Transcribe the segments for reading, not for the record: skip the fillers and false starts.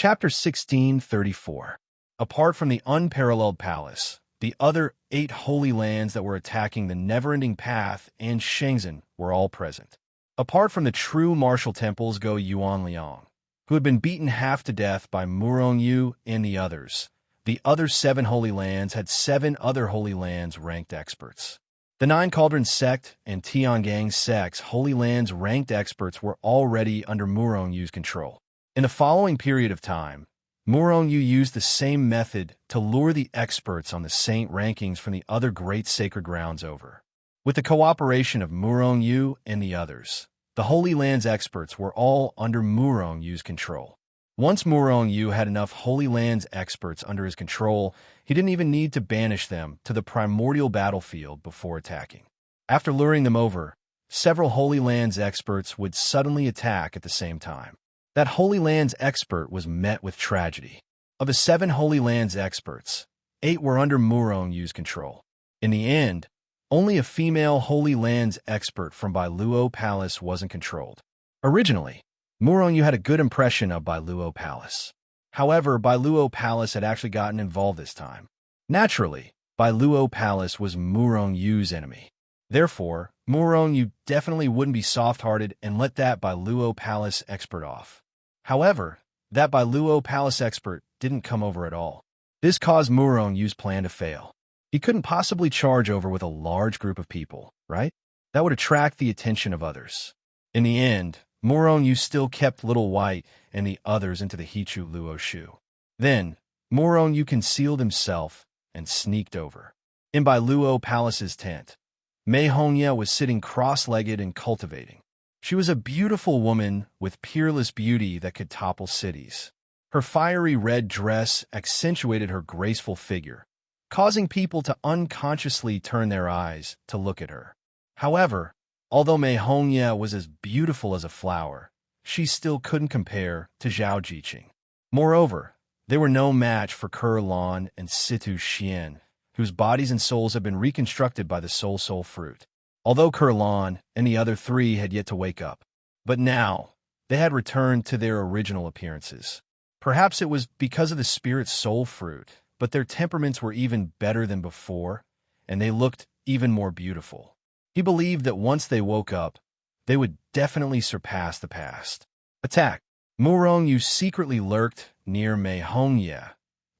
Chapter 1634. Apart from the unparalleled palace, the other 8 holy lands that were attacking the never-ending path and Shenzhen were all present. Apart from the true martial temples Go Yuan Liang, who had been beaten half to death by Murong Yu and the others, the other 7 holy lands had 7 other holy lands ranked experts. The 9 Cauldron sect and Tiangang sect's holy lands ranked experts were already under Murong Yu's control. In the following period of time, Murong Yu used the same method to lure the experts on the saint rankings from the other great sacred grounds over. With the cooperation of Murong Yu and the others, the Holy Lands experts were all under Murong Yu's control. Once Murong Yu had enough Holy Lands experts under his control, he didn't even need to banish them to the primordial battlefield before attacking. After luring them over, several Holy Lands experts would suddenly attack at the same time. That Holy Lands expert was met with tragedy. Of the 7 Holy Lands experts, 8 were under Murong Yu's control. In the end, only a female Holy Lands expert from Bailuo Palace wasn't controlled. Originally, Murong Yu had a good impression of Bailuo Palace. However, Bailuo Palace had actually gotten involved this time. Naturally, Bailuo Palace was Murong Yu's enemy. Therefore, Murong Yu definitely wouldn't be soft-hearted and let that Bailuo Palace expert off. However, that Bailuo Palace expert didn't come over at all. This caused Murong Yu's plan to fail. He couldn't possibly charge over with a large group of people, right? That would attract the attention of others. In the end, Murong Yu still kept Little White and the others into the Hichu Luo Shu. Then, Murong Yu concealed himself and sneaked over. In Bailuo Palace's tent, Mei Hongye was sitting cross-legged and cultivating. She was a beautiful woman with peerless beauty that could topple cities. Her fiery red dress accentuated her graceful figure, causing people to unconsciously turn their eyes to look at her. However, although Mei Hongye was as beautiful as a flower, she still couldn't compare to Zhao Jiqing. Moreover, they were no match for Ke Lan and Situ Xian, whose bodies and souls had been reconstructed by the Soul Fruit. Although Ke Lan and the other 3 had yet to wake up, but now they had returned to their original appearances. Perhaps it was because of the Spirit Soul Fruit, but their temperaments were even better than before, and they looked even more beautiful. He believed that once they woke up, they would definitely surpass the past. Attack! Murong Yu secretly lurked near Mei Hongye,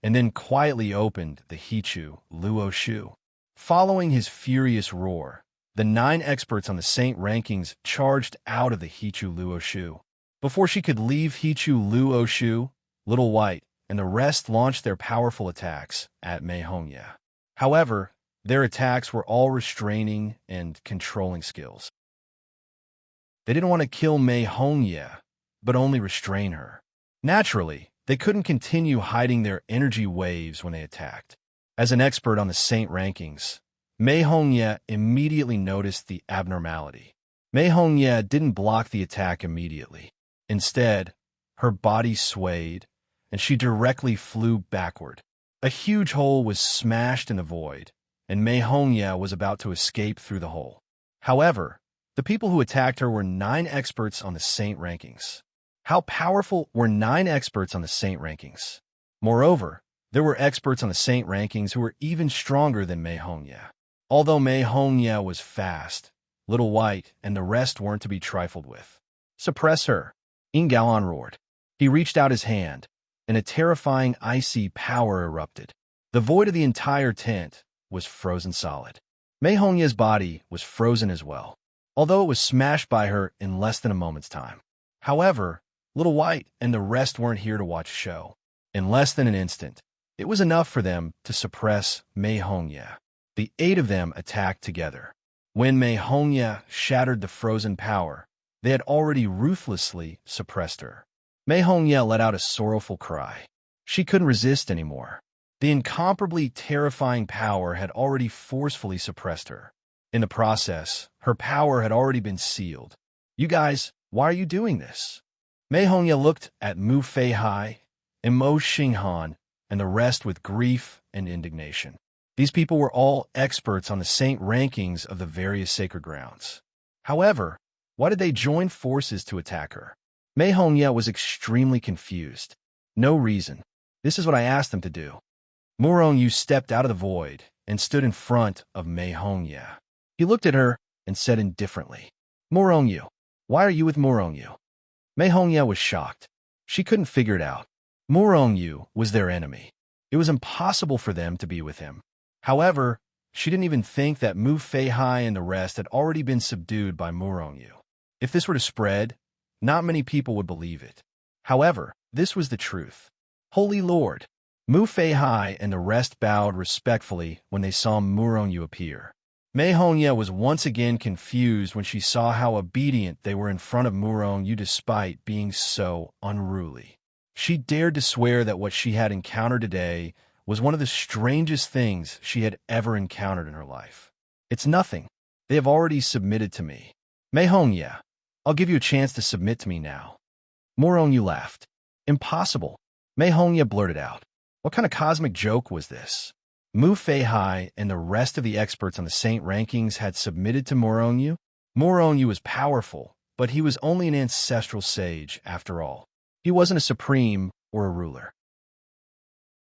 and then quietly opened the Hichu Luo Shu. Following his furious roar, the 9 experts on the saint rankings charged out of the Hichu Luo Shu. Before she could leave Hichu Luo Shu, Little White and the rest launched their powerful attacks at Mei Hongye. However, their attacks were all restraining and controlling skills. They didn't want to kill Mei Hongye, but only restrain her. Naturally, they couldn't continue hiding their energy waves when they attacked. As an expert on the saint rankings, Mei Hongye immediately noticed the abnormality. Mei Hongye didn't block the attack immediately. Instead, her body swayed, and she directly flew backward. A huge hole was smashed in the void, and Mei Hongye was about to escape through the hole. However, the people who attacked her were 9 experts on the saint rankings. How powerful were 9 experts on the saint rankings? Moreover, there were experts on the saint rankings who were even stronger than Mei Hongye. Although Mei Hongye was fast, Little White and the rest weren't to be trifled with. Suppress her! Ingalan roared. He reached out his hand, and a terrifying icy power erupted. The void of the entire tent was frozen solid. Mei Hongye's body was frozen as well, although it was smashed by her in less than a moment's time. However, Little White and the rest weren't here to watch a show. In less than an instant, it was enough for them to suppress Mei Hongye. The 8 of them attacked together. When Mei Hongye shattered the frozen power, they had already ruthlessly suppressed her. Mei Hongye let out a sorrowful cry. She couldn't resist anymore. The incomparably terrifying power had already forcefully suppressed her. In the process, her power had already been sealed. You guys, why are you doing this? Mei Hongye looked at Mu Feihai and Mo Xinghan and the rest with grief and indignation. These people were all experts on the saint rankings of the various sacred grounds. However, why did they join forces to attack her? Mei Hongye was extremely confused. No reason. This is what I asked them to do. Murong stepped out of the void and stood in front of Mei Hongye. He looked at her and said indifferently, Murong, why are you with Murong? Mei Hongye was shocked. She couldn't figure it out. Murong was their enemy. It was impossible for them to be with him. However, she didn't even think that Mu Feihai and the rest had already been subdued by Murong. If this were to spread, not many people would believe it. However, this was the truth. Holy Lord! Mu Feihai and the rest bowed respectfully when they saw Murong appear. Mei Hongye was once again confused when she saw how obedient they were in front of Murong despite being so unruly. She dared to swear that what she had encountered today was one of the strangest things she had ever encountered in her life. It's nothing. They have already submitted to me. Mei Hongye, I'll give you a chance to submit to me now. Murong laughed. Impossible. Mei Hongye blurted out. What kind of cosmic joke was this? Mu Feihai and the rest of the experts on the Saint rankings had submitted to Murong. Murong was powerful, but he was only an ancestral sage after all. He wasn't a supreme or a ruler.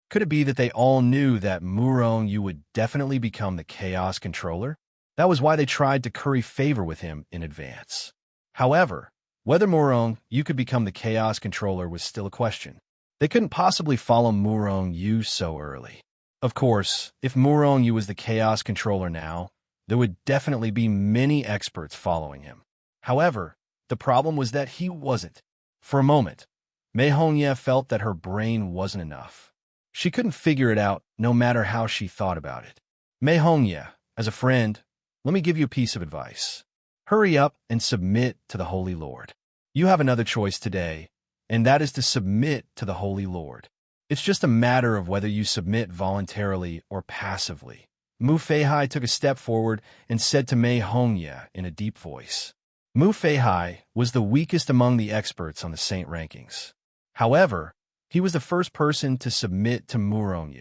Could it be that they all knew that Murong would definitely become the Chaos Controller? That was why they tried to curry favor with him in advance. However, whether Murong could become the Chaos Controller was still a question. They couldn't possibly follow Murong so early. Of course, if Murong was the Chaos Controller now, there would definitely be many experts following him. However, the problem was that he wasn't. For a moment, Mei Hongye felt that her brain wasn't enough. She couldn't figure it out no matter how she thought about it. Mei Hongye, as a friend, let me give you a piece of advice. Hurry up and submit to the Holy Lord. You have another choice today, and that is to submit to the Holy Lord. It's just a matter of whether you submit voluntarily or passively. Mu Feihai took a step forward and said to Mei Hongye in a deep voice. Mu Feihai was the weakest among the experts on the Saint rankings. However, he was the first person to submit to Murong.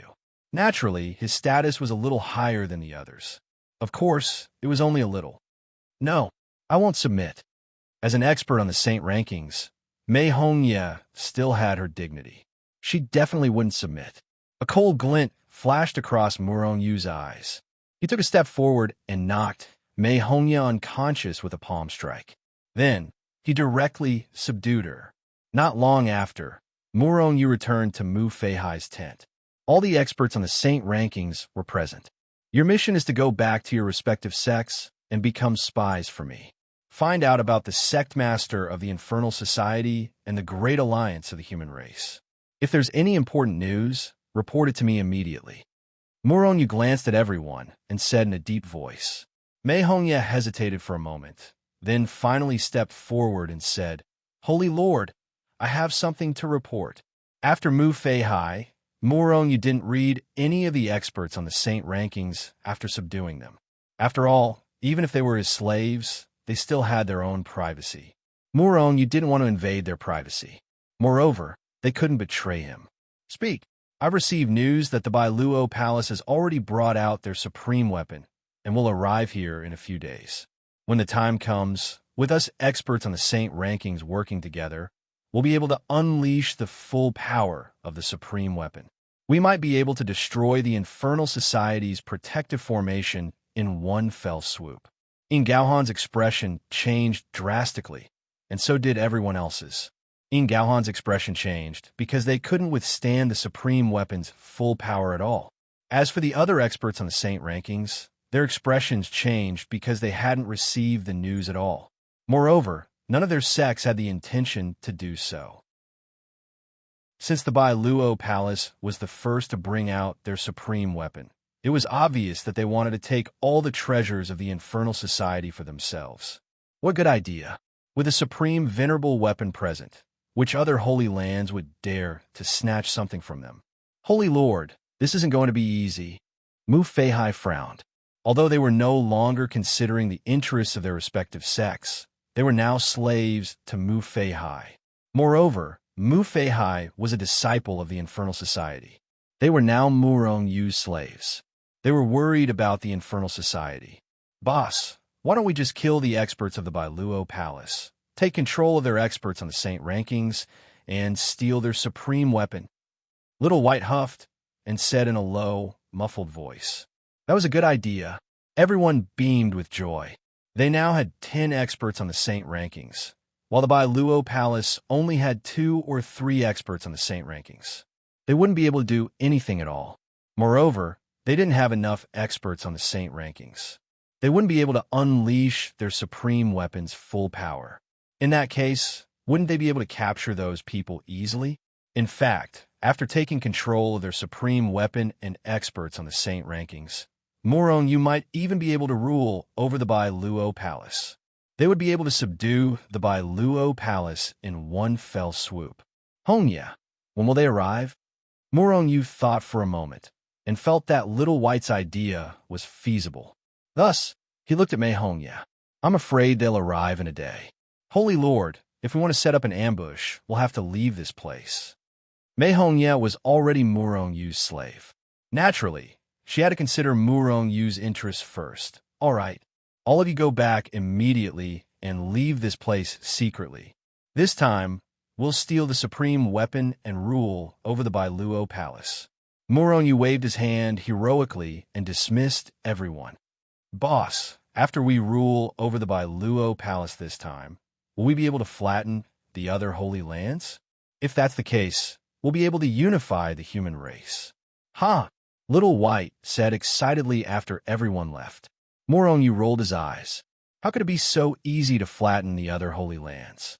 Naturally, his status was a little higher than the others. Of course, it was only a little. No, I won't submit. As an expert on the Saint rankings, Mei Hongye still had her dignity. She definitely wouldn't submit. A cold glint flashed across Murong's eyes. He took a step forward and knocked Mei Hongye unconscious with a palm strike. Then, he directly subdued her. Not long after, Murong returned to Mu Feihai's tent. All the experts on the Saint rankings were present. Your mission is to go back to your respective sects and become spies for me. Find out about the sect master of the Infernal Society and the Great Alliance of the human race. If there's any important news, report it to me immediately. Murong glanced at everyone and said in a deep voice. Mei Hongye hesitated for a moment, then finally stepped forward and said, Holy Lord, I have something to report. After Mu Feihai, Murong didn't read any of the experts on the Saint rankings after subduing them. After all, even if they were his slaves, they still had their own privacy. Murong didn't want to invade their privacy. Moreover, they couldn't betray him. Speak. I've received news that the Bailuo Palace has already brought out their supreme weapon and will arrive here in a few days. When the time comes, with us experts on the Saint rankings working together, we'll be able to unleash the full power of the supreme weapon. We might be able to destroy the Infernal Society's protective formation in one fell swoop. Yin Gaohan's expression changed drastically, and so did everyone else's. Yin Gaohan's expression changed because they couldn't withstand the supreme weapon's full power at all. As for the other experts on the Saint rankings, their expressions changed because they hadn't received the news at all. Moreover, none of their sects had the intention to do so. Since the Bailuo Palace was the first to bring out their supreme weapon, it was obvious that they wanted to take all the treasures of the Infernal Society for themselves. What good idea! With a supreme venerable weapon present, which other holy lands would dare to snatch something from them? Holy Lord, this isn't going to be easy. Mu Feihai frowned. Although they were no longer considering the interests of their respective sects, they were now slaves to Mu Feihai. Moreover, Mu Feihai was a disciple of the Infernal Society. They were now Murong's slaves. They were worried about the Infernal Society. Boss, why don't we just kill the experts of the Bailuo Palace, take control of their experts on the Saint rankings, and steal their supreme weapon. Little White huffed and said in a low, muffled voice, "That was a good idea." Everyone beamed with joy. They now had 10 experts on the Saint rankings, while the Bailuo Palace only had 2 or 3 experts on the Saint rankings. They wouldn't be able to do anything at all. Moreover, they didn't have enough experts on the Saint rankings. They wouldn't be able to unleash their supreme weapon's full power. In that case, wouldn't they be able to capture those people easily? In fact, after taking control of their supreme weapon and experts on the Saint rankings, you might even be able to rule over the Bailuo Palace. They would be able to subdue the Bailuo Palace in one fell swoop. Hongya, when will they arrive? Yu thought for a moment and felt that Little White's idea was feasible. Thus, he looked at Hongya. "I'm afraid they'll arrive in a day. Holy Lord, if we want to set up an ambush, we'll have to leave this place." Hongya was already Yu's slave. Naturally, she had to consider Yu's interests first. "All right, all of you go back immediately and leave this place secretly. This time, we'll steal the supreme weapon and rule over the Bailuo Palace." Yu waved his hand heroically and dismissed everyone. "Boss, after we rule over the Bailuo Palace this time, will we be able to flatten the other holy lands? If that's the case, we'll be able to unify the human race." "Ha!" Little White said excitedly after everyone left. Yu rolled his eyes. How could it be so easy to flatten the other holy lands?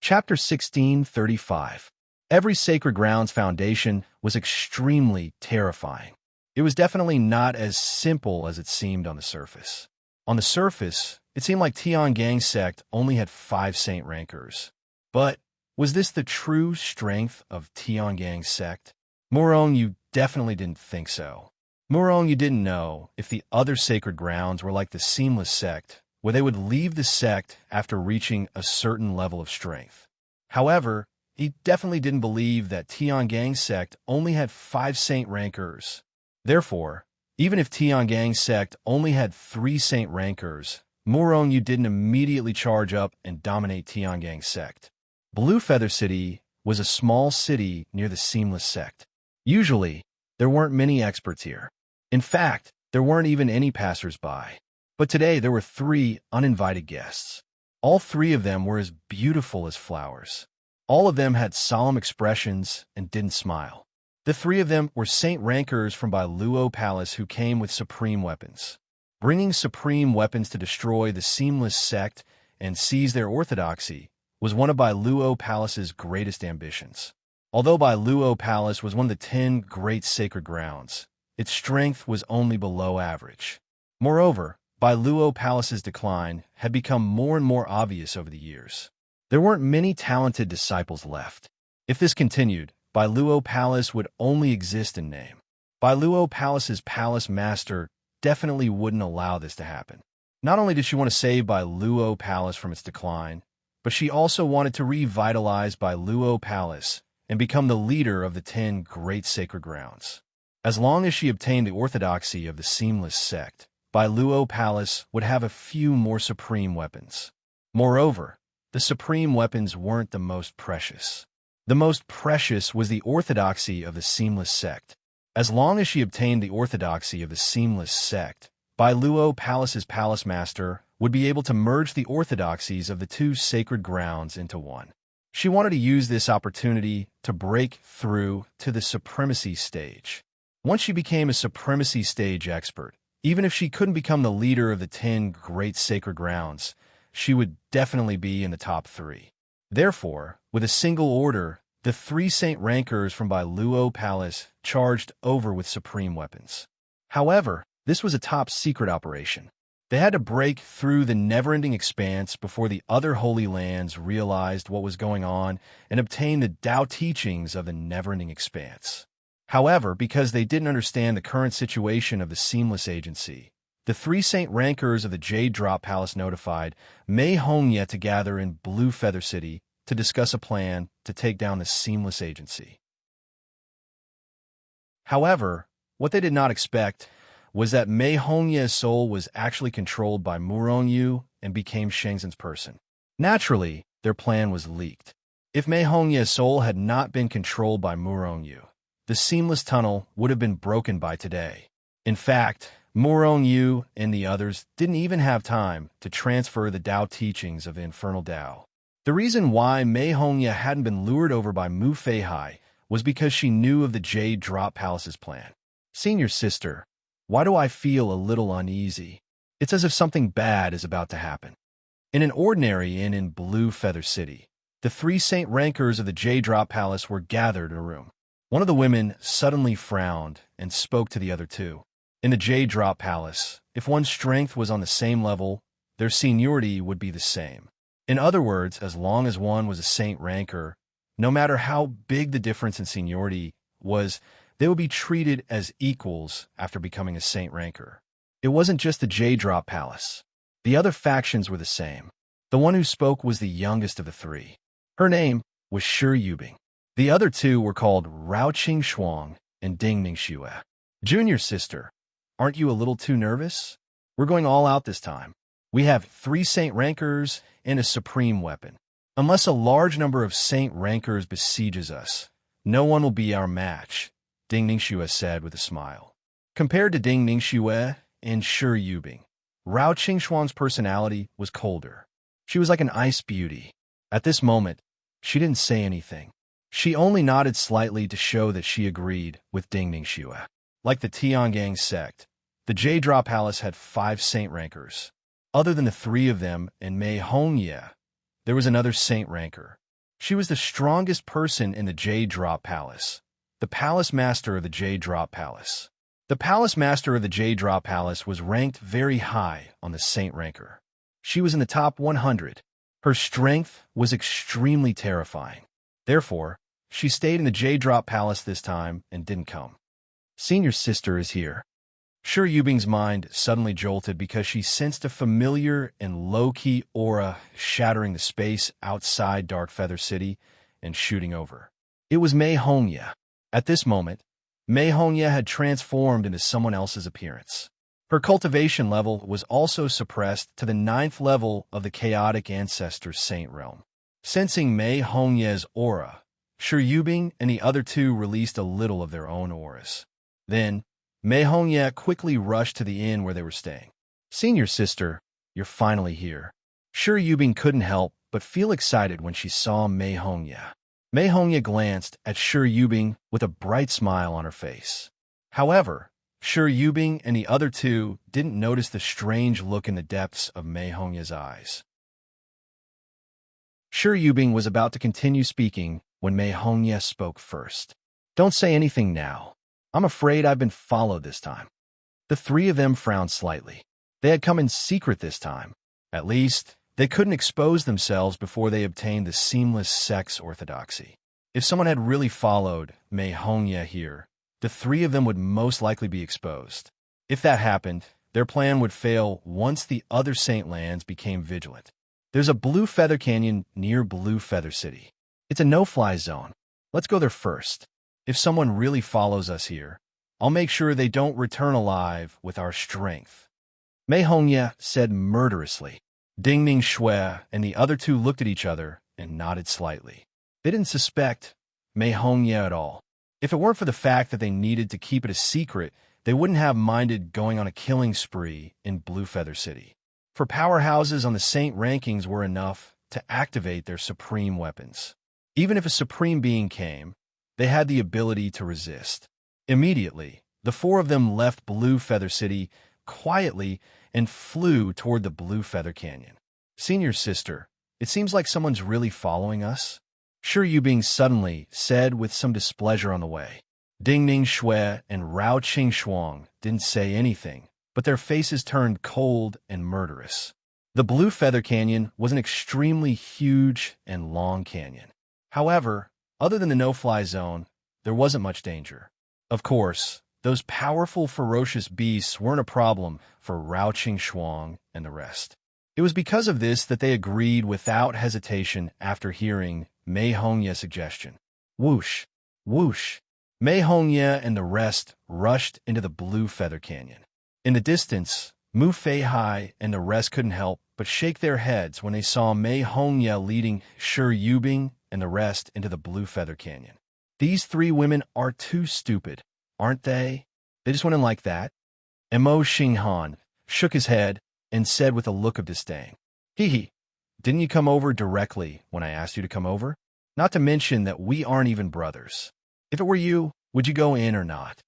Chapter 16:35. Every Sacred Ground's foundation was extremely terrifying. It was definitely not as simple as it seemed on the surface. On the surface, it seemed like Tiangang's sect only had 5 saint rankers. But was this the true strength of Tiangang's sect? Yu definitely didn't think so. Yu didn't know if the other Sacred Grounds were like the Seamless sect, where they would leave the sect after reaching a certain level of strength. However, he definitely didn't believe that Tiangang's sect only had 5 saint rankers. Therefore, even if Tiangang's sect only had 3 saint rankers, Yu didn't immediately charge up and dominate Tiangang's sect. Blue Feather City was a small city near the Seamless sect. Usually, there weren't many experts here. In fact, there weren't even any passers-by. But today there were 3 uninvited guests. All 3 of them were as beautiful as flowers. All of them had solemn expressions and didn't smile. The 3 of them were saint rankers from Bailuo Palace who came with supreme weapons. Bringing supreme weapons to destroy the Seamless sect and seize their orthodoxy was one of Bailuo Palace's greatest ambitions. Although Bailuo Palace was one of the 10 great sacred grounds, its strength was only below average. Moreover, Bailuo Palace's decline had become more and more obvious over the years. There weren't many talented disciples left. If this continued, Bailuo Palace would only exist in name. Bailuo Palace's palace master definitely wouldn't allow this to happen. Not only did she want to save Bailuo Palace from its decline, but she also wanted to revitalize Bailuo Palace and become the leader of the 10 great sacred grounds. As long as she obtained the orthodoxy of the Seamless sect, Bailuo Palace would have a few more supreme weapons. Moreover, the supreme weapons weren't the most precious. The most precious was the orthodoxy of the Seamless sect. As long as she obtained the orthodoxy of the Seamless sect, Bailuo Palace's palace master would be able to merge the orthodoxies of the 2 sacred grounds into one. She wanted to use this opportunity to break through to the supremacy stage. Once she became a supremacy stage expert, even if she couldn't become the leader of the 10 great sacred grounds, she would definitely be in the top 3. Therefore, with a single order, the 3 saint rankers from Bailuo Palace charged over with supreme weapons. However, this was a top-secret operation. They had to break through the never-ending expanse before the other holy lands realized what was going on and obtain the Tao teachings of the never-ending expanse. However, because they didn't understand the current situation of the Seamless Agency, the 3 saint rankers of the Jade Drop Palace notified Hongya to gather in Blue Feather City to discuss a plan to take down the Seamless Agency. However, what they did not expect was that Hongya's soul was actually controlled by Yu and became Shengzhen's person. Naturally, their plan was leaked. If Mei Hongye's soul had not been controlled by Murong-yu, the seamless tunnel would have been broken by today. In fact, Murong-yu and the others didn't even have time to transfer the Tao teachings of the Infernal Tao. The reason why Mei Hongye hadn't been lured over by Mu Feihai was because she knew of the Jade Drop Palace's plan. Senior sister, why do I feel a little uneasy? It's as if something bad is about to happen. In an ordinary inn in Blue Feather City, the 3 Saint Rankers of the Jade Drop Palace were gathered in a room. One of the women suddenly frowned and spoke to the other 2. In the Jade Drop Palace, if one's strength was on the same level, their seniority would be the same. In other words, as long as one was a Saint Ranker, no matter how big the difference in seniority was, they would be treated as equals after becoming a Saint Ranker. It wasn't just the Jade Drop Palace. The other factions were the same. The one who spoke was the youngest of the 3. Her name was Shi Yubing. The other 2 were called Rao Qing Shuang and Ding Ning Xue. Junior sister, aren't you a little too nervous? We're going all out this time. We have 3 Saint Rankers and a supreme weapon. Unless a large number of Saint Rankers besieges us, no one will be our match, Ding Ning Xue said with a smile. Compared to Ding Ning Xue and Shi Yubing, Rao Qing Shuang's personality was colder. She was like an ice beauty. At this moment, she didn't say anything. She only nodded slightly to show that she agreed with Ding Ning Xue. Like the Tiangang sect, the Jade Drop Palace had 5 Saint Rankers. Other than the 3 of them and Mei Hongye, there was another Saint Ranker. She was the strongest person in the Jade Drop Palace, the Palace Master of the Jade Drop Palace. The Palace Master of the Jade Drop Palace was ranked very high on the Saint Ranker. She was in the top 100. Her strength was extremely terrifying. Therefore, she stayed in the Jade Drop Palace this time and didn't come. Senior sister is here. Shi Yubing's mind suddenly jolted because she sensed a familiar and low-key aura shattering the space outside Dark Feather City and shooting over. It was Mei Hongye. At this moment, Mei Hongye had transformed into someone else's appearance. Her cultivation level was also suppressed to the 9th level of the Chaotic Ancestors Saint Realm. Sensing Mei Hongye's aura, Shi Yubing and the other 2 released a little of their own auras. Then, Mei Hongye quickly rushed to the inn where they were staying. Senior sister, you're finally here. Shi Yubing couldn't help but feel excited when she saw Mei Hongye. Mei Hongye glanced at Shi Yubing with a bright smile on her face. However, Shi Yubing and the other 2 didn't notice the strange look in the depths of Mei Hongye's eyes. Shi Yubing was about to continue speaking when Mei Hongye spoke first. Don't say anything now. I'm afraid I've been followed this time. The 3 of them frowned slightly. They had come in secret this time. At least, they couldn't expose themselves before they obtained the seamless sex orthodoxy. If someone had really followed Mei Hongye here, the 3 of them would most likely be exposed. If that happened, their plan would fail once the other Saint Lands became vigilant. There's a Blue Feather Canyon near Blue Feather City. It's a no-fly zone. Let's go there first. If someone really follows us here, I'll make sure they don't return alive with our strength. Mei Hongye said murderously. Ding Ning Xue and the other 2 looked at each other and nodded slightly. They didn't suspect Mei Hongye at all. If it weren't for the fact that they needed to keep it a secret, they wouldn't have minded going on a killing spree in Blue Feather City. For powerhouses on the Saint rankings were enough to activate their supreme weapons. Even if a supreme being came, they had the ability to resist. Immediately, the 4 of them left Blue Feather City quietly and flew toward the Blue Feather Canyon. Senior sister, it seems like someone's really following us. Shi Yubing suddenly said with some displeasure on the way. Ding Ning Xue and Rao Qing Shuang didn't say anything, but their faces turned cold and murderous. The Blue Feather Canyon was an extremely huge and long canyon. However, other than the no-fly zone, there wasn't much danger. Of course, those powerful, ferocious beasts weren't a problem for Rao Qing Shuang and the rest. It was because of this that they agreed without hesitation after hearing Mei Hongye's suggestion. Whoosh! Whoosh! Mei Hongye and the rest rushed into the Blue Feather Canyon. In the distance, Mu Feihai and the rest couldn't help but but shake their heads when they saw Mei Hongya leading Shi Yubing and the rest into the Blue Feather Canyon. These three women are too stupid, aren't they? They just went in like that? And Mo Xinghan shook his head and said with a look of disdain, Hee, didn't you come over directly when I asked you to come over? Not to mention that we aren't even brothers. If it were you, would you go in or not?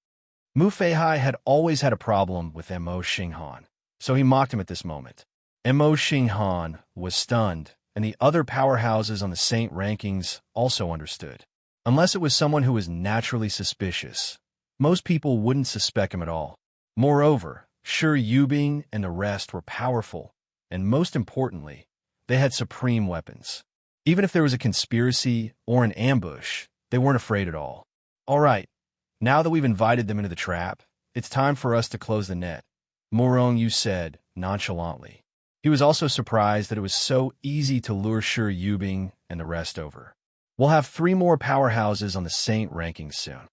Mu Feihai had always had a problem with Mo Xinghan, so he mocked him at this moment. Mo Xinghan was stunned, and the other powerhouses on the Saint rankings also understood. Unless it was someone who was naturally suspicious, most people wouldn't suspect him at all. Moreover, Shi Yubing and the rest were powerful, and most importantly, they had supreme weapons. Even if there was a conspiracy or an ambush, they weren't afraid at all. All right, now that we've invited them into the trap, it's time for us to close the net, Morong Yu said nonchalantly. He was also surprised that it was so easy to lure Shi Yubing and the rest over. We'll have 3 more powerhouses on the Saint rankings soon.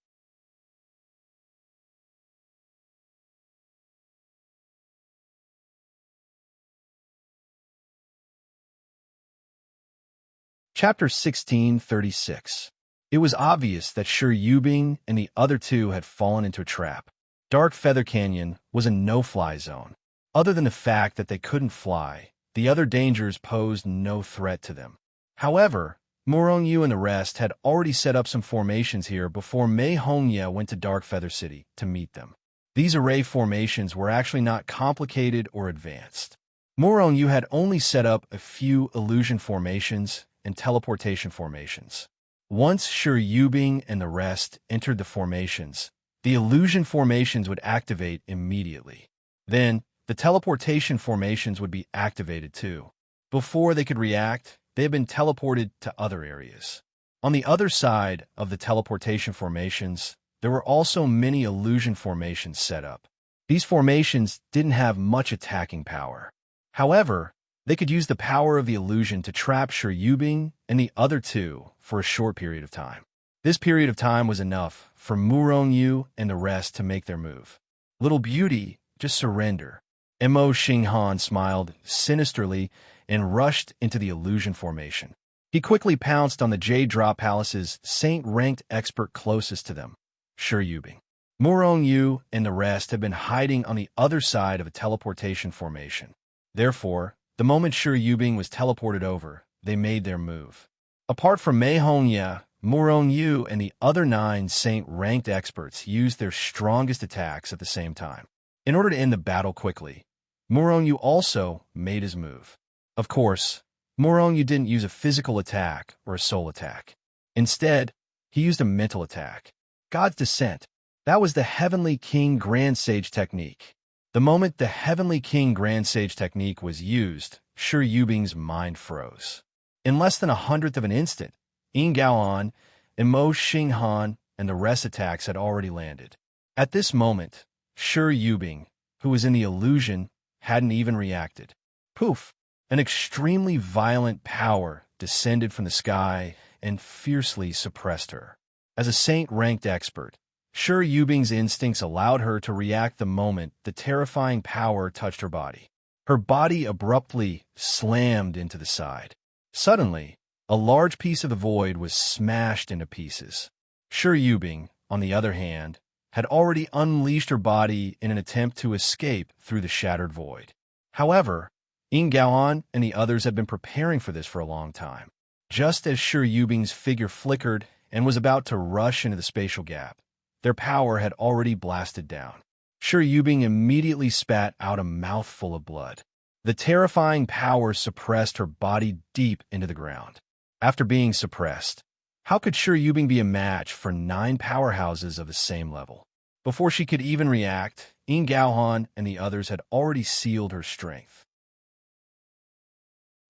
Chapter 1636. It was obvious that Shi Yubing and the other 2 had fallen into a trap. Dark Feather Canyon was a no-fly zone. Other than the fact that they couldn't fly, the other dangers posed no threat to them. However, Morong Yu and the rest had already set up some formations here before Mei Hongya went to Dark Feather City to meet them. These array formations were actually not complicated or advanced. Morong Yu had only set up a few illusion formations and teleportation formations. Once Shi Yubing and the rest entered the formations, the illusion formations would activate immediately. Then, the teleportation formations would be activated too. Before they could react, they had been teleported to other areas. On the other side of the teleportation formations, there were also many illusion formations set up. These formations didn't have much attacking power. However, they could use the power of the illusion to trap Shi Yubing and the other 2 for a short period of time. This period of time was enough for Morong Yu and the rest to make their move. Little beauty, just surrender. Mo Xinghan smiled sinisterly and rushed into the illusion formation. He quickly pounced on the Jade Drop Palace's Saint-ranked expert closest to them, Shi Yubing. Morong Yu and the rest had been hiding on the other side of a teleportation formation. Therefore, the moment Shi Yubing was teleported over, they made their move. Apart from Mei Hongya, Morong Yu and the other 9 Saint-ranked experts used their strongest attacks at the same time. In order to end the battle quickly, Morong Yu also made his move. Of course, Morong Yu didn't use a physical attack or a soul attack. Instead, he used a mental attack. God's Descent. That was the Heavenly King Grand Sage technique. The moment the Heavenly King Grand Sage technique was used, Shi Yubing's mind froze. In less than 1/100th of an instant, Yin Gaoan and Mo Xinghan and the rest attacks had already landed. At this moment, Shi Yubing, who was in the illusion, hadn't even reacted. Poof! An extremely violent power descended from the sky and fiercely suppressed her. As a Saint-ranked expert, Shi Yubing's instincts allowed her to react the moment the terrifying power touched her body. Her body abruptly slammed into the side. Suddenly, a large piece of the void was smashed into pieces. Shi Yubing, on the other hand, had already unleashed her body in an attempt to escape through the shattered void. However, Yin Gaoan and the others had been preparing for this for a long time. Just as Shi Yubing's figure flickered and was about to rush into the spatial gap, their power had already blasted down. Shi Yubing immediately spat out a mouthful of blood. The terrifying power suppressed her body deep into the ground. After being suppressed, how could Shi Yubing be a match for 9 powerhouses of the same level? Before she could even react, Yin Gaohan and the others had already sealed her strength.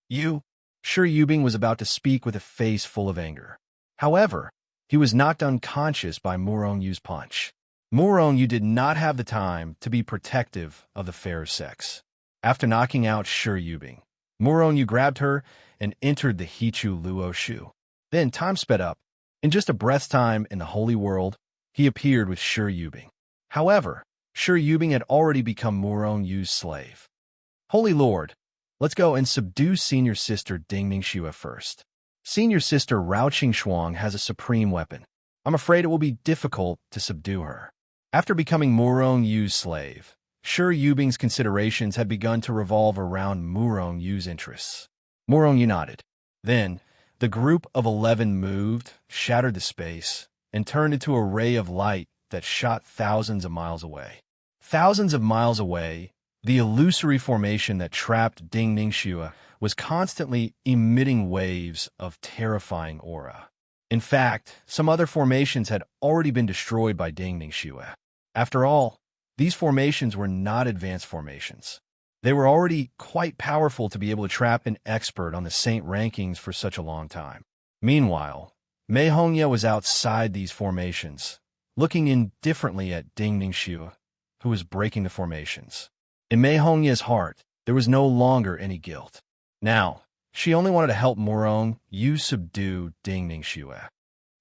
Shi Yubing was about to speak with a face full of anger. However, he was knocked unconscious by Morong Yu's punch. Morong Yu did not have the time to be protective of the fairer sex. After knocking out Shi Yubing, Morong Yu grabbed her and entered the Hichu Luo Shu. Then time sped up. In just a breath's time in the holy world, he appeared with Shi Yubing. However, Shi Yubing had already become Morong Yu's slave. Holy Lord, Let's go and subdue senior sister Ding Ningxue first. Senior sister Rao Qingxuang has a supreme weapon. I'm afraid it will be difficult to subdue her. After becoming Murong Yu's slave, Shi Yubing's considerations had begun to revolve around Murong Yu's interests. Murong Yu nodded. Then, the group of 11 moved, shattered the space, and turned into a ray of light that shot thousands of miles away. Thousands of miles away, the illusory formation that trapped Ding Ningxue was constantly emitting waves of terrifying aura. In fact, some other formations had already been destroyed by Ding Ningxue. After all, these formations were not advanced formations. They were already quite powerful to be able to trap an expert on the Saint rankings for such a long time. Meanwhile, Mei Hongye was outside these formations, looking indifferently at Ding Ningxue, who was breaking the formations. In Mei Hongye's heart, there was no longer any guilt. Now, she only wanted to help Murong Yu subdue Ding Ningxue.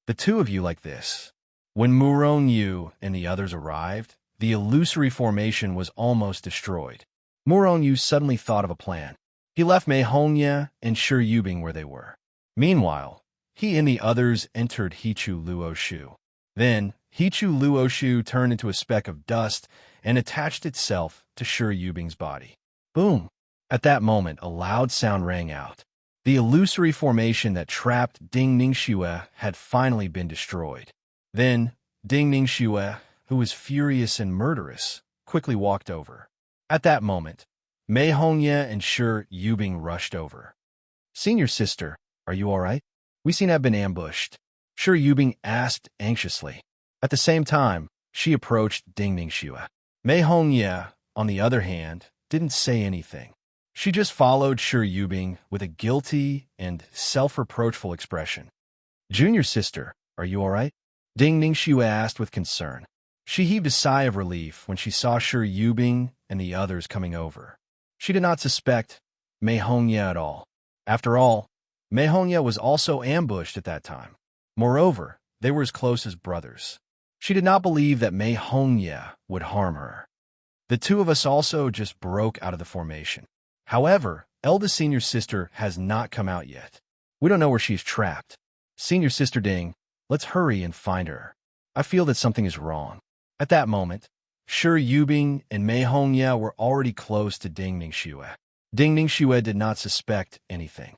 The two of you like this. When Murong Yu and the others arrived, the illusory formation was almost destroyed. Murong Yu suddenly thought of a plan. He left Mei Hongye and Shi Yubing where they were. Meanwhile, he and the others entered Hichu Luoshu. Then, Hichu Luoshu turned into a speck of dust and attached itself to Shi Yubing's body. Boom! At that moment, a loud sound rang out. The illusory formation that trapped Ding Ningxue had finally been destroyed. Then, Ding Ningxue, who was furious and murderous, quickly walked over. At that moment, Mei Hongye and Shi Yubing rushed over. Senior sister, are you all right? We seem to have been ambushed. Shi Yubing asked anxiously. At the same time, she approached Ding Ningxue. Mei Hongye, on the other hand, didn't say anything. She just followed Shi Yubing with a guilty and self-reproachful expression. Junior sister, are you all right? Ding Ningxue asked with concern. She heaved a sigh of relief when she saw Shi Yubing and the others coming over. She did not suspect Mei Hongye at all. After all, Mei Hongye was also ambushed at that time. Moreover, they were as close as brothers. She did not believe that Mei Hongye would harm her. The two of us also just broke out of the formation. However, eldest senior sister has not come out yet. We don't know where she's trapped. Senior sister Ding, let's hurry and find her. I feel that something is wrong. At that moment, Shi Yubing and Mei Hongye were already close to Ding Ningxue. Ding Ningxue did not suspect anything.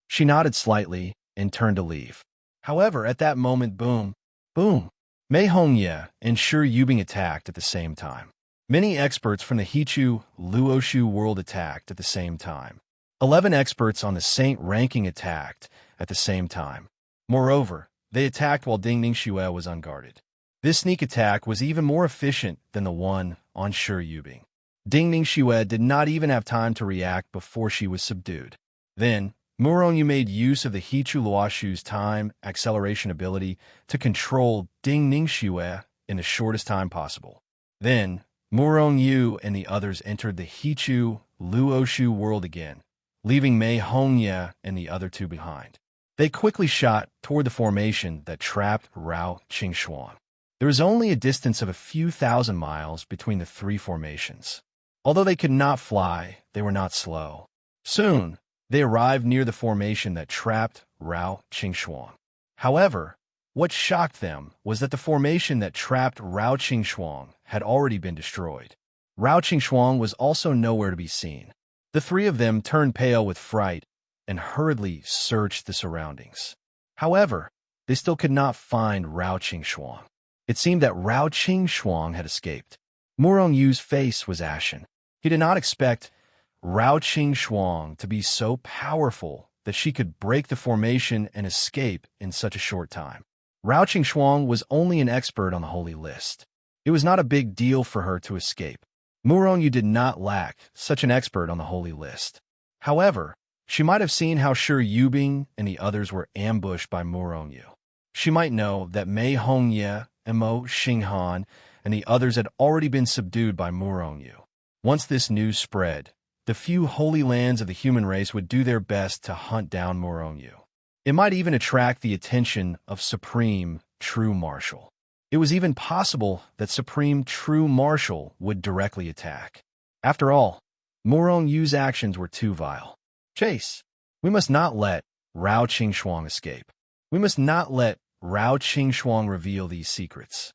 She nodded slightly and turned to leave. However, at that moment, boom, boom, Mei Hongye and Shi Yubing attacked at the same time. Many experts from the Hichu Luoshu world attacked at the same time. 11 experts on the Saint ranking attacked at the same time. Moreover, they attacked while Ding Ningxue was unguarded. This sneak attack was even more efficient than the one on Shi Yubing. Ding Ningxue did not even have time to react before she was subdued. Then, Murong Yu made use of the Hichu Luoshu's time acceleration ability to control Ding Ningxue in the shortest time possible. Then, Murong Yu and the others entered the Hichu Luoshu world again, leaving Mei Hongye and the other two behind. They quickly shot toward the formation that trapped Rao Qingxuang. There was only a distance of a few thousand miles between the three formations. Although they could not fly, they were not slow. Soon, they arrived near the formation that trapped Rao Qingxuang. However, what shocked them was that the formation that trapped Rao Qingxuang had already been destroyed. Rao Qingxuang was also nowhere to be seen. The three of them turned pale with fright and hurriedly searched the surroundings. However, they still could not find Rao Qingxuang. It seemed that Rao Qingxuang had escaped. Murong Yu's face was ashen. He did not expect Rao Qingxuang to be so powerful that she could break the formation and escape in such a short time. Rao Qingxuang was only an expert on the holy list. It was not a big deal for her to escape. Murong Yu did not lack such an expert on the holy list. However, she might have seen how Shi Yubing and the others were ambushed by Murong Yu. She might know that Mei Hongye and Mo Xinghan and the others had already been subdued by Murong Yu. Once this news spread, the few holy lands of the human race would do their best to hunt down Murong Yu. It might even attract the attention of Supreme True Marshal. It was even possible that Supreme True Marshal would directly attack. After all, Murong Yu's actions were too vile. Chase. We must not let Rao Qingxuang escape. We must not let Rao Qingxuang reveal these secrets.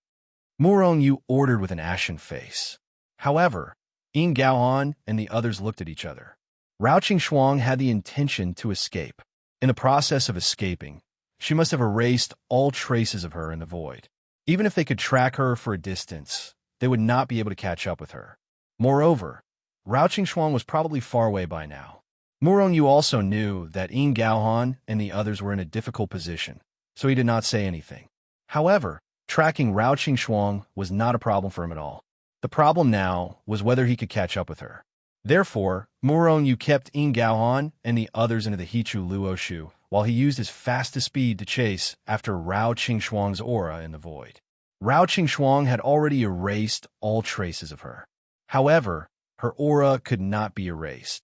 Murong Yu ordered with an ashen face. However, Yin Gaohan and the others looked at each other. Rao Qingxuang had the intention to escape. In the process of escaping, she must have erased all traces of her in the void. Even if they could track her for a distance, they would not be able to catch up with her. Moreover, Rao Qingxuang was probably far away by now. Murong Yu also knew that Yin Gaohan and the others were in a difficult position, so he did not say anything. However, tracking Rao Qingxuang was not a problem for him at all. The problem now was whether he could catch up with her. Therefore, Murong Yu kept Yin Gaohan and the others into the Hichu Luoshu, while he used his fastest speed to chase after Rao Qingxuang's aura in the void. Rao Qingxuang had already erased all traces of her. However, her aura could not be erased.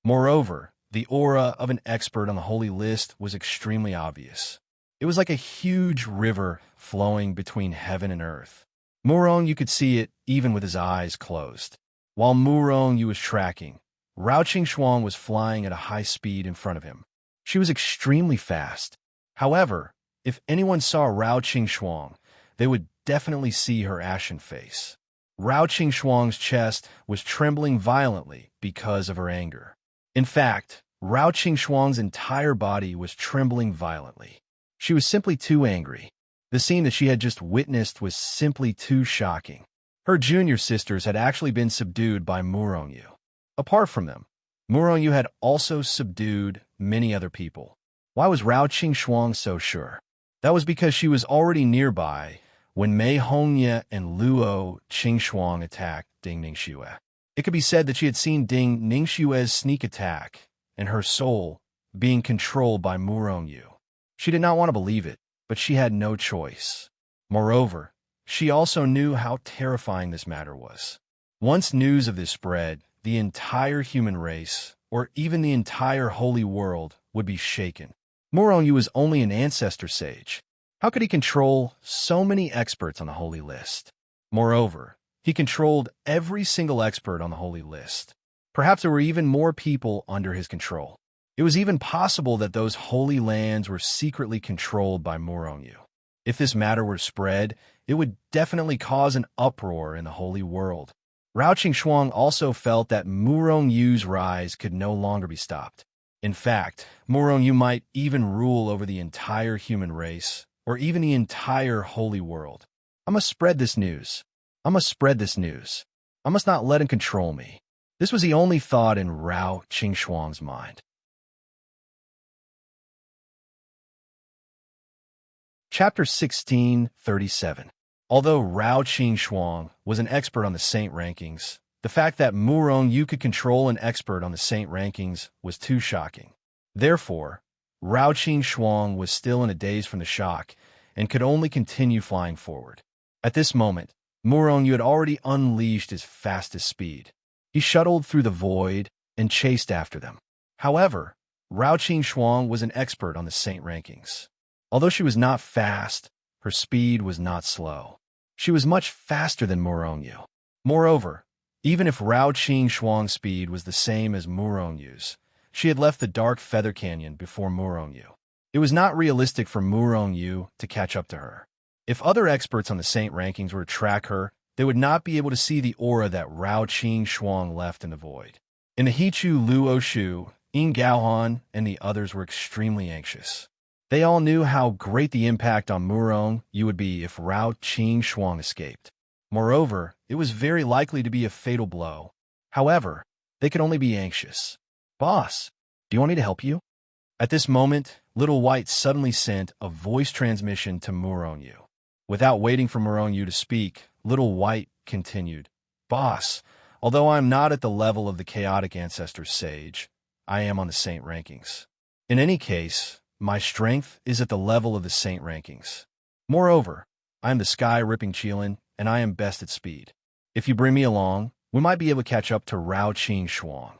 Moreover, the aura of an expert on the holy list was extremely obvious. It was like a huge river flowing between heaven and earth. Murong Yu could see it even with his eyes closed. While Murong Yu was tracking, Rao Qingxuang was flying at a high speed in front of him. She was extremely fast. However, if anyone saw Rao Qingxuang, they would definitely see her ashen face. Rao Qingxuang's chest was trembling violently because of her anger. In fact, Rao Qingxuang's entire body was trembling violently. She was simply too angry. The scene that she had just witnessed was simply too shocking. Her junior sisters had actually been subdued by Murong Yu. Apart from them, Murong Yu had also subdued many other people. Why was Rao Qingxuang so sure? That was because she was already nearby when Mei Hongye and Luo Qingxuang attacked Ding Ningxue. It could be said that she had seen Ding Ningxue's sneak attack and her soul being controlled by Murong Yu. She did not want to believe it, but she had no choice. Moreover, she also knew how terrifying this matter was. Once news of this spread, the entire human race, or even the entire holy world, would be shaken. Murong Yu was only an ancestor sage. How could he control so many experts on the holy list? Moreover, he controlled every single expert on the holy list. Perhaps there were even more people under his control. It was even possible that those holy lands were secretly controlled by Murong Yu. If this matter were spread, it would definitely cause an uproar in the holy world. Rao Qingxuang also felt that Murong Yu's rise could no longer be stopped. In fact, Murong Yu might even rule over the entire human race, or even the entire holy world. I must spread this news. I must spread this news. I must not let him control me. This was the only thought in Rao Qingxuang's mind. Chapter 1637. Although Rao Qingxuang was an expert on the saint rankings, the fact that Murong Yu could control an expert on the saint rankings was too shocking. Therefore, Rao Qingxuang was still in a daze from the shock and could only continue flying forward. At this moment, Murong Yu had already unleashed his fastest speed. He shuttled through the void and chased after them. However, Rao Qingxuang was an expert on the saint rankings. Although she was not fast, her speed was not slow. She was much faster than Murong Yu. Moreover, even if Rao Qingxuang's speed was the same as Murong Yu's, she had left the dark feather canyon before Murong Yu. It was not realistic for Murong Yu to catch up to her. If other experts on the saint rankings were to track her, they would not be able to see the aura that Rao Qingxuang left in the void. In the Hichu Luoshu, Yin Gaohan and the others were extremely anxious. They all knew how great the impact on Murong Yu would be if Rao Qingxuang escaped. Moreover, it was very likely to be a fatal blow. However, they could only be anxious. "Boss, do you want me to help you?" At this moment, Little White suddenly sent a voice transmission to Murong Yu. Without waiting for Murong Yu to speak, Little White continued, "Boss, although I am not at the level of the chaotic ancestor sage, I am on the saint rankings. In any case, my strength is at the level of the saint rankings. Moreover, I am the sky-ripping Qilin, and I am best at speed. If you bring me along, we might be able to catch up to Rao Qingxuang."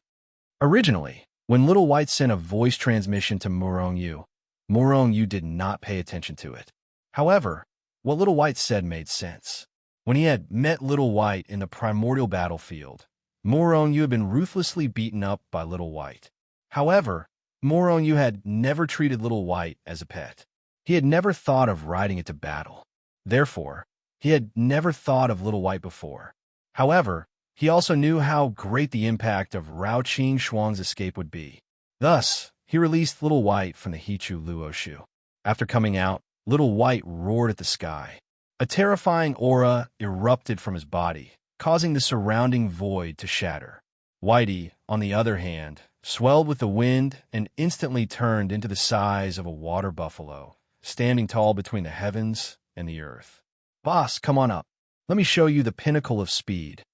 Originally, when Little White sent a voice transmission to Murong Yu did not pay attention to it. However, what Little White said made sense. When he had met Little White in the primordial battlefield, Yu had been ruthlessly beaten up by Little White. However, Yu had never treated Little White as a pet. He had never thought of riding it to battle. Therefore, he had never thought of Little White before. However, he also knew how great the impact of Rao Qing Shuang's escape would be. Thus, he released Little White from the Hichu Luoshu. After coming out, Little White roared at the sky. A terrifying aura erupted from his body, causing the surrounding void to shatter. Whitey, on the other hand, swelled with the wind and instantly turned into the size of a water buffalo, standing tall between the heavens and the earth. "Boss, come on up. Let me show you the pinnacle of speed."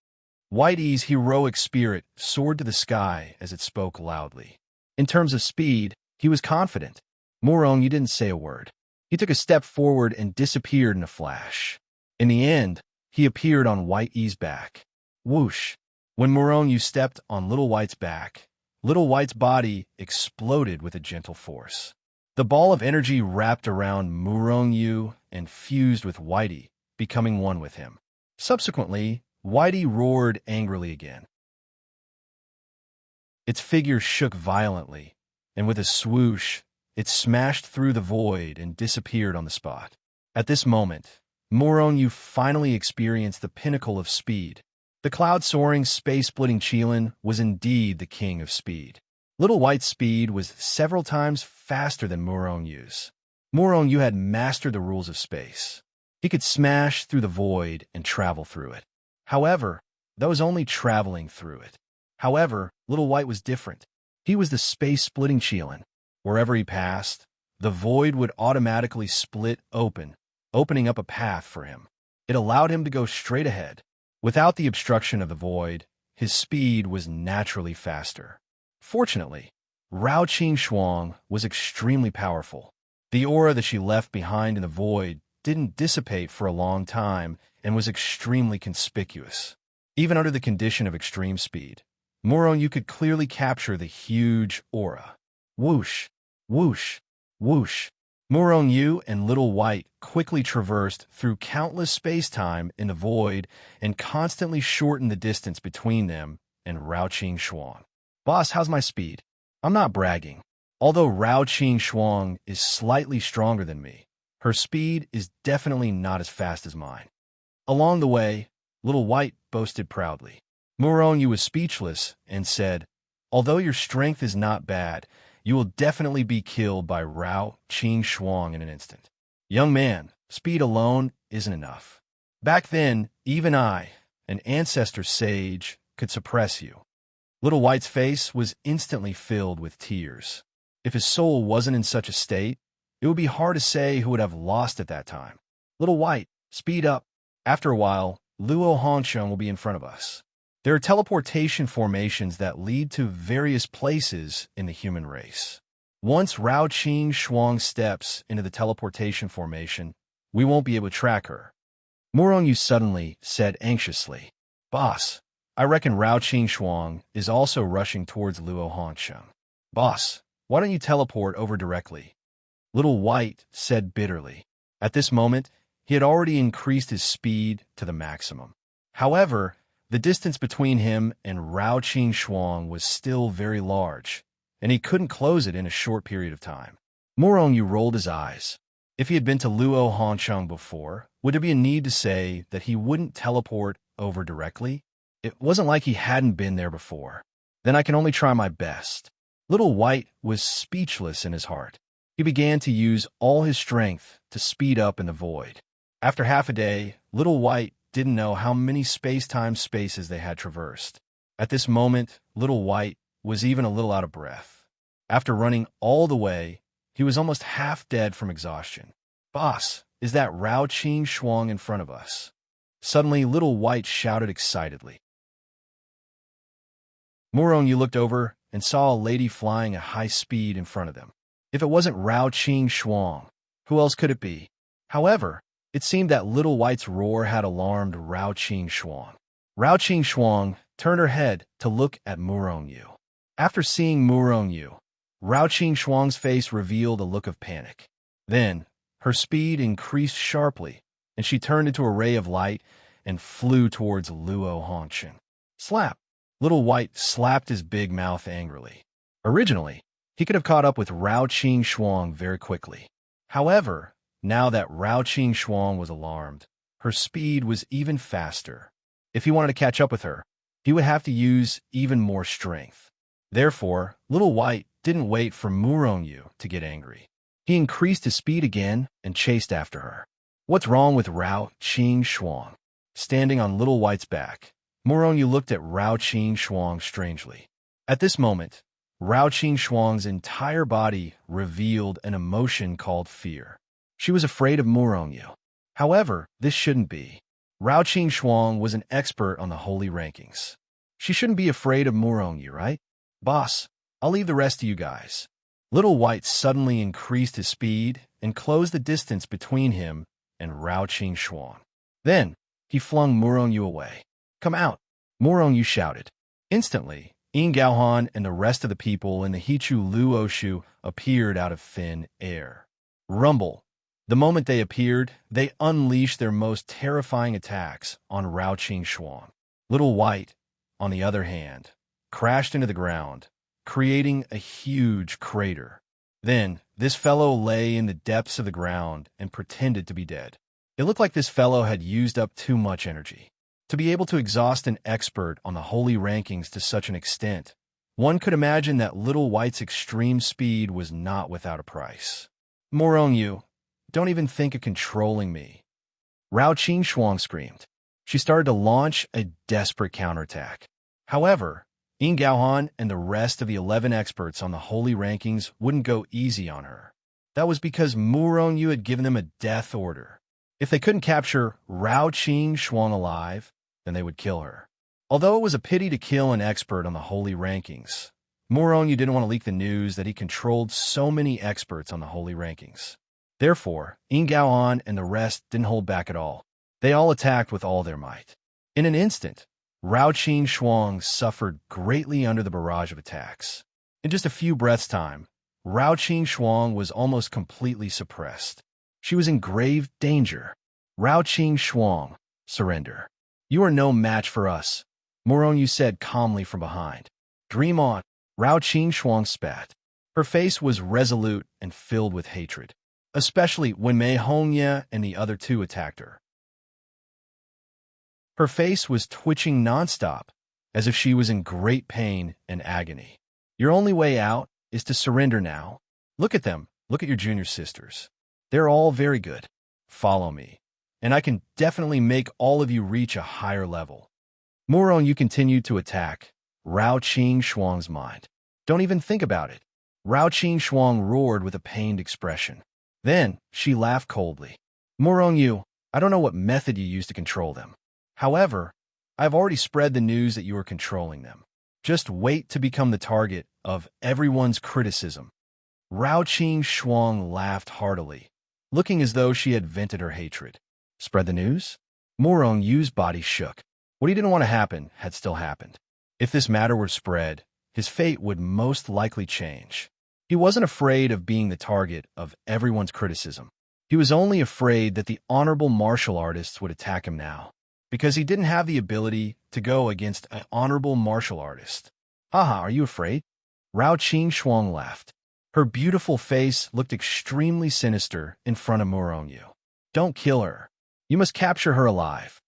Whitey's heroic spirit soared to the sky as it spoke loudly. In terms of speed, he was confident. You didn't say a word. He took a step forward and disappeared in a flash. In the end, he appeared on Whitey's back. Whoosh! When Yu stepped on Little White's back, Little White's body exploded with a gentle force. The ball of energy wrapped around Yu and fused with Whitey, becoming one with him. Subsequently, Whitey roared angrily again. Its figure shook violently, and with a swoosh, it smashed through the void and disappeared on the spot. At this moment, Yu finally experienced the pinnacle of speed. The cloud-soaring, space-splitting Qilin was indeed the king of speed. Little White's speed was several times faster than Yu's. Yu had mastered the rules of space. He could smash through the void and travel through it. However, that was only traveling through it. However, Little White was different. He was the space-splitting Qilin. Wherever he passed, the void would automatically split open, opening up a path for him. It allowed him to go straight ahead. Without the obstruction of the void, his speed was naturally faster. Fortunately, Rao Qing Shuang was extremely powerful. The aura that she left behind in the void didn't dissipate for a long time and was extremely conspicuous. Even under the condition of extreme speed, Yu could clearly capture the huge aura. Whoosh! Whoosh! Whoosh! Yu and Little White quickly traversed through countless space-time in the void and constantly shortened the distance between them and Rao Qing Shuang. "Boss, how's my speed?" "I'm not bragging. Although Rao Qing Shuang is slightly stronger than me, her speed is definitely not as fast as mine." Along the way, Little White boasted proudly. Yu was speechless and said, "Although your strength is not bad, you will definitely be killed by Rao Qing Shuang in an instant. Young man, speed alone isn't enough. Back then, even I, an ancestor sage, could suppress you." Little White's face was instantly filled with tears. If his soul wasn't in such a state, it would be hard to say who would have lost at that time. "Little White, speed up. After a while, Luo Hongsheng will be in front of us." There are teleportation formations that lead to various places in the human race. Once Rao Qing Shuang steps into the teleportation formation, we won't be able to track her. Yu suddenly said anxiously, "Boss, I reckon Rao Qing Shuang is also rushing towards Luo Hongsheng." "Boss, why don't you teleport over directly?" Little White said bitterly. At this moment, he had already increased his speed to the maximum. However, the distance between him and Rao Qing Shuang was still very large, and he couldn't close it in a short period of time. Yu rolled his eyes. If he had been to Luo Hongsheng before, would there be a need to say that he wouldn't teleport over directly? It wasn't like he hadn't been there before. Then I can only try my best. Little White was speechless in his heart. He began to use all his strength to speed up in the void. After half a day, Little White didn't know how many space-time spaces they had traversed. At this moment, Little White was even a little out of breath. After running all the way, he was almost half dead from exhaustion. "Boss, is that Rao Qing Shuang in front of us?" Suddenly, Little White shouted excitedly. Yu looked over and saw a lady flying at high speed in front of them. If it wasn't Rao Qing Shuang, who else could it be? However, it seemed that Little White's roar had alarmed Rao Qing Shuang. Rao Qing Shuang turned her head to look at Yu. After seeing Yu, Rao Qing Shuang's face revealed a look of panic. Then, her speed increased sharply, and she turned into a ray of light and flew towards Luo Hongsheng. Slap! Little White slapped his big mouth angrily. Originally, he could have caught up with Rao Qing Shuang very quickly. However, now that Rao Qing Shuang was alarmed, her speed was even faster. If he wanted to catch up with her, he would have to use even more strength. Therefore, Little White didn't wait for Murongyu to get angry. He increased his speed again and chased after her. What's wrong with Rao Qing Shuang? Standing on Little White's back, Murongyu looked at Rao Qing Shuang strangely. At this moment, Rao Qing Shuang's entire body revealed an emotion called fear. She was afraid of Murongyu. However, this shouldn't be. Rao Qing Shuang was an expert on the holy rankings. She shouldn't be afraid of Murongyu, right? Boss, I'll leave the rest to you guys. Little White suddenly increased his speed and closed the distance between him and Rao Qing Shuang. Then, he flung Murongyu away. Come out, Murongyu shouted. Instantly, Yin Gaohan and the rest of the people in the Hichu Luoshu appeared out of thin air. Rumble. The moment they appeared, they unleashed their most terrifying attacks on Rao Qing Shuang. Little White, on the other hand, crashed into the ground, creating a huge crater. Then, this fellow lay in the depths of the ground and pretended to be dead. It looked like this fellow had used up too much energy. To be able to exhaust an expert on the holy rankings to such an extent, one could imagine that Little White's extreme speed was not without a price. Murongyu, don't even think of controlling me. Rao Qing Shuang screamed. She started to launch a desperate counterattack. However, Yin Gaohan and the rest of the 11 experts on the holy rankings wouldn't go easy on her. That was because Murongyu had given them a death order. If they couldn't capture Rao Qing Shuang alive, then they would kill her. Although it was a pity to kill an expert on the holy rankings, Murongyu didn't want to leak the news that he controlled so many experts on the holy rankings. Therefore, Yin Gaohan and the rest didn't hold back at all. They all attacked with all their might. In an instant, Rao Qing Shuang suffered greatly under the barrage of attacks. In just a few breaths' time, Rao Qing Shuang was almost completely suppressed. She was in grave danger. Rao Qing Shuang, surrender. You are no match for us, Murongyu said calmly from behind. Dream on, Rao Qing Shuang spat. Her face was resolute and filled with hatred, especially when Mei Hongye and the other two attacked her. Her face was twitching nonstop, as if she was in great pain and agony. Your only way out is to surrender now. Look at them. Look at your junior sisters. They're all very good. Follow me, and I can definitely make all of you reach a higher level. Murongyu continued to attack Rao Qing Shuang's mind. Don't even think about it. Rao Qing Shuang roared with a pained expression. Then, she laughed coldly. Murongyu, I don't know what method you use to control them. However, I've already spread the news that you are controlling them. Just wait to become the target of everyone's criticism. Rao Qing Shuang laughed heartily, looking as though she had vented her hatred. Spread the news? Murongyu's body shook. What he didn't want to happen had still happened. If this matter were spread, his fate would most likely change. He wasn't afraid of being the target of everyone's criticism. He was only afraid that the honorable martial artists would attack him now, because he didn't have the ability to go against an honorable martial artist. Haha, are you afraid? Rao Qing Shuang laughed. Her beautiful face looked extremely sinister in front of Murongyu. Don't kill her. You must capture her alive.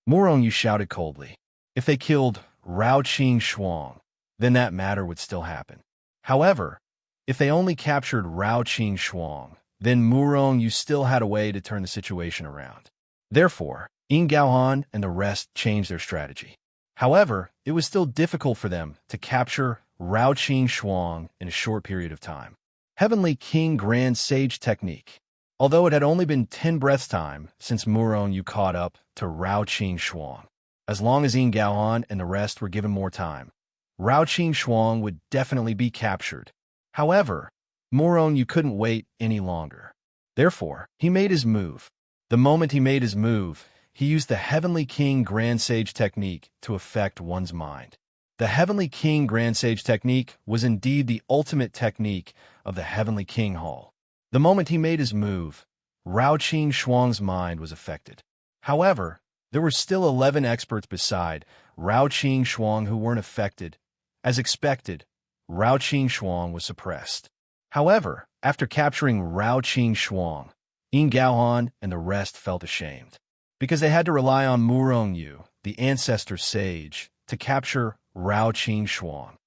Murongyu shouted coldly. If they killed Rao Qing Shuang, then that matter would still happen. However, if they only captured Rao Qing Shuang, then Murongyu still had a way to turn the situation around. Therefore, Yin Gaohan and the rest changed their strategy. However, it was still difficult for them to capture Rao Qing Shuang in a short period of time. Heavenly King Grand Sage Technique. Although it had only been 10 breaths' time since Murongyu caught up to Rao Qing Shuang, as long as Yin Gaohan and the rest were given more time, Rao Qing Shuang would definitely be captured. However, Murongyu couldn't wait any longer. Therefore, he made his move. The moment he made his move, he used the Heavenly King Grand Sage Technique to affect one's mind. The Heavenly King Grand Sage Technique was indeed the ultimate technique of the Heavenly King Hall. The moment he made his move, Rao Qing Shuang's mind was affected. However, there were still 11 experts beside Rao Qing Shuang who weren't affected. As expected, Rao Qing Shuang was suppressed. However, after capturing Rao Qing Shuang, Yin Gaohan and the rest felt ashamed, because they had to rely on Murong Yu, the ancestor sage, to capture Rao Qing Shuang.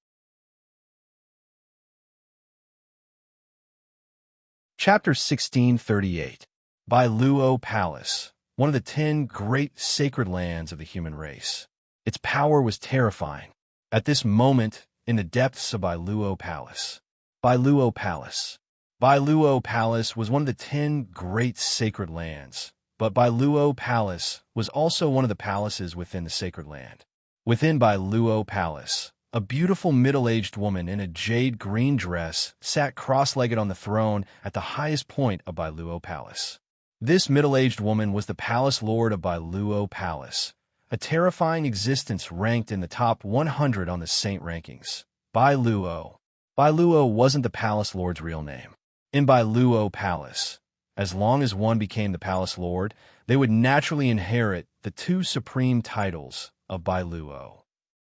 Chapter 1638. By Luo Palace, one of the 10 great sacred lands of the human race. Its power was terrifying. At this moment, in the depths of Bai Luo Palace. Bai Luo Palace. Bai Luo Palace was one of the 10 great sacred lands, but Bai Luo Palace was also one of the palaces within the sacred land. Within Bai Luo Palace, a beautiful middle-aged woman in a jade green dress sat cross-legged on the throne at the highest point of Bai Luo Palace. This middle-aged woman was the palace lord of Bai Luo Palace, a terrifying existence ranked in the top 100 on the saint rankings. Bai Luo. Bai Luo wasn't the palace lord's real name. In Bai Luo Palace, as long as one became the palace lord, they would naturally inherit the 2 supreme titles of Bai Luo.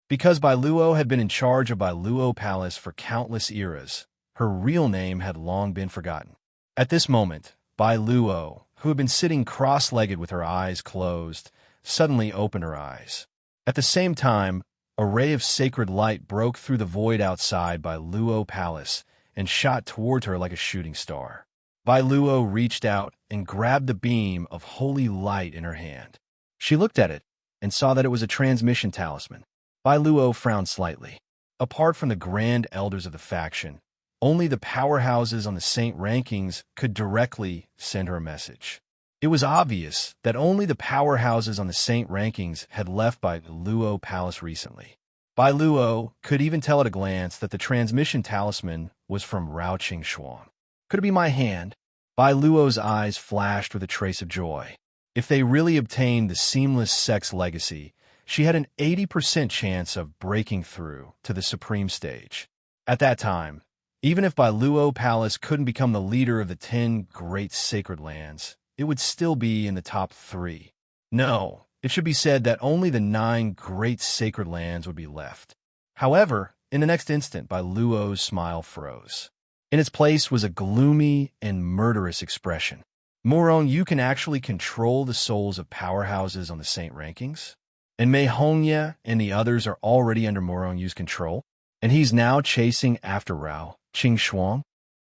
Because Bai Luo had been in charge of Bai Luo Palace for countless eras, her real name had long been forgotten. At this moment, Bai Luo, who had been sitting cross-legged with her eyes closed, suddenly opened her eyes. At the same time, a ray of sacred light broke through the void outside Bai Luo Palace and shot toward her like a shooting star. Bai Luo reached out and grabbed the beam of holy light in her hand. She looked at it and saw that it was a transmission talisman. Bai Luo frowned slightly. Apart from the grand elders of the faction, only the powerhouses on the saint rankings could directly send her a message. It was obvious that only the powerhouses on the saint rankings had left Bai Luo Palace recently. Bai Luo could even tell at a glance that the transmission talisman was from Rao Qing Shuang. Could it be my hand? Bai Luo's eyes flashed with a trace of joy. If they really obtained the seamless sex legacy, she had an 80% chance of breaking through to the supreme stage. At that time, even if Bai Luo Palace couldn't become the leader of the 10 great sacred lands, it would still be in the top 3. No, it should be said that only the 9 great sacred lands would be left. However, in the next instant, Bai Luo's smile froze. In its place was a gloomy and murderous expression. Murong, you can actually control the souls of powerhouses on the saint rankings? And Mei Hongye and the others are already under Murong Yu's control, and he's now chasing after Rao Qing Shuang?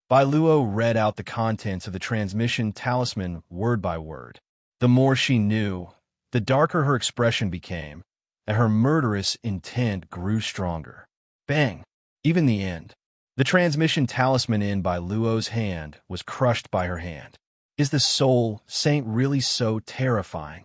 Bai Luo read out the contents of the transmission talisman word by word. The more she knew, the darker her expression became, and her murderous intent grew stronger. Bang! Even the end. The transmission talisman in Bai Luo's hand was crushed by her hand. Is the soul saint really so terrifying?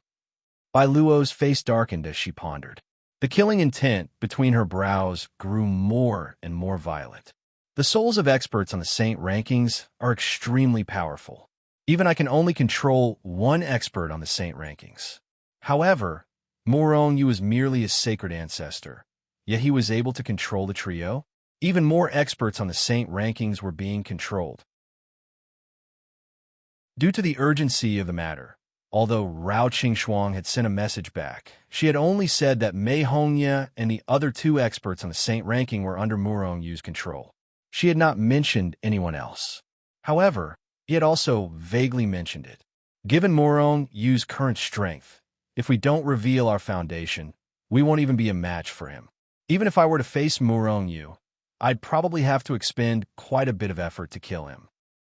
Bai Luo's face darkened as she pondered. The killing intent between her brows grew more and more violent. The souls of experts on the saint rankings are extremely powerful. Even I can only control one expert on the saint rankings. However, Murong Yu is merely a sacred ancestor, yet he was able to control the trio. Even more experts on the saint rankings were being controlled. Due to the urgency of the matter, although Rao Qing Shuang had sent a message back, she had only said that Mei Hongye and the other 2 experts on the saint ranking were under Murong Yu's control. She had not mentioned anyone else. However, he had also vaguely mentioned it. Given Murong Yu's current strength, if we don't reveal our foundation, we won't even be a match for him. Even if I were to face Murong Yu, I'd probably have to expend quite a bit of effort to kill him.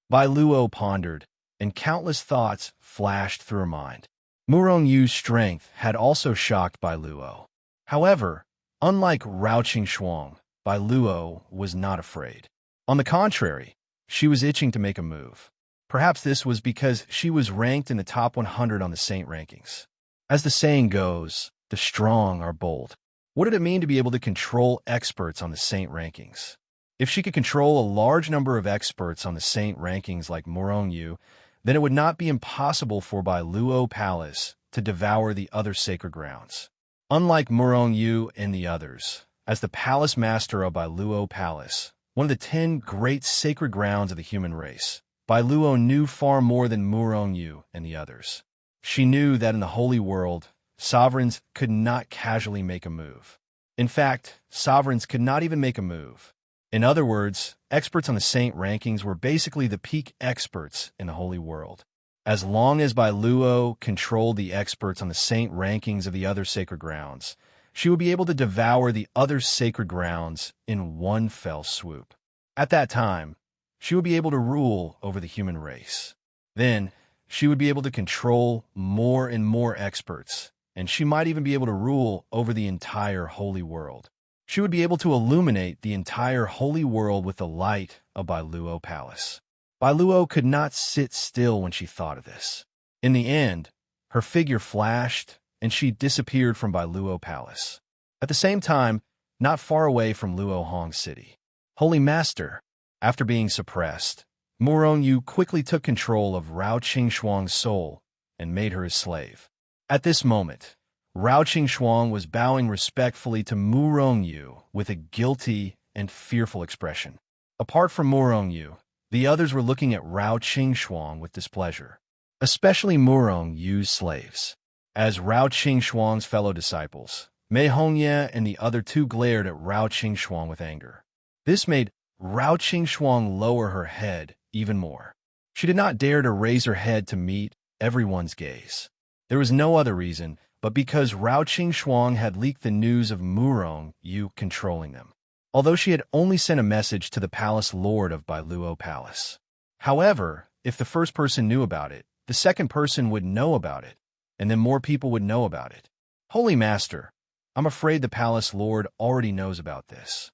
Bai Luo pondered, and countless thoughts flashed through her mind. Murong Yu's strength had also shocked Bai Luo. However, unlike Rao Qing Shuang, Bai Luo was not afraid. On the contrary, she was itching to make a move. Perhaps this was because she was ranked in the top 100 on the saint rankings. As the saying goes, the strong are bold. What did it mean to be able to control experts on the saint rankings? If she could control a large number of experts on the saint rankings like Murong Yu, then it would not be impossible for Bai Luo Palace to devour the other sacred grounds. Unlike Murong Yu and the others, as the palace master of Bai Luo Palace, one of the 10 great sacred grounds of the human race, Bai Luo knew far more than Murong Yu and the others. She knew that in the holy world, sovereigns could not casually make a move. In fact, sovereigns could not even make a move. In other words, experts on the saint rankings were basically the peak experts in the holy world. As long as Bailuo controlled the experts on the saint rankings of the other sacred grounds, she would be able to devour the other sacred grounds in one fell swoop. At that time, she would be able to rule over the human race. Then, she would be able to control more and more experts, and she might even be able to rule over the entire holy world. She would be able to illuminate the entire holy world with the light of Bailuo Palace. Bailuo could not sit still when she thought of this. In the end, her figure flashed, and she disappeared from Bailuo Palace. At the same time, not far away from Luohong City. Holy Master, after being suppressed, Murongyu quickly took control of Rao Qingxuang's soul and made her his slave. At this moment, Rao Qingxuang was bowing respectfully to Murongyu with a guilty and fearful expression. Apart from Murongyu, the others were looking at Rao Qingxuang with displeasure, especially Murongyu's slaves. As Rao Qingxuang's fellow disciples, Mei Hongye and the other two glared at Rao Qingxuang with anger. This made Rao Qingxuang lower her head even more. She did not dare to raise her head to meet everyone's gaze. There was no other reason but because Rao Qingxuang had leaked the news of Murongyu controlling them, although she had only sent a message to the palace lord of Bailuo Palace. However, if the first person knew about it, the second person would know about it, and then more people would know about it. Holy Master, I'm afraid the palace lord already knows about this.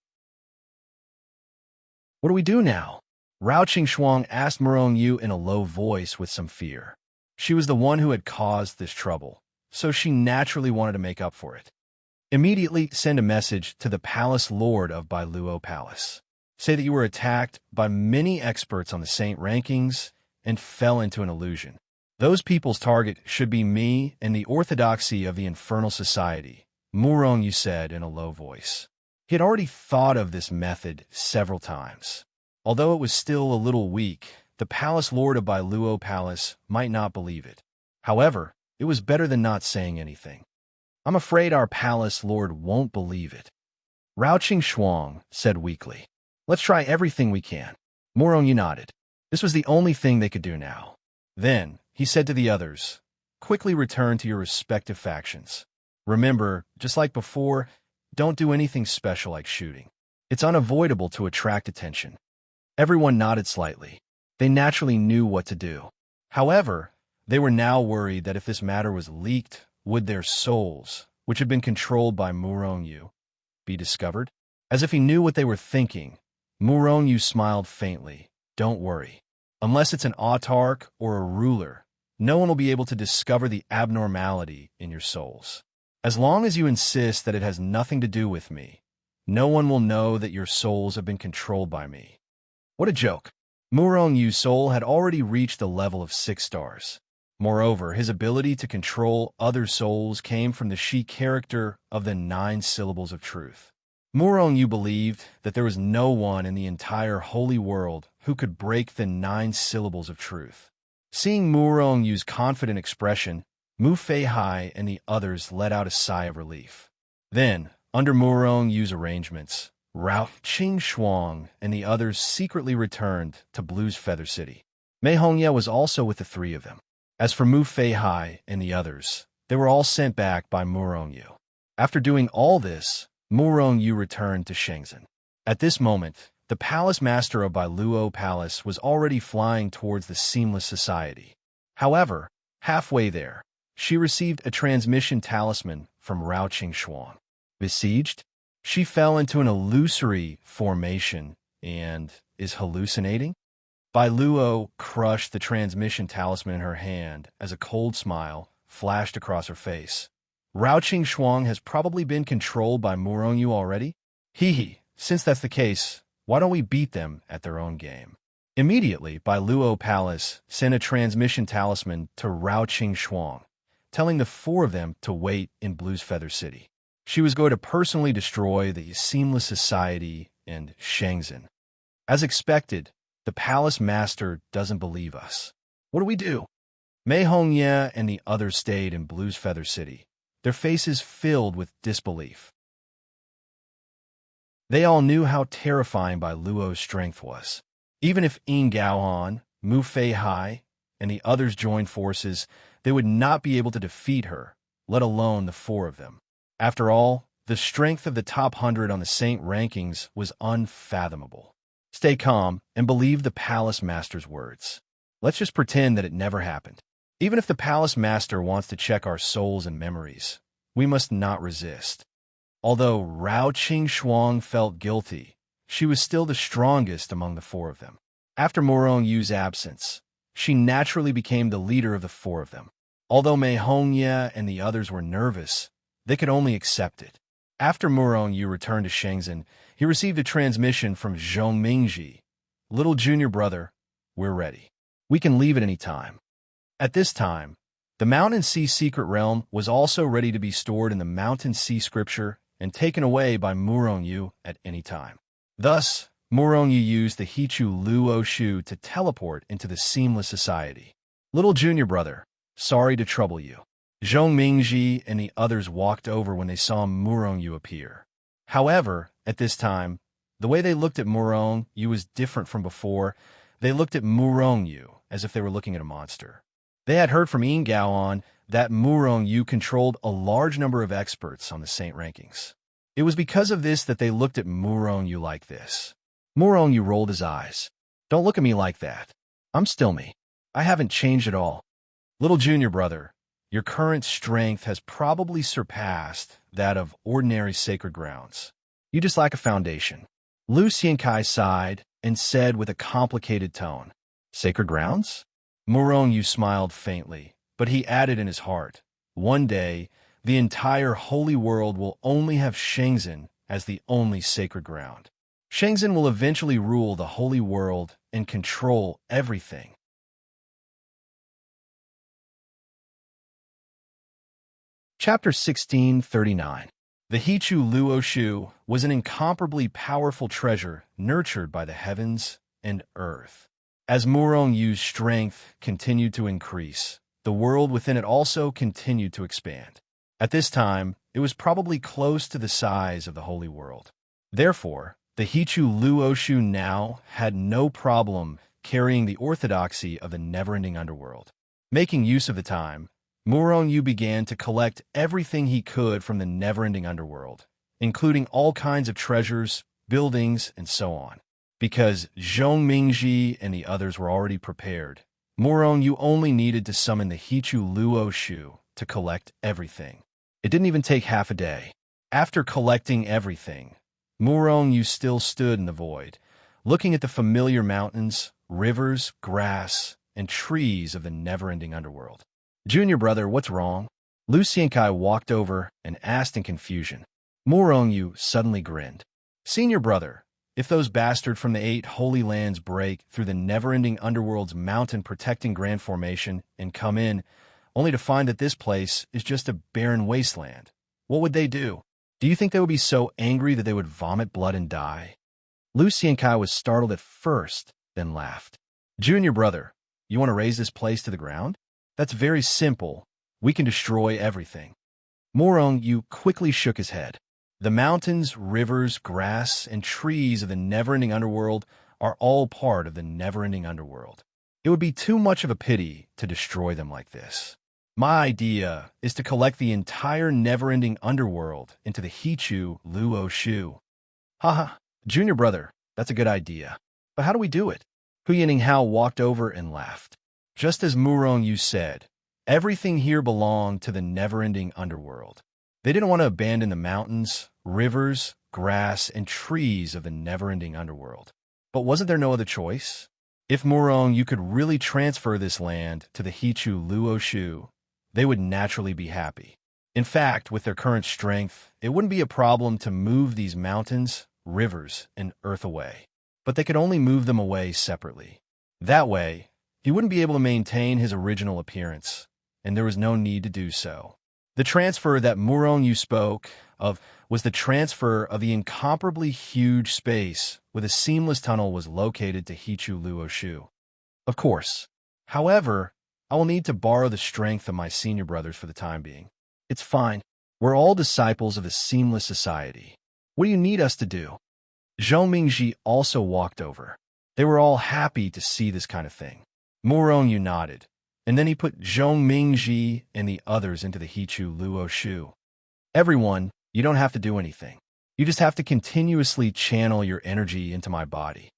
What do we do now? Rao Qingxuang asked Murongyu in a low voice with some fear. She was the one who had caused this trouble, so she naturally wanted to make up for it. Immediately send a message to the palace lord of Bailuo Palace. Say that you were attacked by many experts on the saint rankings and fell into an illusion. Those people's target should be me and the orthodoxy of the infernal society, Murongyu said in a low voice. He had already thought of this method several times. Although it was still a little weak, the palace lord of Bailuo Palace might not believe it. However, it was better than not saying anything. I'm afraid our palace lord won't believe it. Rao Qingxuang said weakly. Let's try everything we can. Murongyu nodded. This was the only thing they could do now. Then, he said to the others, quickly return to your respective factions. Remember, just like before, don't do anything special like shooting. It's unavoidable to attract attention. Everyone nodded slightly. They naturally knew what to do. However, they were now worried that if this matter was leaked, would their souls, which had been controlled by Murongyu, be discovered? As if he knew what they were thinking, Murongyu smiled faintly. Don't worry. Unless it's an autarch or a ruler, no one will be able to discover the abnormality in your souls. As long as you insist that it has nothing to do with me, no one will know that your souls have been controlled by me. What a joke. Murongyu's soul had already reached the level of 6 stars. Moreover, his ability to control other souls came from the Shi character of the 9 syllables of truth. Murongyu believed that there was no one in the entire holy world who could break the 9 syllables of truth. Seeing Murongyu's confident expression, Mu Feihai and the others let out a sigh of relief. Then, under Murongyu's arrangements, Rao Qingxuang and the others secretly returned to Blue's Feather City. Mei Hongye was also with the 3 of them. As for Mu Feihai and the others, they were all sent back by Murongyu. After doing all this, Murongyu returned to Shenzhen. At this moment, the palace master of Bailuo Palace was already flying towards the Seamless Society. However, halfway there, she received a transmission talisman from Rao Qingxuang. Besieged, she fell into an illusory formation and is hallucinating? Bailuo crushed the transmission talisman in her hand as a cold smile flashed across her face. Rao Qingxuang has probably been controlled by Murongyu already? Hee, since that's the case, why don't we beat them at their own game? Immediately, Bailuo Palace sent a transmission talisman to Rao Qingxuang, telling the 4 of them to wait in Blue's Feather City. She was going to personally destroy the Seamless Society and Shenzhen. As expected, the palace master doesn't believe us. What do we do? Mei Hongye and the others stayed in Blue's Feather City, their faces filled with disbelief. They all knew how terrifying Bai Luo's strength was. Even if Ying Gaohan, Mu Fei Hai, and the others joined forces, they would not be able to defeat her, let alone the four of them. After all, the strength of the top 100 on the Saint rankings was unfathomable. Stay calm and believe the Palace Master's words. Let's just pretend that it never happened. Even if the Palace Master wants to check our souls and memories, we must not resist. Although Rao Qing Shuang felt guilty, she was still the strongest among the four of them. After Murong Yu's absence, she naturally became the leader of the four of them. Although Mei Hongye and the others were nervous, they could only accept it. After Murong Yu returned to Shenzhen, he received a transmission from Zhong Mingji. Little junior brother, we're ready. We can leave at any time. At this time, the Mountain Sea Secret Realm was also ready to be stored in the Mountain Sea Scripture and taken away by Murong Yu at any time. Thus, Murong Yu used the Hichu Luo Shu to teleport into the Seamless Society. Little junior brother, sorry to trouble you. Zhong Mingji and the others walked over when they saw Murong Yu appear. However, at this time, the way they looked at Murong Yu was different from before. They looked at Murong Yu as if they were looking at a monster. They had heard from Ying Gaohan that Murong Yu controlled a large number of experts on the Saint rankings. It was because of this that they looked at Murong Yu like this. Murong Yu rolled his eyes. Don't look at me like that. I'm still me. I haven't changed at all. Little junior brother, your current strength has probably surpassed that of ordinary sacred grounds. You just lack a foundation. Lu Xiankai sighed and said with a complicated tone, Sacred grounds? Murong Yu smiled faintly, but he added in his heart, one day, the entire holy world will only have Shenzhen as the only sacred ground. Shenzhen will eventually rule the holy world and control everything. Chapter 1639. The Hichu Luo Shu was an incomparably powerful treasure nurtured by the heavens and earth. As Murong Yu's strength continued to increase, the world within it also continued to expand. At this time, it was probably close to the size of the holy world. Therefore, the Hichu Luo Shu now had no problem carrying the orthodoxy of the never-ending underworld. Making use of the time, Murong Yu began to collect everything he could from the never-ending underworld, including all kinds of treasures, buildings, and so on. Because Zhong Mingji and the others were already prepared, Murong Yu only needed to summon the Hichu Luo Shu to collect everything. It didn't even take half a day. After collecting everything, Murong Yu still stood in the void, looking at the familiar mountains, rivers, grass, and trees of the never-ending underworld. Junior brother, what's wrong? Lu Xiankai walked over and asked in confusion. Murong Yu suddenly grinned. Senior brother, if those bastards from the 8 Holy Lands break through the never-ending underworld's mountain-protecting Grand Formation and come in, only to find that this place is just a barren wasteland, what would they do? Do you think they would be so angry that they would vomit blood and die? Lu Xiankai was startled at first, then laughed. Junior brother, you want to raise this place to the ground? That's very simple. We can destroy everything. Murong Yu quickly shook his head. The mountains, rivers, grass, and trees of the never-ending underworld are all part of the never-ending underworld. It would be too much of a pity to destroy them like this. My idea is to collect the entire never-ending underworld into the Hichu Luo Shu. Haha, junior brother, that's a good idea. But how do we do it? Hu Yinninghao walked over and laughed. Just as Murong Yu said, everything here belonged to the never-ending underworld. They didn't want to abandon the mountains, rivers, grass, and trees of the never-ending underworld. But wasn't there no other choice? If Murong Yu could really transfer this land to the Hichu Luo Shu, they would naturally be happy. In fact, with their current strength, it wouldn't be a problem to move these mountains, rivers, and earth away. But they could only move them away separately. That way, he wouldn't be able to maintain his original appearance, and there was no need to do so. The transfer that Murong Yu spoke of was the transfer of the incomparably huge space where the seamless tunnel was located to Hichu Luo Shu. Of course. However, I will need to borrow the strength of my senior brothers for the time being. It's fine. We're all disciples of a seamless society. What do you need us to do? Zhou Mingji also walked over. They were all happy to see this kind of thing. Murong nodded, and then he put Zhou Mingji and the others into the Hichu Luo Shu. Everyone, you don't have to do anything. You just have to continuously channel your energy into my body.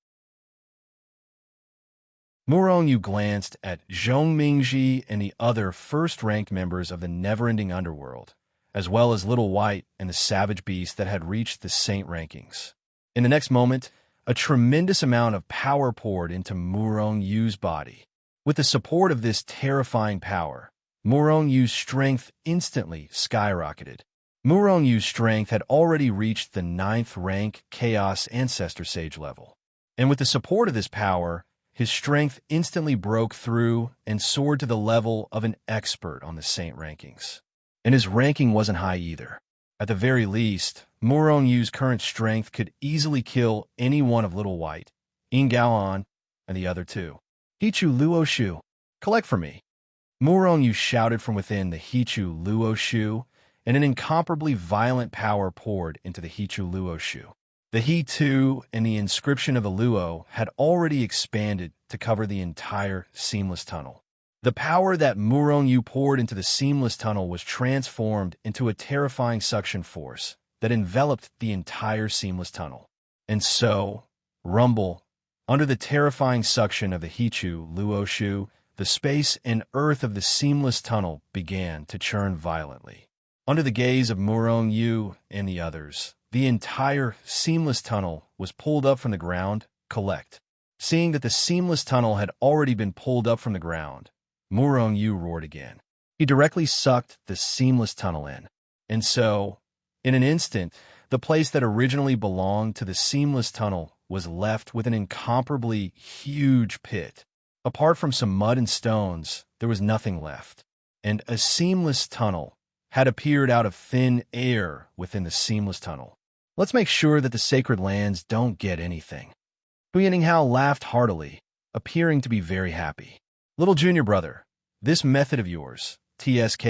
Murong glanced at Zhou Mingji and the other first-ranked members of the never-ending underworld, as well as Little White and the savage beast that had reached the saint rankings. In the next moment, a tremendous amount of power poured into Murong Yu's body. With the support of this terrifying power, Murong Yu's strength instantly skyrocketed. Murong Yu's strength had already reached the 9th rank Chaos Ancestor Sage level. And with the support of this power, his strength instantly broke through and soared to the level of an expert on the Saint rankings. And his ranking wasn't high either. At the very least, Murong Yu's current strength could easily kill any one of Little White, Yin Gaoan, and the other two. Hichu Luo Shu, collect for me. Murong Yu shouted from within the Hichu Luo Shu, and an incomparably violent power poured into the Hichu Luo Shu. The He-Tu and the inscription of the Luo had already expanded to cover the entire seamless tunnel. The power that Murong Yu poured into the seamless tunnel was transformed into a terrifying suction force that enveloped the entire seamless tunnel. And so, rumble, under the terrifying suction of the Hichu Luo Shu, the space and earth of the seamless tunnel began to churn violently. Under the gaze of Murong Yu and the others, the entire seamless tunnel was pulled up from the ground, collect. Seeing that the seamless tunnel had already been pulled up from the ground, Murong Yu roared again. He directly sucked the seamless tunnel in. And so, in an instant, the place that originally belonged to the seamless tunnel was left with an incomparably huge pit. Apart from some mud and stones, there was nothing left. And a seamless tunnel had appeared out of thin air within the seamless tunnel. Let's make sure that the sacred lands don't get anything. Huining Hao laughed heartily, appearing to be very happy. Little junior brother, this method of yours, TSK,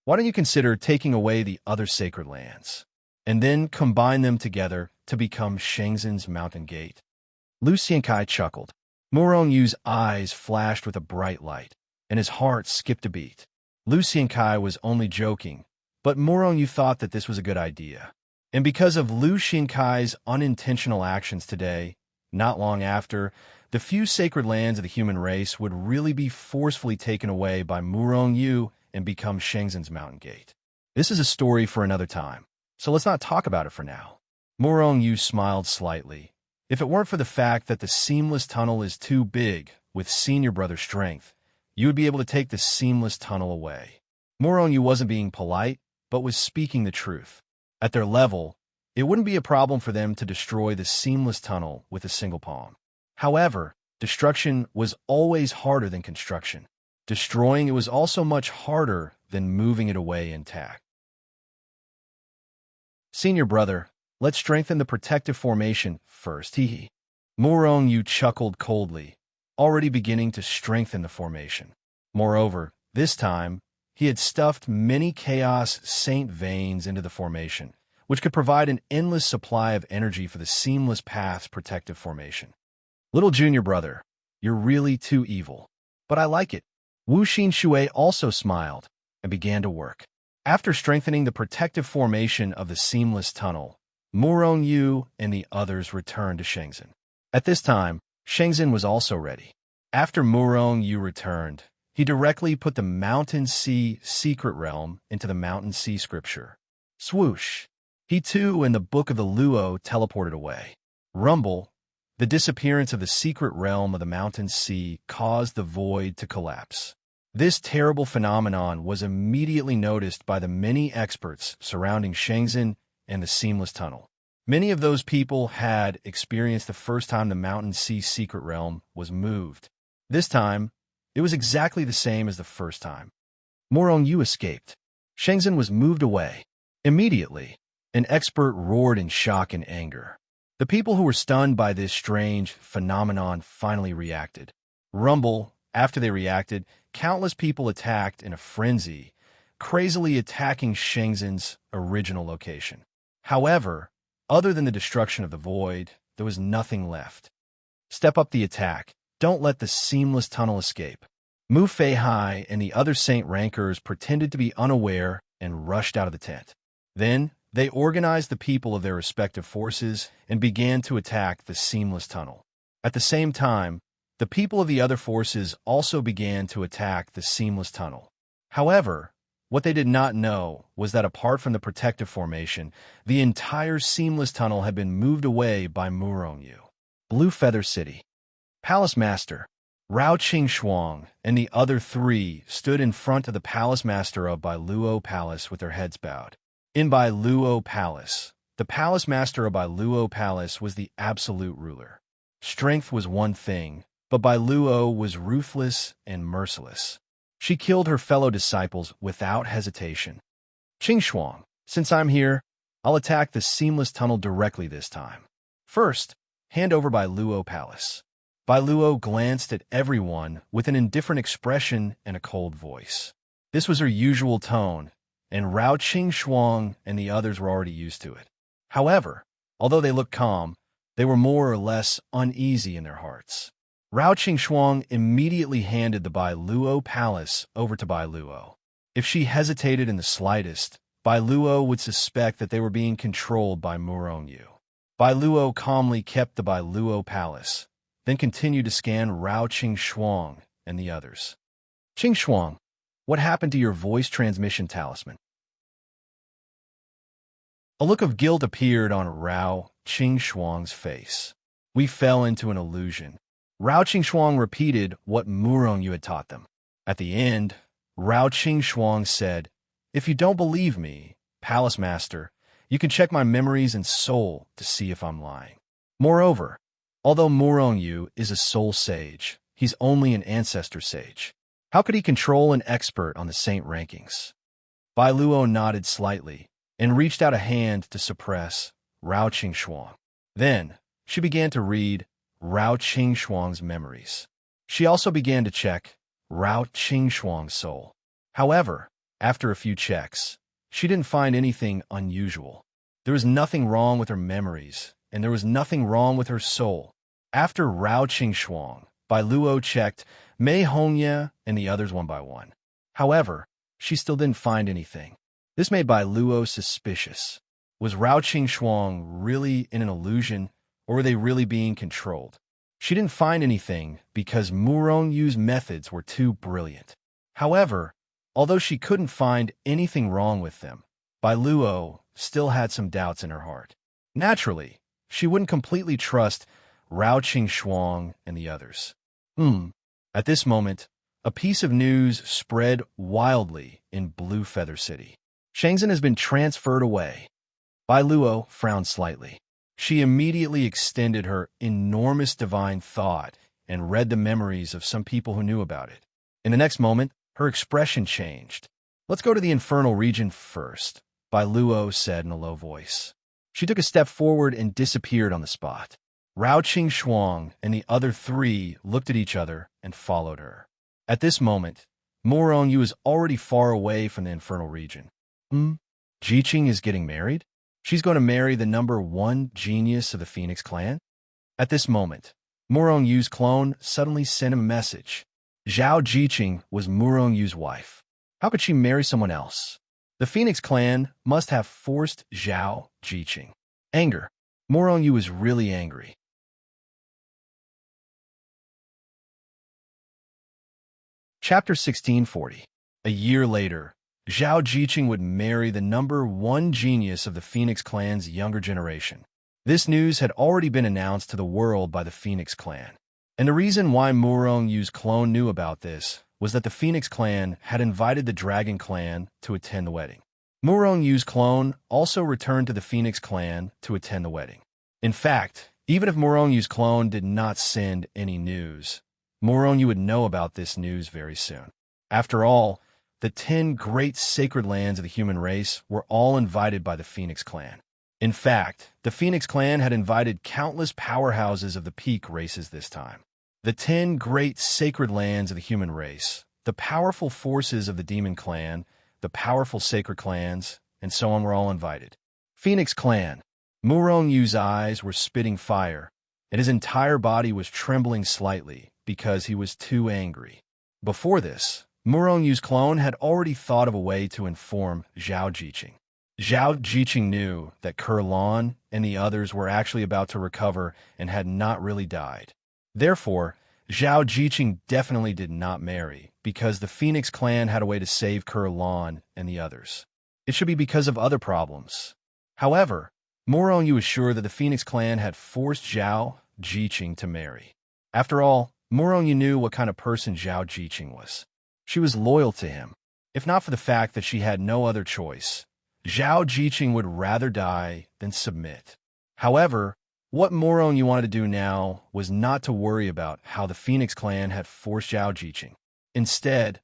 why don't you consider taking away the other sacred lands, and then combine them together to become Shenzhen's Mountain Gate? Lu Xiankai chuckled. Murong Yu's eyes flashed with a bright light, and his heart skipped a beat. Lu Xiankai was only joking, but Murong Yu thought that this was a good idea. And because of Lu Xiankai's unintentional actions today, not long after, the few sacred lands of the human race would really be forcefully taken away by Murong Yu and become Shenzhen's Mountain Gate. This is a story for another time, so let's not talk about it for now. Murong Yu smiled slightly. If it weren't for the fact that the seamless tunnel is too big with senior brother strength, you would be able to take the seamless tunnel away. Murong Yu wasn't being polite, but was speaking the truth. At their level, it wouldn't be a problem for them to destroy the seamless tunnel with a single palm. However, destruction was always harder than construction. Destroying it was also much harder than moving it away intact. Senior brother, let's strengthen the protective formation first, hee. Murong Yu chuckled coldly, already beginning to strengthen the formation. Moreover, this time, he had stuffed many Chaos Saint veins into the formation, which could provide an endless supply of energy for the Seamless Path's protective formation. Little junior brother, you're really too evil. But I like it. Wu Xinshui also smiled and began to work. After strengthening the protective formation of the seamless tunnel, Murong Yu and the others returned to Shenzhen. At this time, Shenzhen was also ready. After Murong Yu returned, he directly put the Mountain Sea secret realm into the Mountain Sea scripture. Swoosh! He too and the Book of the Luo teleported away. Rumble! The disappearance of the secret realm of the Mountain Sea caused the void to collapse. This terrible phenomenon was immediately noticed by the many experts surrounding Shenzhen and the Seamless Tunnel. Many of those people had experienced the first time the Mountain Sea secret realm was moved. This time, it was exactly the same as the first time. Murong Yu escaped. Shenzhen was moved away. Immediately, an expert roared in shock and anger. The people who were stunned by this strange phenomenon finally reacted. Rumble, after they reacted, countless people attacked in a frenzy, crazily attacking Shenzhen's original location. However, other than the destruction of the void, there was nothing left. Step up the attack. Don't let the seamless tunnel escape. Mu Feihai and the other Saint Rankers pretended to be unaware and rushed out of the tent. Then, they organized the people of their respective forces and began to attack the seamless tunnel. At the same time, the people of the other forces also began to attack the seamless tunnel. However, what they did not know was that apart from the protective formation, the entire seamless tunnel had been moved away by Murongyu. Blue Feather City. Palace Master, Rao Qingxuang, and the other three stood in front of the Palace Master of Bailuo Palace with their heads bowed. In Bailuo Palace, the Palace Master of Bailuo Palace was the absolute ruler. Strength was one thing, but Bailuo was ruthless and merciless. She killed her fellow disciples without hesitation. Qingxuang, since I'm here, I'll attack the seamless tunnel directly this time. First, hand over Bailuo Palace. Bailuo glanced at everyone with an indifferent expression and a cold voice. This was her usual tone, and Rao Qingxuang and the others were already used to it. However, although they looked calm, they were more or less uneasy in their hearts. Rao Qingxuang immediately handed the Bailuo Palace over to Bailuo. If she hesitated in the slightest, Bailuo would suspect that they were being controlled by Murongyu. Bailuo calmly kept the Bailuo Palace, then continued to scan Rao Qingxuang and the others. Qingxuang, what happened to your voice transmission talisman? A look of guilt appeared on Rao Qingxuang's face. We fell into an illusion. Rao Qingxuang repeated what Murongyu had taught them. At the end, Rao Qingxuang said, "If you don't believe me, Palace Master, you can check my memories and soul to see if I'm lying." Moreover, although Murongyu is a soul sage, he's only an ancestor sage. How could he control an expert on the saint rankings? Bailuo nodded slightly and reached out a hand to suppress Rao Qingxuang. Then, she began to read Rao Qingxuang's memories. She also began to check Rao Qingxuang's soul. However, after a few checks, she didn't find anything unusual. There was nothing wrong with her memories, and there was nothing wrong with her soul. After Rao Qingxuang, Bailuo checked Mei Hongye and the others one by one. However, she still didn't find anything. This made Bailuo suspicious. Was Rao Qingxuang really in an illusion, or were they really being controlled? She didn't find anything because Murongyu's methods were too brilliant. However, although she couldn't find anything wrong with them, Bailuo still had some doubts in her heart. Naturally, she wouldn't completely trust Rao Qingxuang and the others. At this moment, a piece of news spread wildly in Blue Feather City. Shenzhen has been transferred away. Bailuo frowned slightly. She immediately extended her enormous divine thought and read the memories of some people who knew about it. In the next moment, her expression changed. "Let's go to the infernal region first," Bailuo said in a low voice. She took a step forward and disappeared on the spot. Rao Qingxuang and the other three looked at each other and followed her. At this moment, Murongyu is already far away from the infernal region. Jiqing is getting married? She's going to marry the #1 genius of the Phoenix clan? At this moment, Murongyu's clone suddenly sent him a message. Zhao Jiqing was Murongyu's wife. How could she marry someone else? The Phoenix clan must have forced Zhao Jiqing. Anger. Murongyu is really angry. Chapter 1640. A year later, Zhao Jiqing would marry the #1 genius of the Phoenix clan's younger generation. This news had already been announced to the world by the Phoenix clan. And the reason why Murongyu's clone knew about this was that the Phoenix clan had invited the Dragon clan to attend the wedding. Murongyu's clone also returned to the Phoenix clan to attend the wedding. In fact, even if Murongyu's clone did not send any news, Murongyu would know about this news very soon. After all, the 10 great sacred lands of the human race were all invited by the Phoenix clan. In fact, the Phoenix clan had invited countless powerhouses of the peak races this time. The 10 great sacred lands of the human race, the powerful forces of the demon clan, the powerful sacred clans, and so on were all invited. Phoenix Clan. Murong Yu's eyes were spitting fire, and his entire body was trembling slightly because he was too angry. Before this, Murong Yu's clone had already thought of a way to inform Zhao Jiqing. Zhao Jiqing knew that Kurlan and the others were actually about to recover and had not really died. Therefore, Zhao Jiqing definitely did not marry, because the Phoenix Clan had a way to save Kurlan and the others. It should be because of other problems. However, Murong Yu was sure that the Phoenix Clan had forced Zhao Jiqing to marry. After all, Murong Yu knew what kind of person Zhao Jiqing was. She was loyal to him. If not for the fact that she had no other choice, Zhao Jiqing would rather die than submit. However, what Murong Yu wanted to do now was not to worry about how the Phoenix Clan had forced Zhao Jiqing. Instead,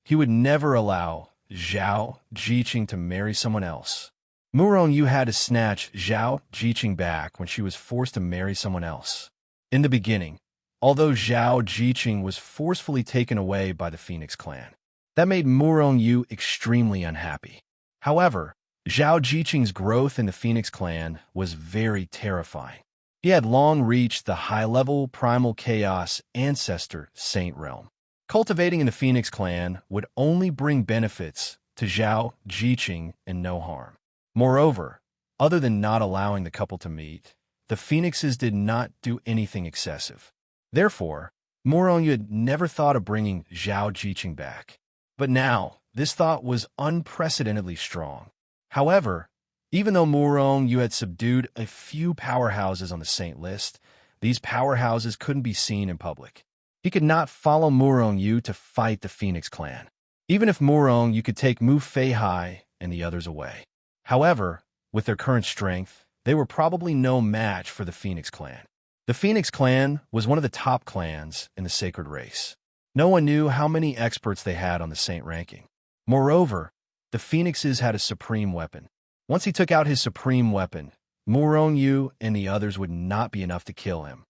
he would never allow Zhao Jiqing to marry someone else. Murong Yu had to snatch Zhao Jiqing back when she was forced to marry someone else. In the beginning, although Zhao Jiqing was forcefully taken away by the Phoenix Clan, that made Murong Yu extremely unhappy. However, Zhao Jiqing's growth in the Phoenix Clan was very terrifying. He had long reached the high-level primal chaos ancestor saint realm. Cultivating in the Phoenix Clan would only bring benefits to Zhao Jiqing and no harm. Moreover, other than not allowing the couple to meet, the Phoenixes did not do anything excessive. Therefore, Murong Yu had never thought of bringing Zhao Jiqing back. But now, this thought was unprecedentedly strong. However, even though Murong Yu had subdued a few powerhouses on the saint list, these powerhouses couldn't be seen in public. He could not follow Murong Yu to fight the Phoenix Clan, even if Murong Yu could take Mu Fei Hai and the others away. However, with their current strength, they were probably no match for the Phoenix Clan. The Phoenix Clan was one of the top clans in the sacred race. No one knew how many experts they had on the saint ranking. Moreover, the Phoenixes had a supreme weapon. Once he took out his supreme weapon, Murong Yu and the others would not be enough to kill him.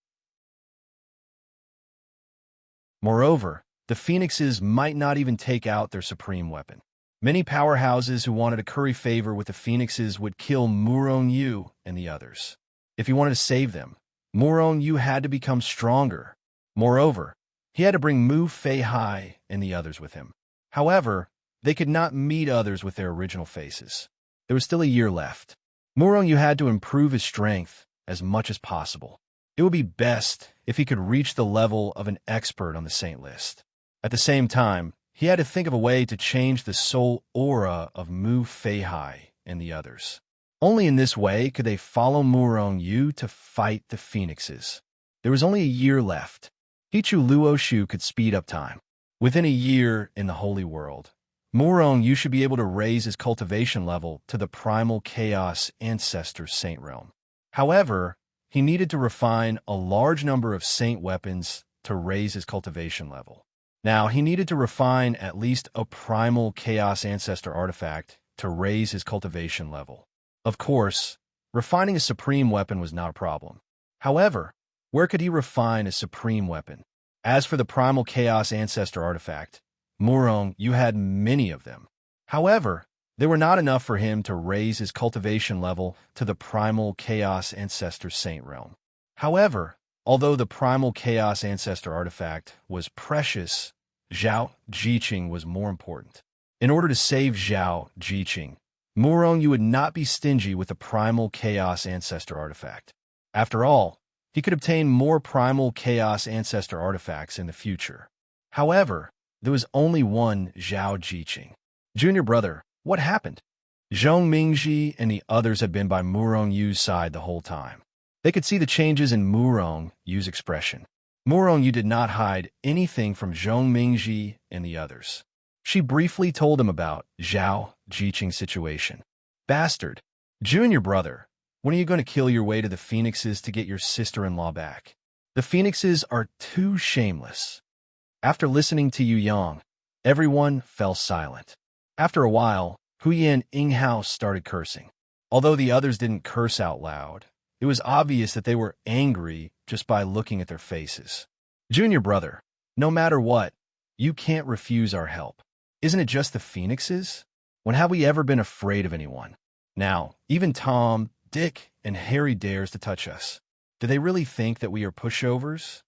Moreover, the Phoenixes might not even take out their supreme weapon. Many powerhouses who wanted to curry favor with the Phoenixes would kill Murong Yu and the others. If he wanted to save them, Murong Yu had to become stronger. Moreover, he had to bring Mu Fei Hai and the others with him. However, they could not meet others with their original faces. There was still a year left. Murong Yu had to improve his strength as much as possible. It would be best if he could reach the level of an expert on the saint list. At the same time, he had to think of a way to change the soul aura of Mu Fei Hai and the others. Only in this way could they follow Murong Yu to fight the Phoenixes. There was only a year left. Hichu Luoshu could speed up time. Within a year in the Holy World, Murong Yu should be able to raise his cultivation level to the primal chaos ancestor saint realm. However, he needed to refine a large number of saint weapons to raise his cultivation level. Now, he needed to refine at least a primal chaos ancestor artifact to raise his cultivation level. Of course, refining a supreme weapon was not a problem. However, where could he refine a supreme weapon? As for the primal chaos ancestor artifact, Murong Yu had many of them. However, they were not enough for him to raise his cultivation level to the primal chaos ancestor saint realm. However, although the primal chaos ancestor artifact was precious, Zhao Jiqing was more important. In order to save Zhao Jiqing, Murong Yu would not be stingy with the primal chaos ancestor artifact. After all, he could obtain more primal chaos ancestor artifacts in the future. However, there was only one Zhao Jiqing. Junior brother, what happened? Zhong Mingji and the others had been by Murong Yu's side the whole time. They could see the changes in Murong Yu's expression. Murong Yu did not hide anything from Zhong Mingji and the others. She briefly told him about Zhao Jiqing's situation. Bastard! Junior brother, when are you going to kill your way to the Phoenixes to get your sister-in-law back? The Phoenixes are too shameless. After listening to Yu Yang, everyone fell silent. After a while, Huyan Inghouse started cursing. Although the others didn't curse out loud, it was obvious that they were angry just by looking at their faces. Junior brother, no matter what, you can't refuse our help. Isn't it just the Phoenixes? When have we ever been afraid of anyone? Now, even Tom, Dick, and Harry dares to touch us. Do they really think that we are pushovers?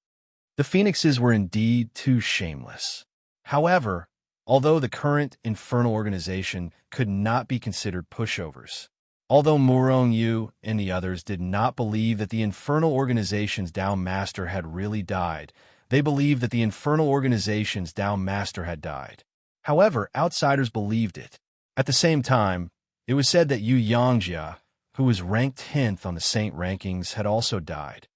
The Phoenixes were indeed too shameless. However, although the current infernal organization could not be considered pushovers, although Murong Yu and the others did not believe that the infernal organization's down master had really died, they believed that the infernal organization's down master had died. However, outsiders believed it. At the same time, it was said that Yu Yangjia, who was ranked 10th on the Saint rankings, had also died.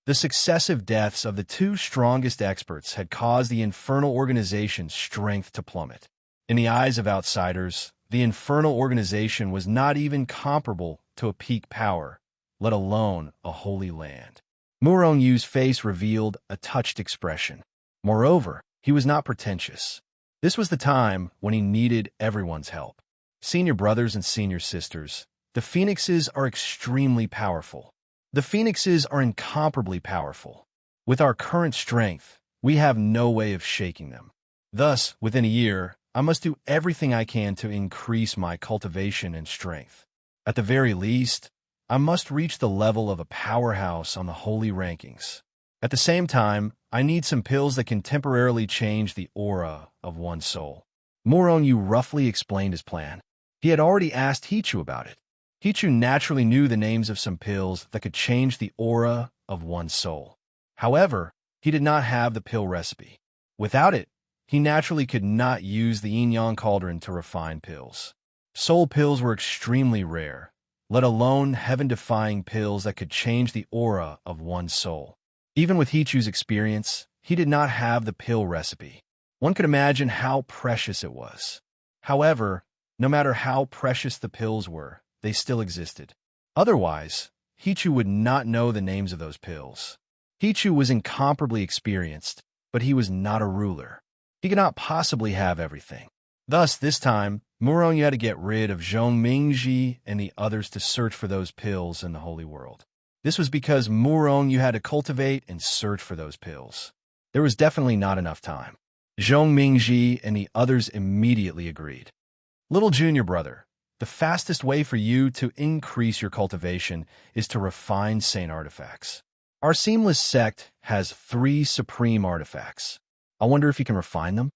The successive deaths of the two strongest experts had caused the infernal organization's strength to plummet. In the eyes of outsiders, the infernal organization was not even comparable to a peak power, let alone a holy land. Murong Yu's face revealed a touched expression. Moreover, he was not pretentious. This was the time when he needed everyone's help. Senior brothers and senior sisters, the Phoenixes are extremely powerful. The Phoenixes are incomparably powerful. With our current strength, we have no way of shaking them. Thus, within a year, I must do everything I can to increase my cultivation and strength. At the very least, I must reach the level of a powerhouse on the holy rankings. At the same time, I need some pills that can temporarily change the aura of one's soul. Murong Yu roughly explained his plan. He had already asked Hichu about it. Hichu naturally knew the names of some pills that could change the aura of one's soul. However, he did not have the pill recipe. Without it, he naturally could not use the yin-yang cauldron to refine pills. Soul pills were extremely rare, let alone heaven-defying pills that could change the aura of one's soul. Even with Hichu's experience, he did not have the pill recipe. One could imagine how precious it was. However, no matter how precious the pills were, they still existed. Otherwise, Hichu would not know the names of those pills. Hichu was incomparably experienced, but he was not a ruler. He could not possibly have everything. Thus, this time, Murong Yu had to get rid of Zhong Mingji and the others to search for those pills in the holy world. This was because Murong Yu had to cultivate and search for those pills. There was definitely not enough time. Zhong Mingji and the others immediately agreed. Little junior brother, the fastest way for you to increase your cultivation is to refine saint artifacts. Our seamless sect has 3 supreme artifacts. I wonder if you can refine them?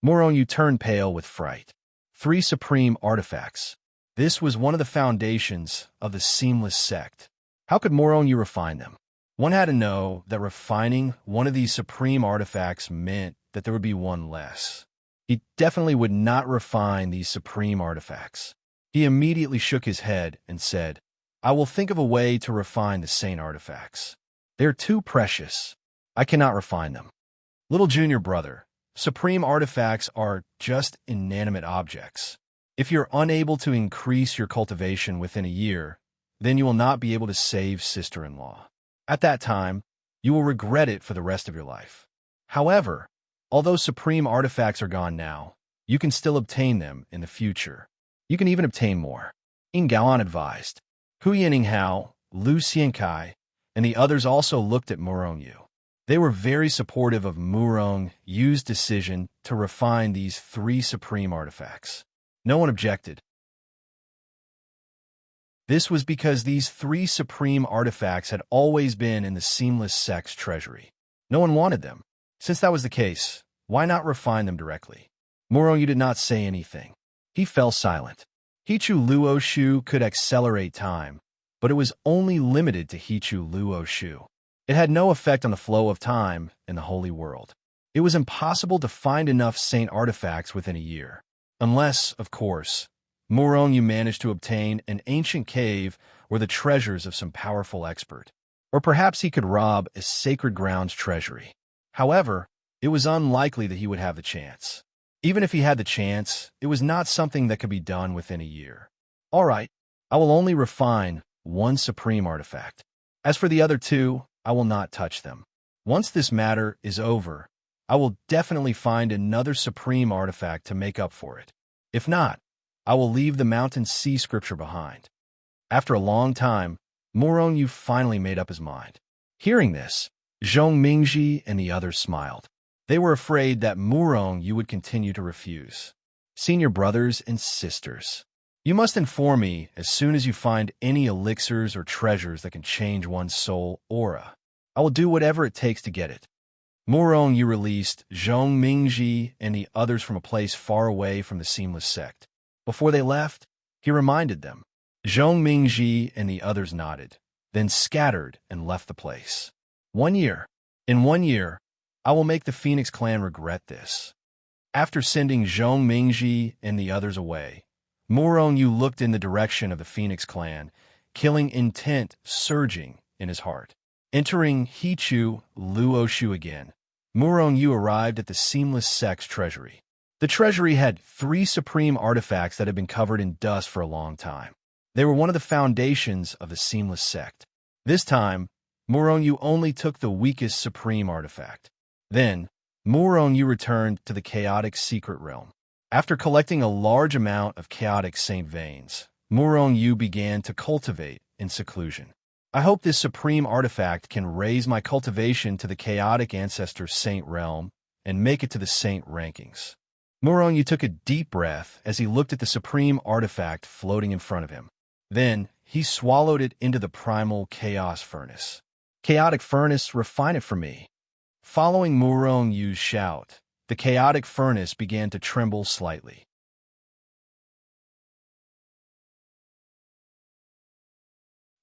Murong Yu turned pale with fright. 3 supreme artifacts. This was one of the foundations of the seamless sect. How could Murong Yu refine them? One had to know that refining one of these supreme artifacts meant that there would be one less. He definitely would not refine these supreme artifacts. He immediately shook his head and said, I will think of a way to refine the saint artifacts. They're too precious. I cannot refine them. Little junior brother, supreme artifacts are just inanimate objects. If you're unable to increase your cultivation within a year, then you will not be able to save sister-in-law. At that time, you will regret it for the rest of your life. However, although supreme artifacts are gone now, you can still obtain them in the future. You can even obtain more. Ying Gaoan advised. Hu Yininghao, Lu Xiankai, and the others also looked at Murong Yu. They were very supportive of Murong Yu's decision to refine these 3 supreme artifacts. No one objected. This was because these 3 supreme artifacts had always been in the seamless sect's treasury. No one wanted them. Since that was the case, why not refine them directly? Murong Yu did not say anything. He fell silent. Hichu Luoshu could accelerate time, but it was only limited to Hichu Luoshu. It had no effect on the flow of time in the holy world. It was impossible to find enough saint artifacts within a year. Unless, of course, Murong Yu managed to obtain an ancient cave or the treasures of some powerful expert. Or perhaps he could rob a sacred ground's treasury. However, it was unlikely that he would have the chance. Even if he had the chance, it was not something that could be done within a year. All right, I will only refine 1 supreme artifact. As for the other 2, I will not touch them. Once this matter is over, I will definitely find another supreme artifact to make up for it. If not, I will leave the mountain sea scripture behind. After a long time, Murong Yu finally made up his mind. Hearing this, Zhong Mingji and the others smiled. They were afraid that Murong Yu would continue to refuse. Senior brothers and sisters, you must inform me as soon as you find any elixirs or treasures that can change one's soul aura. I will do whatever it takes to get it. Murong Yu released Zhong Mingji and the others from a place far away from the Seamless sect. Before they left, he reminded them. Zhong Mingji and the others nodded, then scattered and left the place. 1 year. In 1 year, I will make the Phoenix clan regret this. After sending Zhong Mingji and the others away, Murong Yu looked in the direction of the Phoenix clan, killing intent surging in his heart. Entering Hichu Luoshu again, Murong Yu arrived at the Seamless sect's treasury. The treasury had 3 supreme artifacts that had been covered in dust for a long time. They were one of the foundations of the Seamless sect. This time, Murong Yu only took the weakest supreme artifact. Then, Murong Yu returned to the chaotic secret realm. After collecting a large amount of chaotic saint veins, Murong Yu began to cultivate in seclusion. I hope this supreme artifact can raise my cultivation to the chaotic ancestor saint realm and make it to the saint rankings. Murong Yu took a deep breath as he looked at the supreme artifact floating in front of him. Then, he swallowed it into the primal chaos furnace. Chaotic furnace, refine it for me. Following Murong Yu's shout, the chaotic furnace began to tremble slightly.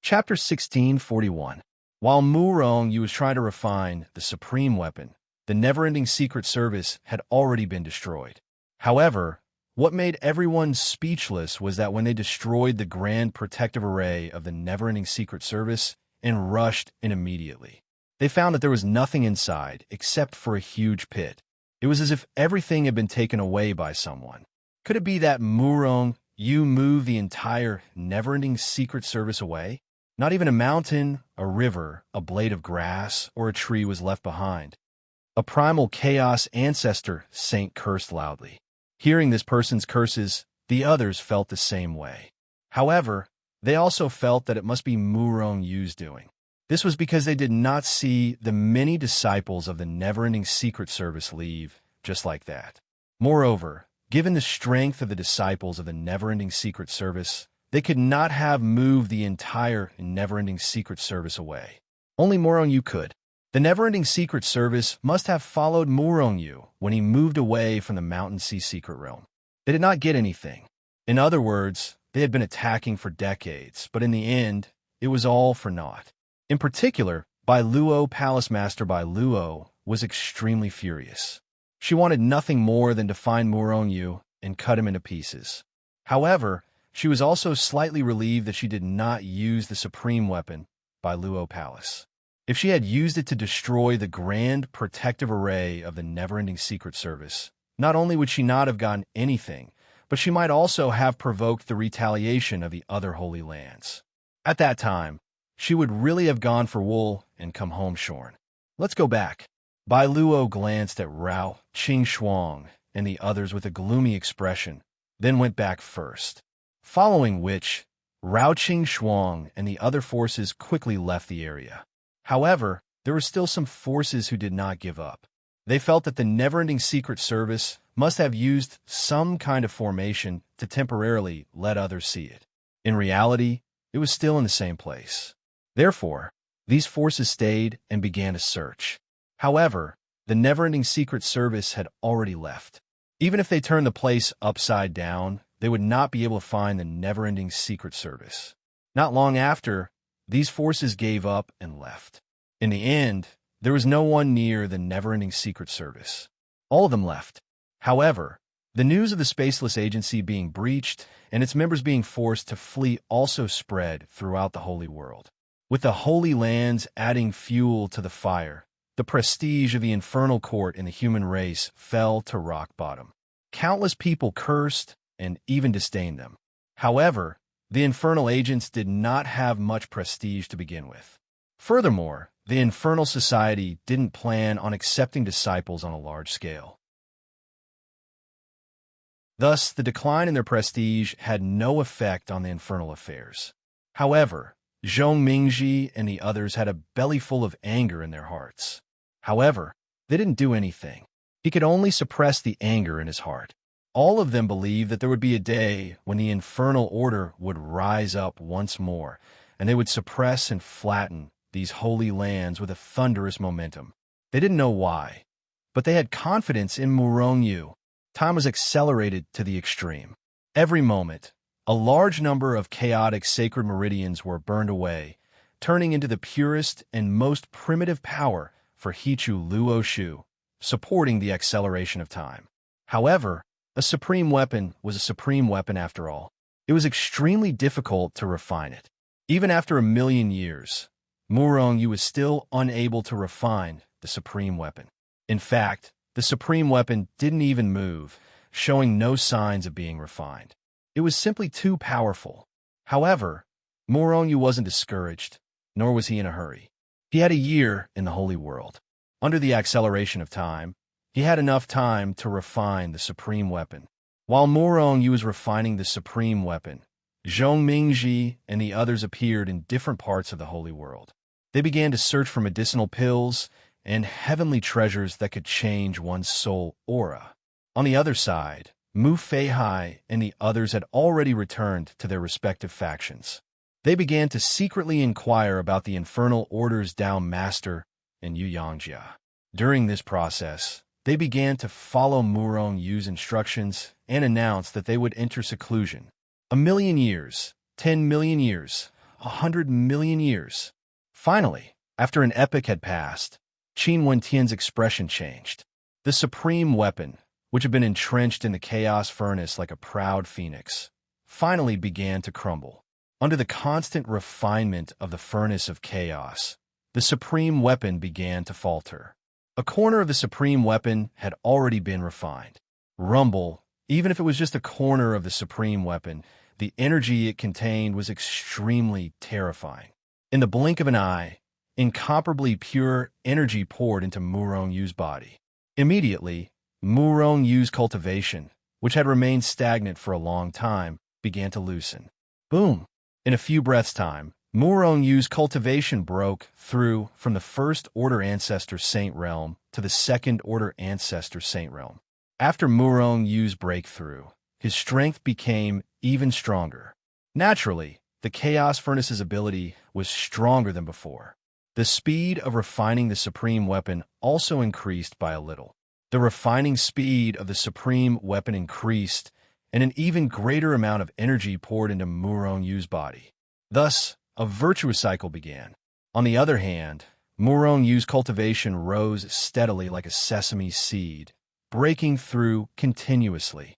Chapter 1641. While Murong Yu was trying to refine the supreme weapon, the never-ending Secret Service had already been destroyed. However, what made everyone speechless was that when they destroyed the grand protective array of the never-ending Secret Service and rushed in immediately, they found that there was nothing inside except for a huge pit. It was as if everything had been taken away by someone. Could it be that Murong Yu moved the entire never-ending Secret Service away? Not even a mountain, a river, a blade of grass, or a tree was left behind. A primal chaos ancestor saint cursed loudly. Hearing this person's curses, the others felt the same way. However, they also felt that it must be Murong Yu's doing. This was because they did not see the many disciples of the never-ending Secret Service leave just like that. Moreover, given the strength of the disciples of the never-ending Secret Service, they could not have moved the entire never-ending Secret Service away. Only Murong Yu could. The never-ending Secret Service must have followed Murong Yu when he moved away from the Mountain Sea Secret Realm. They did not get anything. In other words, they had been attacking for decades, but in the end, it was all for naught. In particular, Bai Luo, Palace Master Bai Luo, was extremely furious. She wanted nothing more than to find Murong Yu and cut him into pieces. However, she was also slightly relieved that she did not use the supreme weapon, Bai Luo Palace. If she had used it to destroy the grand protective array of the never-ending Secret Service, not only would she not have gotten anything, but she might also have provoked the retaliation of the other Holy Lands. At that time, she would really have gone for wool and come home shorn. Let's go back. Bai Luo glanced at Rao, Qing Shuang, and the others with a gloomy expression, then went back first. Following which, Rao Qing Shuang and the other forces quickly left the area. However, there were still some forces who did not give up. They felt that the never-ending Secret Service must have used some kind of formation to temporarily let others see it. In reality, it was still in the same place. Therefore, these forces stayed and began a search. However, the never-ending Secret Service had already left. Even if they turned the place upside down, they would not be able to find the never-ending Secret Service. Not long after, these forces gave up and left. In the end, there was no one near the never-ending Secret Service. All of them left. However, the news of the Spaceless Agency being breached and its members being forced to flee also spread throughout the Holy World. With the Holy Lands adding fuel to the fire, the prestige of the Infernal Court in the human race fell to rock bottom. Countless people cursed and even disdained them. However, the Infernal Agents did not have much prestige to begin with. Furthermore, the Infernal Society didn't plan on accepting disciples on a large scale. Thus, the decline in their prestige had no effect on the infernal affairs. However, Zhong Mingji and the others had a belly full of anger in their hearts. However, they didn't do anything. He could only suppress the anger in his heart. All of them believed that there would be a day when the infernal order would rise up once more, and they would suppress and flatten these holy lands with a thunderous momentum. They didn't know why, but they had confidence in Murong. Time was accelerated to the extreme. Every moment, a large number of chaotic sacred meridians were burned away, turning into the purest and most primitive power for Hichu Luo Shu, supporting the acceleration of time. However, a supreme weapon was a supreme weapon after all. It was extremely difficult to refine it. Even after 1,000,000 years, Murong was still unable to refine the supreme weapon. In fact, the supreme weapon didn't even move, showing no signs of being refined. It was simply too powerful. However, Murong wasn't discouraged, nor was he in a hurry. He had a year in the holy world. Under the acceleration of time, he had enough time to refine the supreme weapon. While Murong was refining the supreme weapon, Zhong Mingji and the others appeared in different parts of the holy world. They began to search for medicinal pills and heavenly treasures that could change one's soul aura. On the other side, Mu Feihai and the others had already returned to their respective factions. They began to secretly inquire about the Infernal Order's Dao Master and Yu Yangjia. During this process, they began to follow Murong's instructions and announced that they would enter seclusion. 1,000,000 years, 10,000,000 years, 100,000,000 years. Finally, after an epoch had passed, Qin Wentian's expression changed. The supreme weapon, which had been entrenched in the chaos furnace like a proud phoenix, finally began to crumble. Under the constant refinement of the furnace of chaos, the supreme weapon began to falter. A corner of the supreme weapon had already been refined. Rumble, even if it was just a corner of the supreme weapon, the energy it contained was extremely terrifying. In the blink of an eye, incomparably pure energy poured into Murong's body. Immediately, Murong's cultivation, which had remained stagnant for a long time, began to loosen. Boom! In a few breaths' time, Murong's cultivation broke through from the First Order Ancestor Saint Realm to the Second Order Ancestor Saint Realm. After Murong's breakthrough, his strength became even stronger. Naturally, the Chaos Furnace's ability was stronger than before. The speed of refining the supreme weapon also increased by a little. The refining speed of the supreme weapon increased, and an even greater amount of energy poured into Murong's body. Thus, a virtuous cycle began. On the other hand, Murong's cultivation rose steadily like a sesame seed, breaking through continuously.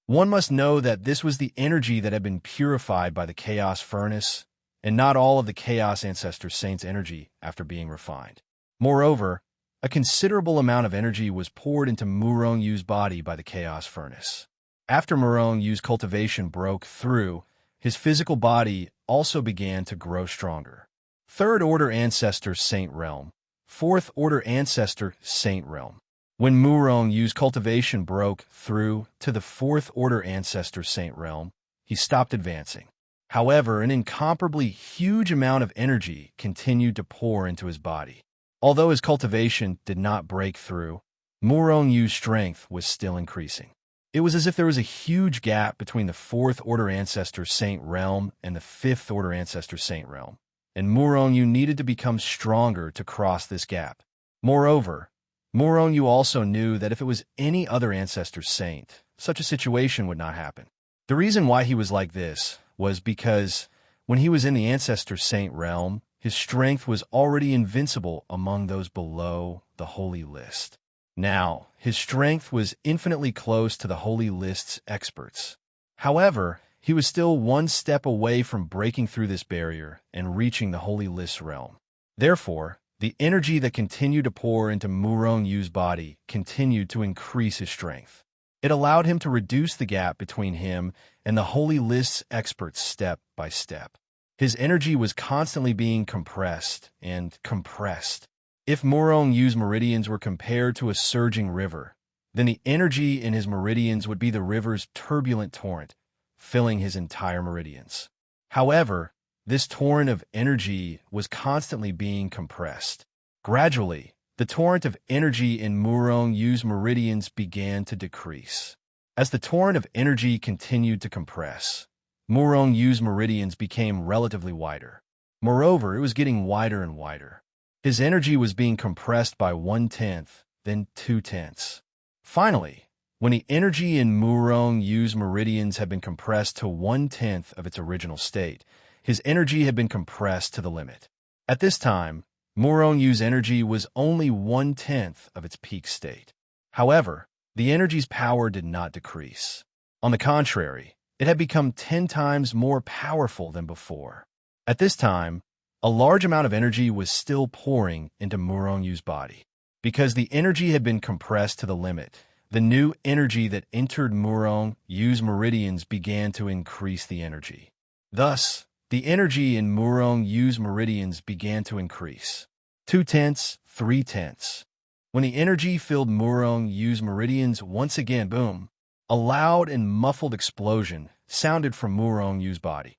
One must know that this was the energy that had been purified by the Chaos Furnace, and not all of the Chaos Ancestor Saint's energy after being refined. Moreover, a considerable amount of energy was poured into Murong's body by the Chaos Furnace. After Murong's cultivation broke through, his physical body also began to grow stronger. Third Order Ancestor Saint Realm, Fourth Order Ancestor Saint Realm. When Murong's cultivation broke through to the Fourth Order Ancestor Saint Realm, he stopped advancing. However, an incomparably huge amount of energy continued to pour into his body. Although his cultivation did not break through, Murong's strength was still increasing. It was as if there was a huge gap between the Fourth Order Ancestor Saint Realm and the Fifth Order Ancestor Saint Realm, and Murong needed to become stronger to cross this gap. Moreover, Murong also knew that if it was any other Ancestor Saint, such a situation would not happen. The reason why he was like this was because when he was in the Ancestor Saint Realm, his strength was already invincible among those below the Holy List. Now, his strength was infinitely close to the Holy List's experts. However, he was still one step away from breaking through this barrier and reaching the Holy List's realm. Therefore, the energy that continued to pour into Murong's body continued to increase his strength. It allowed him to reduce the gap between him and the Holy List's experts step by step. His energy was constantly being compressed and compressed. If Murong's meridians were compared to a surging river, then the energy in his meridians would be the river's turbulent torrent, filling his entire meridians. However, this torrent of energy was constantly being compressed. Gradually, the torrent of energy in Murong Yu's meridians began to decrease. As the torrent of energy continued to compress, Murong Yu's meridians became relatively wider. Moreover, it was getting wider and wider. His energy was being compressed by 1/10, then 2/10. Finally, when the energy in Murong Yu's meridians had been compressed to 1/10 of its original state, his energy had been compressed to the limit. At this time, Murong Yu's energy was only 1/10 of its peak state. However, the energy's power did not decrease. On the contrary, it had become 10 times more powerful than before. At this time, a large amount of energy was still pouring into Murong Yu's body. Because the energy had been compressed to the limit, the new energy that entered Murong Yu's meridians began to increase the energy. Thus, the energy in Murong Yu's meridians began to increase. 2/10, 3/10. When the energy filled Murong Yu's meridians once again, boom, a loud and muffled explosion sounded from Murong Yu's body.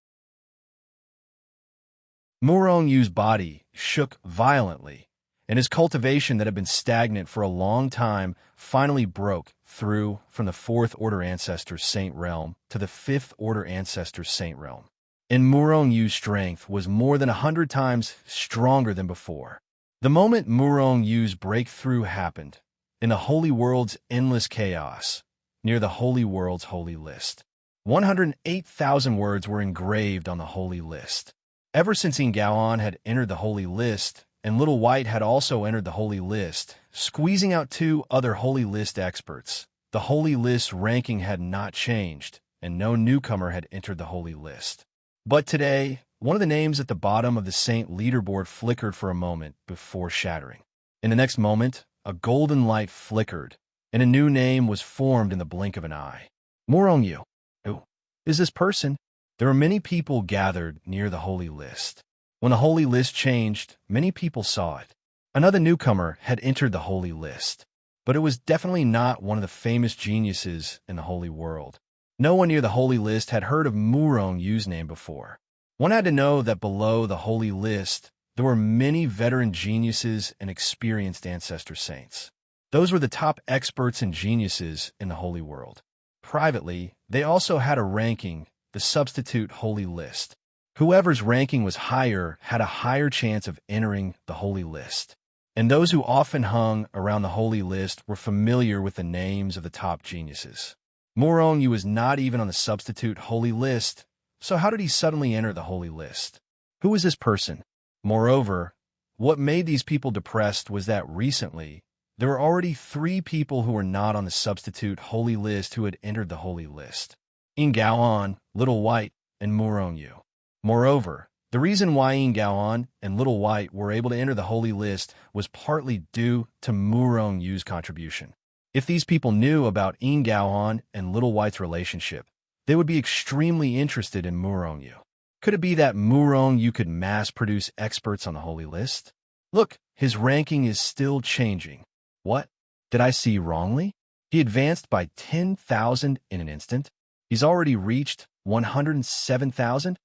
Murong Yu's body shook violently, and his cultivation that had been stagnant for a long time finally broke through from the 4th Order Ancestor's Saint Realm to the 5th Order Ancestor's Saint Realm. And Murong Yu's strength was more than 100 times stronger than before. The moment Murong Yu's breakthrough happened, in the Holy World's endless chaos, near the Holy World's Holy List, 108,000 words were engraved on the Holy List. Ever since Gaoan had entered the Holy List, and Little White had also entered the Holy List, squeezing out 2 other Holy List experts, the Holy List ranking had not changed, and no newcomer had entered the Holy List. But today, one of the names at the bottom of the Saint leaderboard flickered for a moment before shattering. In the next moment, a golden light flickered, and a new name was formed in the blink of an eye. Murong Yu. Who is this person? There were many people gathered near the Holy List. When the Holy List changed, many people saw it. Another newcomer had entered the Holy List, but it was definitely not one of the famous geniuses in the Holy World. No one near the Holy List had heard of Murong Yu's name before. One had to know that below the Holy List, there were many veteran geniuses and experienced ancestor saints. Those were the top experts and geniuses in the Holy World. Privately, they also had a ranking, the substitute Holy List. Whoever's ranking was higher had a higher chance of entering the Holy List. And those who often hung around the Holy List were familiar with the names of the top geniuses. Murong Yu was not even on the substitute Holy List, so how did he suddenly enter the Holy List? Who was this person? Moreover, what made these people depressed was that recently, there were already 3 people who were not on the substitute Holy List who had entered the Holy List. Gaoan, Little White, and Murong Yu. Moreover, the reason why Gaoan and Little White were able to enter the Holy List was partly due to Murong Yu's contribution. If these people knew about Gaoan and Little White's relationship, they would be extremely interested in Murong Yu. Could it be that Murong Yu could mass-produce experts on the Holy List? Look, his ranking is still changing. What? Did I see wrongly? He advanced by 10,000 in an instant. He's already reached 107,000.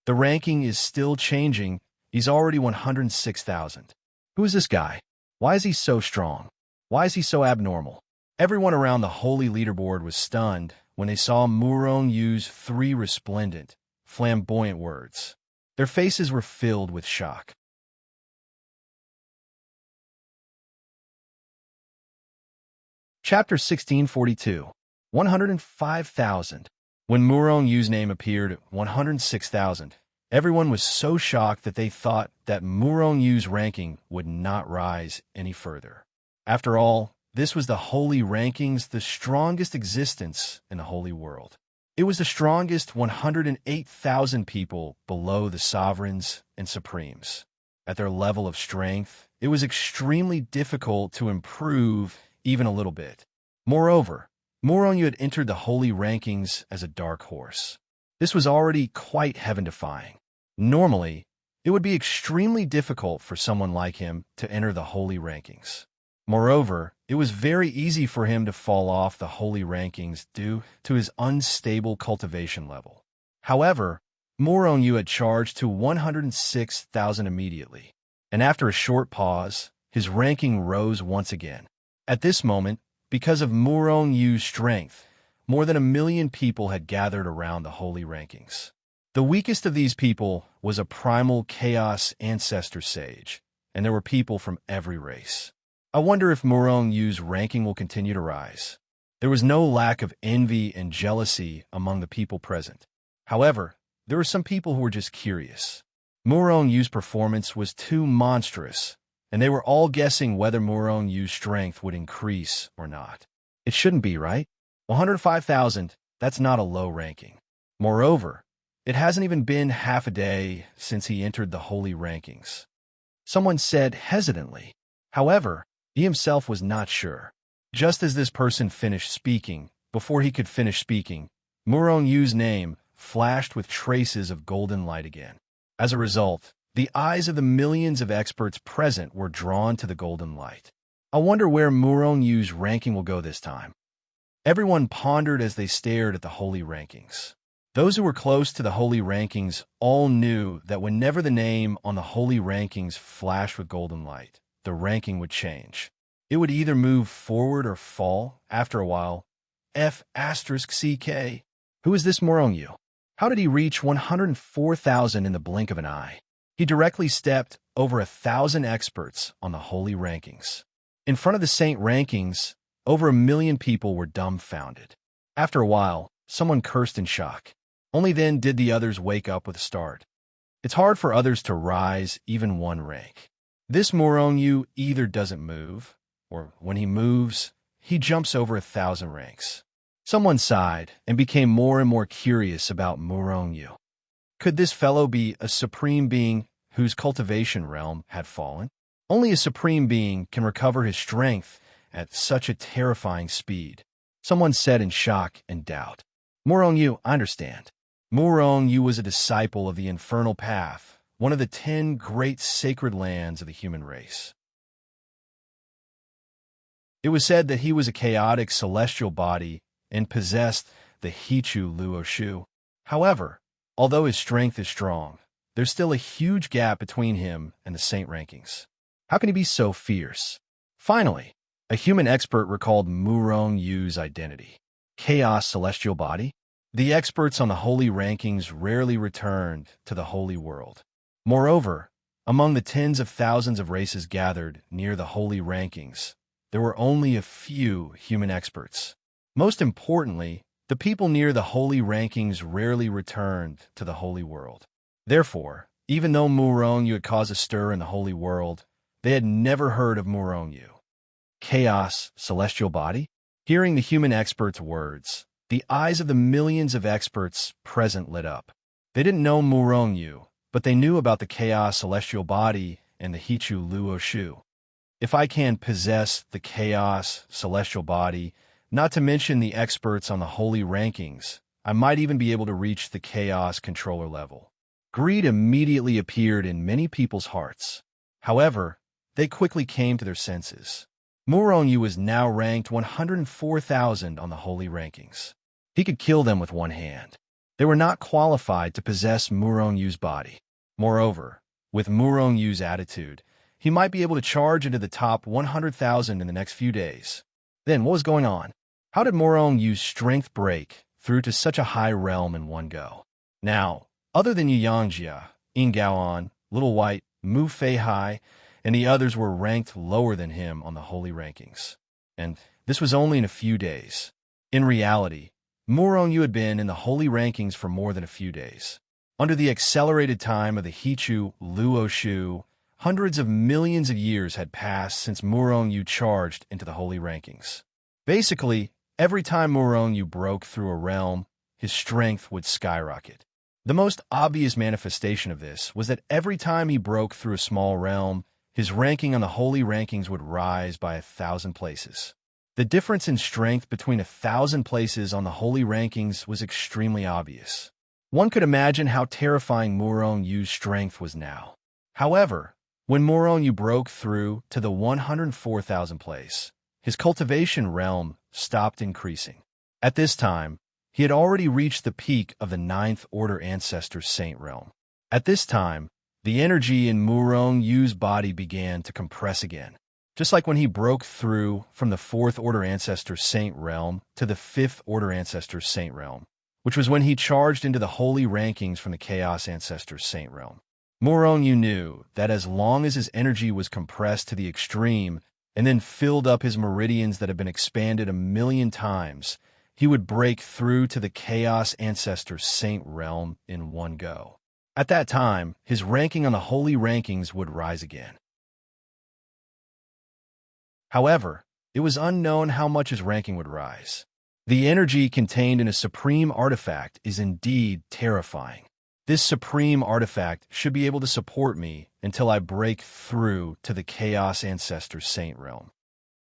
The ranking is still changing. He's already 106,000. Who is this guy? Why is he so strong? Why is he so abnormal? Everyone around the holy leaderboard was stunned when they saw Murong Yu's 3 resplendent, flamboyant words. Their faces were filled with shock. Chapter 1642, 105,000. When Murong Yu's name appeared at 106,000, everyone was so shocked that they thought that Murong Yu's ranking would not rise any further. After all, this was the holy rankings, the strongest existence in the holy world. It was the strongest 108,000 people below the sovereigns and supremes. At their level of strength, it was extremely difficult to improve even a little bit. Moreover, Murong Yu had entered the holy rankings as a dark horse. This was already quite heaven-defying. Normally, it would be extremely difficult for someone like him to enter the holy rankings. Moreover, it was very easy for him to fall off the holy rankings due to his unstable cultivation level. However, Murong Yu had charged to 106,000 immediately, and after a short pause, his ranking rose once again. At this moment, because of Murong Yu's strength, more than 1 million people had gathered around the holy rankings. The weakest of these people was a primal chaos ancestor sage, and there were people from every race. I wonder if Murong Yu's ranking will continue to rise. There was no lack of envy and jealousy among the people present. However, there were some people who were just curious. Murong Yu's performance was too monstrous, and they were all guessing whether Murong Yu's strength would increase or not. It shouldn't be, right? 105,000, that's not a low ranking. Moreover, it hasn't even been half a day since he entered the holy rankings. Someone said hesitantly. However, he himself was not sure. Just as this person finished speaking, before he could finish speaking, Murong Yu's name flashed with traces of golden light again. As a result, the eyes of the millions of experts present were drawn to the golden light. I wonder where Murong Yu's ranking will go this time. Everyone pondered as they stared at the holy rankings. Those who were close to the holy rankings all knew that whenever the name on the holy rankings flashed with golden light, the ranking would change. It would either move forward or fall after a while. F***CK. Who is this Murong Yu? How did he reach 104,000 in the blink of an eye? He directly stepped over 1,000 experts on the holy rankings. In front of the saint rankings, over 1 million people were dumbfounded. After a while, someone cursed in shock. Only then did the others wake up with a start. It's hard for others to rise even one rank. This Murong Yu either doesn't move, or when he moves, he jumps over 1,000 ranks. Someone sighed and became more and more curious about Murong Yu. Could this fellow be a supreme being whose cultivation realm had fallen? Only a supreme being can recover his strength at such a terrifying speed. Someone said in shock and doubt. Murong Yu, I understand. Murong Yu was a disciple of the infernal path, one of the 10 great sacred lands of the human race. It was said that he was a chaotic celestial body and possessed the Hichu Luo Shu. However, although his strength is strong, there's still a huge gap between him and the saint rankings. How can he be so fierce? Finally, a human expert recalled Murong Yu's identity. Chaos celestial body? The experts on the holy rankings rarely returned to the holy world. Moreover, among the tens of thousands of races gathered near the holy rankings, there were only a few human experts. Most importantly, the people near the holy rankings rarely returned to the holy world. Therefore, even though Murong Yu had caused a stir in the holy world, they had never heard of Murong Yu. Chaos, celestial body? Hearing the human experts' words, the eyes of the millions of experts present lit up. They didn't know Murong Yu, but they knew about the chaos celestial body and the Hichu Luo Shu. If I can possess the chaos celestial body, not to mention the experts on the holy rankings, I might even be able to reach the chaos controller level. Greed immediately appeared in many people's hearts. However, they quickly came to their senses. Murong Yu was now ranked 104,000 on the holy rankings. He could kill them with one hand. They were not qualified to possess Murong Yu's body. Moreover, with Murong Yu's attitude, he might be able to charge into the top 100,000 in the next few days. Then, what was going on? How did Murong Yu's strength break through to such a high realm in one go? Now, other than Yangjia, Yin Gaoan, Little White, Mu Fei Hai, and the others were ranked lower than him on the holy rankings. And this was only in a few days. In reality, Murong Yu had been in the holy rankings for more than a few days. Under the accelerated time of the Hichu Luo Shu, hundreds of millions of years had passed since Murong Yu charged into the holy rankings. Basically, every time Murong Yu broke through a realm, his strength would skyrocket. The most obvious manifestation of this was that every time he broke through a small realm, his ranking on the holy rankings would rise by 1,000 places. The difference in strength between 1,000 places on the holy rankings was extremely obvious. One could imagine how terrifying Murong Yu's strength was now. However, when Murong Yu broke through to the 104,000 place, his cultivation realm stopped increasing. At this time, he had already reached the peak of the 9th Order Ancestor Saint realm. At this time, the energy in Murong Yu's body began to compress again. Just like when he broke through from the 4th Order Ancestor Saint realm to the 5th Order Ancestor Saint realm, which was when he charged into the holy rankings from the Chaos Ancestor Saint realm. Murong knew that as long as his energy was compressed to the extreme and then filled up his meridians that had been expanded 1,000,000 times, he would break through to the Chaos Ancestor Saint realm in one go. At that time, his ranking on the holy rankings would rise again. However, it was unknown how much his ranking would rise. The energy contained in a supreme artifact is indeed terrifying. This supreme artifact should be able to support me until I break through to the Chaos Ancestor Saint realm.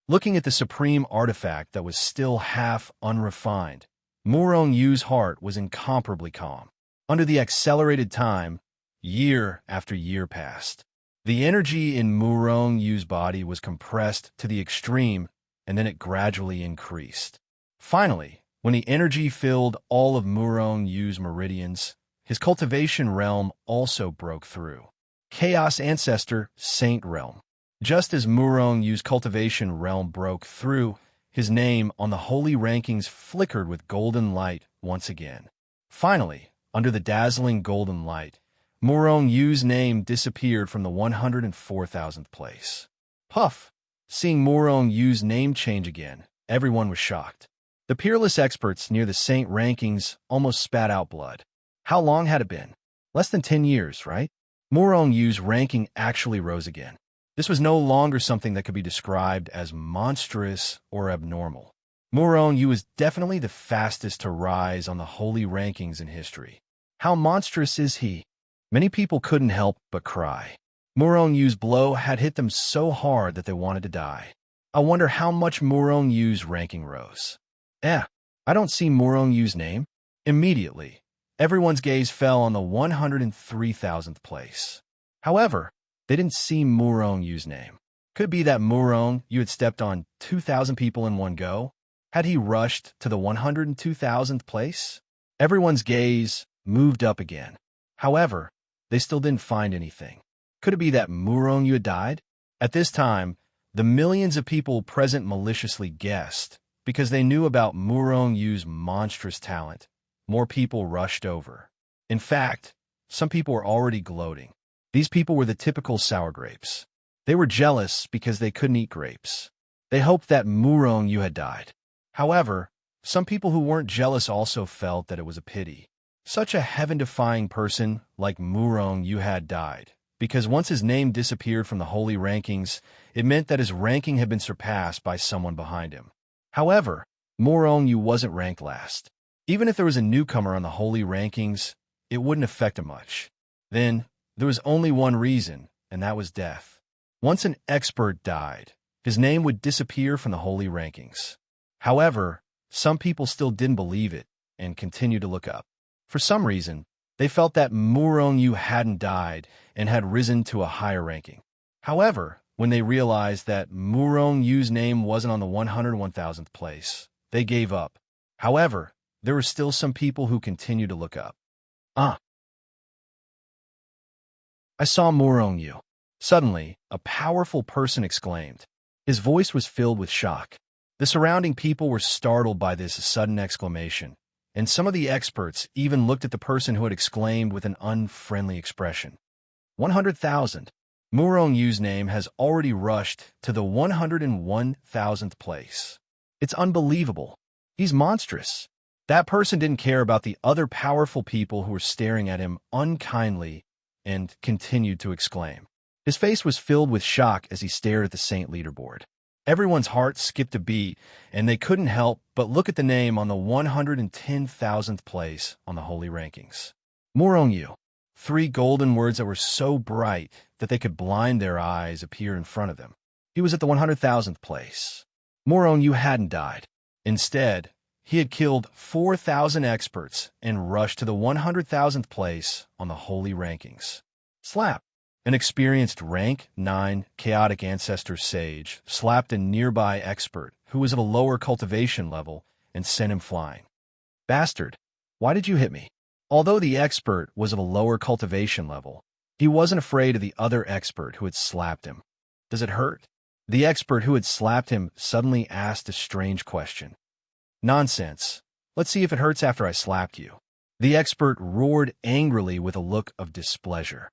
Looking at the supreme artifact that was still half unrefined, Murong Yu's heart was incomparably calm. Under the accelerated time, year after year passed. The energy in Murong Yu's body was compressed to the extreme, and then it gradually increased. Finally, when the energy filled all of Murong Yu's meridians, his cultivation realm also broke through. Chaos Ancestor Saint Realm. Just as Murong Yu's cultivation realm broke through, his name on the holy rankings flickered with golden light once again. Finally, under the dazzling golden light, Murong Yu's name disappeared from the 104,000th place. Puff! Seeing Murong Yu's name change again, everyone was shocked. The peerless experts near the Saint rankings almost spat out blood. How long had it been? Less than 10 years, right? Murong Yu's ranking actually rose again. This was no longer something that could be described as monstrous or abnormal. Murong Yu is definitely the fastest to rise on the holy rankings in history. How monstrous is he? Many people couldn't help but cry. Murong Yu's blow had hit them so hard that they wanted to die. I wonder how much Murong Yu's ranking rose. I don't see Murong Yu's name. Immediately, everyone's gaze fell on the 103,000th place. However, they didn't see Murong Yu's name. Could be that Murong Yu had stepped on 2,000 people in one go. Had he rushed to the 102,000th place? Everyone's gaze moved up again. However, they still didn't find anything. Could it be that Murong Yu had died? At this time, the millions of people present maliciously guessed, because they knew about Murong Yu's monstrous talent. More people rushed over. In fact, some people were already gloating. These people were the typical sour grapes. They were jealous because they couldn't eat grapes. They hoped that Murong Yu had died. However, some people who weren't jealous also felt that it was a pity. Such a heaven-defying person like Murong Yu had died, because once his name disappeared from the holy rankings, it meant that his ranking had been surpassed by someone behind him. However, Murong Yu wasn't ranked last. Even if there was a newcomer on the holy rankings, it wouldn't affect him much. Then, there was only one reason, and that was death. Once an expert died, his name would disappear from the holy rankings. However, some people still didn't believe it and continued to look up. For some reason, they felt that Murong Yu hadn't died and had risen to a higher ranking. However, when they realized that Murong Yu's name wasn't on the 101,000th place, they gave up. However, there were still some people who continued to look up. I saw Murong Yu. Suddenly, a powerful person exclaimed. His voice was filled with shock. The surrounding people were startled by this sudden exclamation, and some of the experts even looked at the person who had exclaimed with an unfriendly expression. 100,000. Murong Yu's name has already rushed to the 101,000th place. It's unbelievable. He's monstrous. That person didn't care about the other powerful people who were staring at him unkindly and continued to exclaim. His face was filled with shock as he stared at the Saint leaderboard. Everyone's heart skipped a beat, and they couldn't help but look at the name on the 110,000th place on the holy rankings. Murong Yu. 3 golden words that were so bright that they could blind their eyes appear in front of them. He was at the 100,000th place. Murong Yu hadn't died. Instead, he had killed 4,000 experts and rushed to the 100,000th place on the holy rankings. Slap! An experienced rank 9 chaotic ancestor sage slapped a nearby expert who was of a lower cultivation level and sent him flying. Bastard, why did you hit me? Although the expert was of a lower cultivation level, he wasn't afraid of the other expert who had slapped him. Does it hurt? The expert who had slapped him suddenly asked a strange question. Nonsense. Let's see if it hurts after I slapped you. The expert roared angrily with a look of displeasure.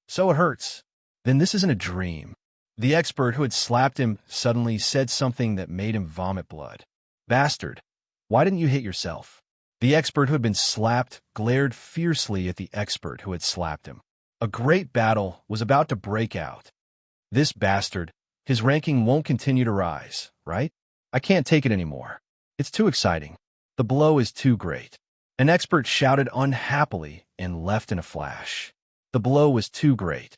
So it hurts. Then this isn't a dream. The expert who had slapped him suddenly said something that made him vomit blood. Bastard, why didn't you hit yourself? The expert who had been slapped glared fiercely at the expert who had slapped him. A great battle was about to break out. This bastard, his ranking won't continue to rise, right? I can't take it anymore. It's too exciting. The blow is too great. An expert shouted unhappily and left in a flash. The blow was too great.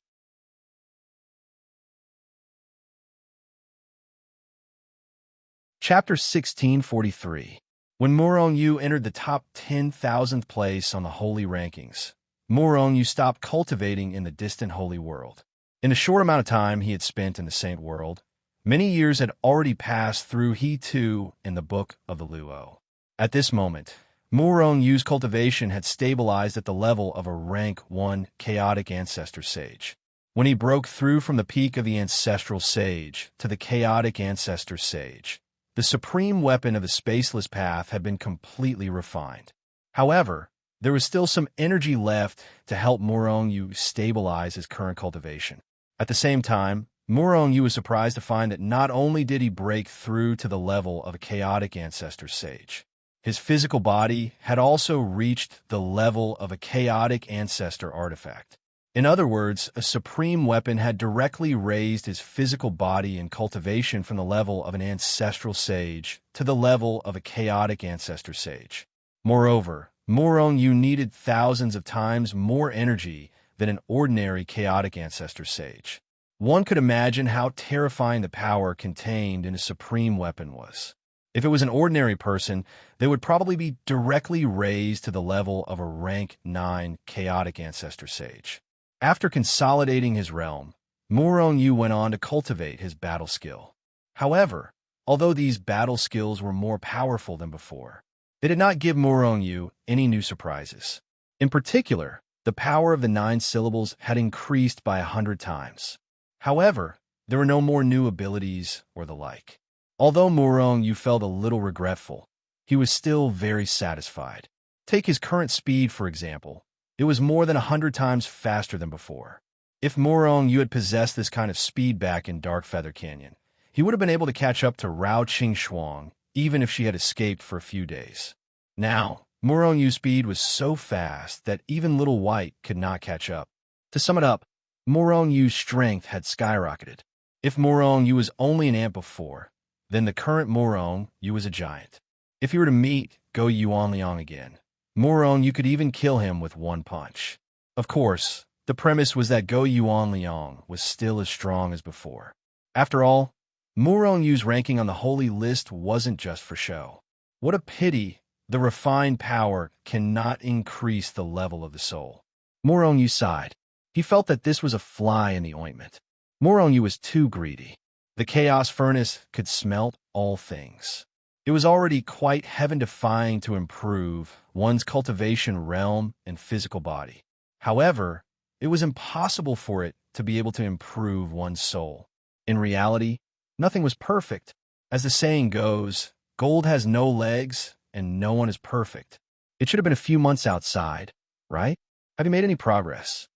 Chapter 1643. When Morong Yu entered the top 10,000th place on the holy rankings, Morong Yu stopped cultivating in the distant holy world. In the short amount of time he had spent in the saint world, many years had already passed through he too in the book of the Luo. At this moment, Morong Yu's cultivation had stabilized at the level of a rank 1 chaotic ancestor sage. When he broke through from the peak of the ancestral sage to the chaotic ancestor sage, the supreme weapon of the spaceless path had been completely refined. However, there was still some energy left to help Morong Yu stabilize his current cultivation. At the same time, Morong Yu was surprised to find that not only did he break through to the level of a chaotic ancestor sage, his physical body had also reached the level of a chaotic ancestor artifact. In other words, a supreme weapon had directly raised his physical body and cultivation from the level of an ancestral sage to the level of a chaotic ancestor sage. Moreover, Morong Yu needed thousands of times more energy than an ordinary chaotic ancestor sage. One could imagine how terrifying the power contained in a supreme weapon was. If it was an ordinary person, they would probably be directly raised to the level of a rank 9 chaotic ancestor sage. After consolidating his realm, Morong Yu went on to cultivate his battle skill. However, although these battle skills were more powerful than before, they did not give Morong Yu any new surprises. In particular, the power of the 9 syllables had increased by 100 times. However, there were no more new abilities or the like. Although Morong Yu felt a little regretful, he was still very satisfied. Take his current speed, for example. It was more than 100 times faster than before. If Morong Yu had possessed this kind of speed back in Dark Feather Canyon, he would have been able to catch up to Rao Qing Shuang, even if she had escaped for a few days. Now, Morong Yu's speed was so fast that even Little White could not catch up. To sum it up, Morong Yu's strength had skyrocketed. If Morong Yu was only an ant before, then the current Morong Yu was a giant. If he were to meet Go Yuanliang again, Morong Yu could even kill him with one punch. Of course, the premise was that Go Yuanliang was still as strong as before. After all, Morong Yu's ranking on the holy list wasn't just for show. What a pity the refined power cannot increase the level of the soul. Morong Yu sighed. He felt that this was a fly in the ointment. Morong Yu was too greedy. The chaos furnace could smelt all things. It was already quite heaven-defying to improve one's cultivation realm and physical body. However, it was impossible for it to be able to improve one's soul. In reality, nothing was perfect. As the saying goes, gold has no legs and no one is perfect. It should have been a few months outside, right? Have you made any progress?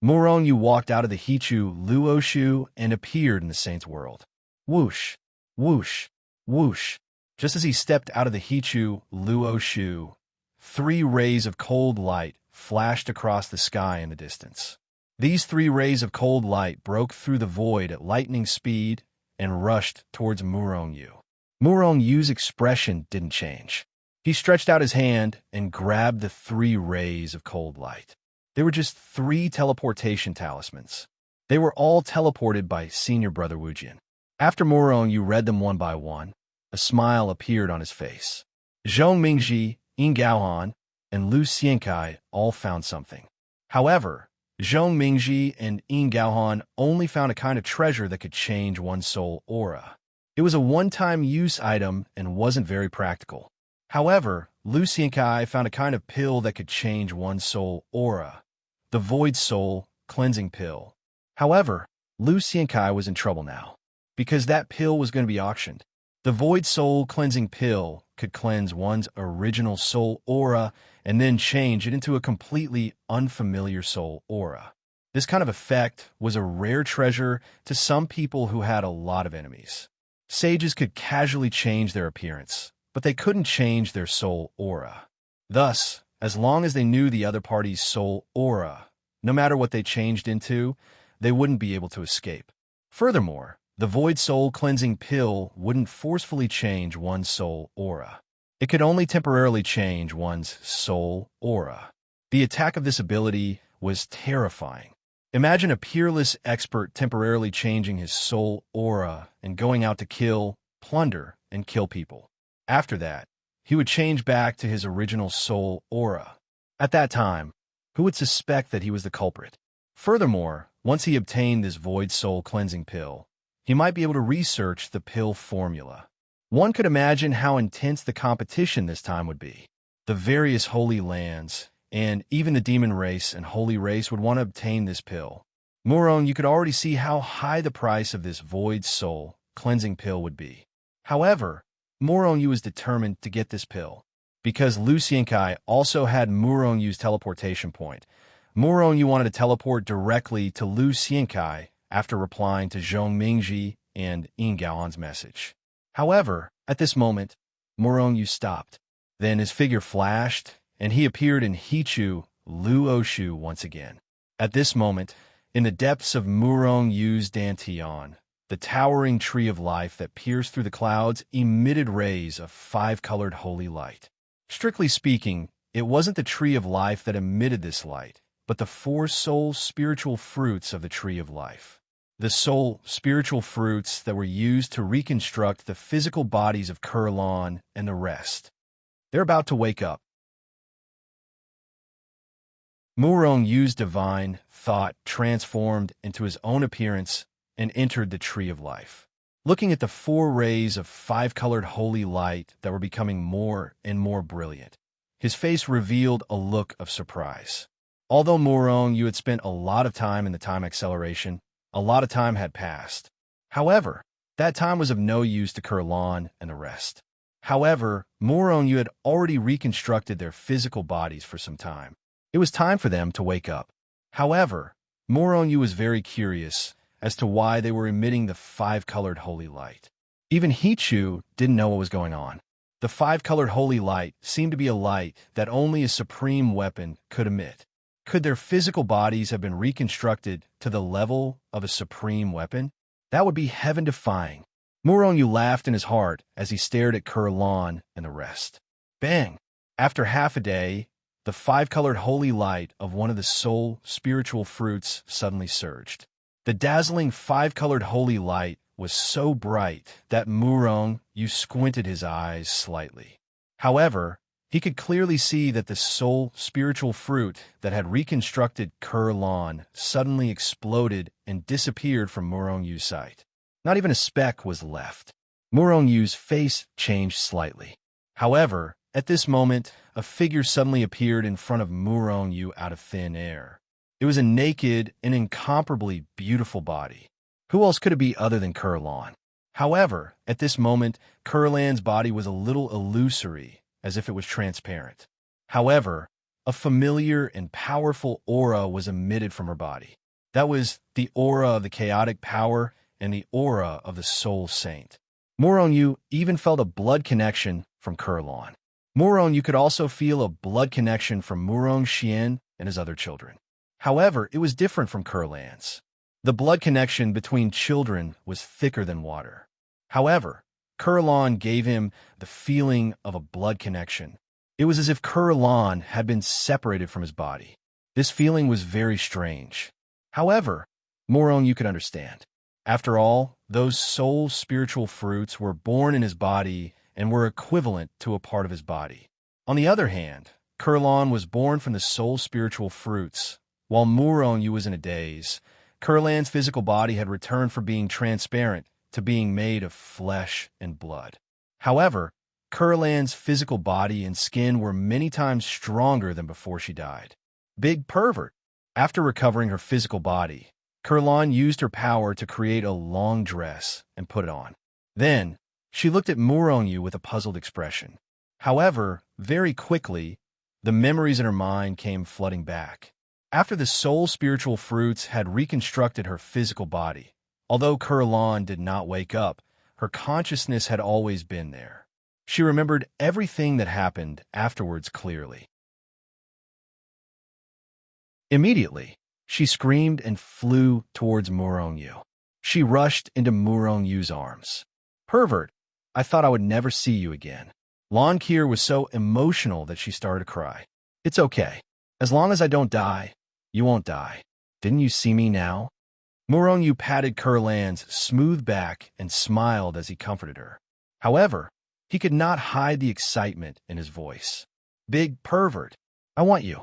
Morong Yu walked out of the Hichu Luoshu and appeared in the saint's world. Whoosh, whoosh, whoosh. Just as he stepped out of the Hichu Luoshu, 3 rays of cold light flashed across the sky in the distance. These 3 rays of cold light broke through the void at lightning speed and rushed towards Morong Yu. Morong Yu's expression didn't change. He stretched out his hand and grabbed the 3 rays of cold light. They were just 3 teleportation talismans. They were all teleported by Senior Brother Wujian. After Morong Yu read them one by one, a smile appeared on his face. Zhong Mingji, Yin Gaohan, and Lu Xiankai all found something. However, Zhong Mingji and Yin Gaohan only found a kind of treasure that could change one's soul aura. It was a one-time use item and wasn't very practical. However, Lu Xiankai found a kind of pill that could change one's soul aura. The Void Soul Cleansing Pill. However, Lu Xiankai was in trouble now, because that pill was going to be auctioned. The Void Soul Cleansing Pill could cleanse one's original soul aura and then change it into a completely unfamiliar soul aura. This kind of effect was a rare treasure to some people who had a lot of enemies. Sages could casually change their appearance, but they couldn't change their soul aura. Thus, as long as they knew the other party's soul aura, no matter what they changed into, they wouldn't be able to escape. Furthermore, the Void Soul Cleansing Pill wouldn't forcefully change one's soul aura. It could only temporarily change one's soul aura. The attack of this ability was terrifying. Imagine a peerless expert temporarily changing his soul aura and going out to kill, plunder, and kill people. After that, he would change back to his original soul aura. At that time, who would suspect that he was the culprit? Furthermore, once he obtained this Void Soul Cleansing Pill, he might be able to research the pill formula. One could imagine how intense the competition this time would be. The various holy lands, and even the demon race and holy race would want to obtain this pill. Murong, you could already see how high the price of this Void Soul Cleansing Pill would be. However, Murong Yu was determined to get this pill. Because Lu Xiankai also had Murong Yu's teleportation point, Murong Yu wanted to teleport directly to Lu Xiankai after replying to Zhong Mingji and Yin Gaoan's message. However, at this moment, Murong Yu stopped. Then his figure flashed, and he appeared in Hichu Lu Oshu once again. At this moment, in the depths of Murong Yu's Dantian, the towering tree of life that pierced through the clouds emitted rays of five-colored holy light. Strictly speaking, it wasn't the tree of life that emitted this light, but the four soul spiritual fruits of the tree of life. The soul spiritual fruits that were used to reconstruct the physical bodies of Kurlan and the rest. They're about to wake up. Murong Yu's divine thought transformed into his own appearance and entered the tree of life. Looking at the four rays of five-colored holy light that were becoming more and more brilliant, his face revealed a look of surprise. Although Murong Yu had spent a lot of time in the time acceleration, a lot of time had passed. However, that time was of no use to Kurlan and the rest. However, Murong Yu had already reconstructed their physical bodies for some time. It was time for them to wake up. However, Murong Yu was very curious as to why they were emitting the five-colored holy light. Even Hichu didn't know what was going on. The five-colored holy light seemed to be a light that only a supreme weapon could emit. Could their physical bodies have been reconstructed to the level of a supreme weapon? That would be heaven-defying. Murong Yu laughed in his heart as he stared at Kurlan and the rest. Bang! After half a day, the five-colored holy light of one of the soul spiritual fruits suddenly surged. The dazzling five-colored holy light was so bright that Murong Yu squinted his eyes slightly. However, he could clearly see that the soul spiritual fruit that had reconstructed Kurlan suddenly exploded and disappeared from Murong Yu's sight. Not even a speck was left. Murong Yu's face changed slightly. However, at this moment, a figure suddenly appeared in front of Murong Yu out of thin air. It was a naked and incomparably beautiful body. Who else could it be other than Kurlan? However, at this moment, Kurlan's body was a little illusory, as if it was transparent. However, a familiar and powerful aura was emitted from her body. That was the aura of the chaotic power and the aura of the soul saint. Murong Yu even felt a blood connection from Kurlan. Murong Yu could also feel a blood connection from Murong Xian and his other children. However, it was different from Kurlan's. The blood connection between children was thicker than water. However, Kurlan gave him the feeling of a blood connection. It was as if Kurlan had been separated from his body. This feeling was very strange. However, Murong Yu could understand. After all, those soul spiritual fruits were born in his body and were equivalent to a part of his body. On the other hand, Kurlan was born from the soul spiritual fruits. While Murong Yu was in a daze, Kurlan's physical body had returned from being transparent to being made of flesh and blood. However, Kurlan's physical body and skin were many times stronger than before she died. Big pervert! After recovering her physical body, Kurlan used her power to create a long dress and put it on. Then, she looked at Murongyu with a puzzled expression. However, very quickly, the memories in her mind came flooding back. After the soul spiritual fruits had reconstructed her physical body, although Kurlan did not wake up, her consciousness had always been there. She remembered everything that happened afterwards clearly. Immediately, she screamed and flew towards Murongyu. She rushed into Murongyu's arms. "Pervert, I thought I would never see you again." Lankir was so emotional that she started to cry. "It's okay. As long as I don't die, you won't die. Didn't you see me now?" Murongyu patted Kurlan's smooth back and smiled as he comforted her. However, he could not hide the excitement in his voice. "Big pervert, I want you."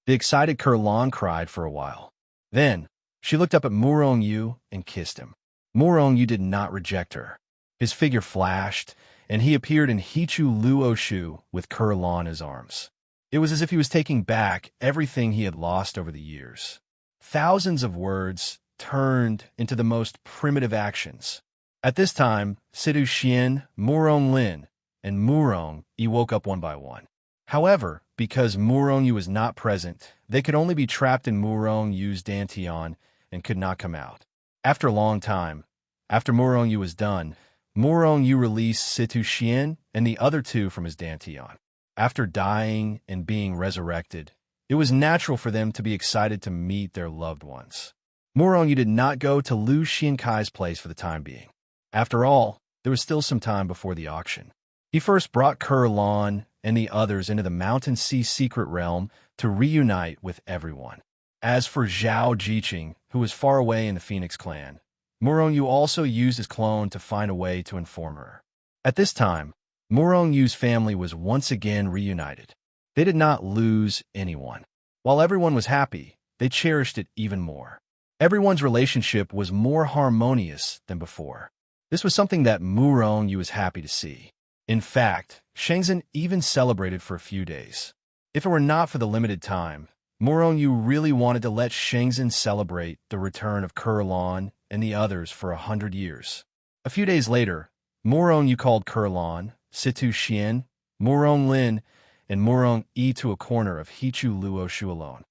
The excited Kurlan cried for a while. Then, she looked up at Murongyu and kissed him. Murongyu did not reject her. His figure flashed, and he appeared in Hichu Luoshu with Kurlan in his arms. It was as if he was taking back everything he had lost over the years. Thousands of words turned into the most primitive actions. At this time, Sidu Xian, Murong Lin, and Murong woke up one by one. However, because Murongyu was not present, they could only be trapped in Murongyu's dantian and could not come out. After a long time, after Murongyu was done, Murongyu released Situ Xian and the other two from his dantian. After dying and being resurrected, it was natural for them to be excited to meet their loved ones. Murongyu did not go to Lu Xiankai's place for the time being. After all, there was still some time before the auction. He first brought Kurlan and the others into the Mountain Sea secret realm to reunite with everyone. As for Zhao Jiqing, who was far away in the Phoenix clan, Murongyu also used his clone to find a way to inform her. At this time, Murongyu's family was once again reunited. They did not lose anyone. While everyone was happy, they cherished it even more. Everyone's relationship was more harmonious than before. This was something that Murongyu was happy to see. In fact, Shenzhen even celebrated for a few days. If it were not for the limited time, Murongyu really wanted to let Shenzhen celebrate the return of Kurlan and the others for 100 years. A few days later, Murongyu called Kurlan, Situ Xian, Murong Lin, and Murong to a corner of Hichu Luoshu alone.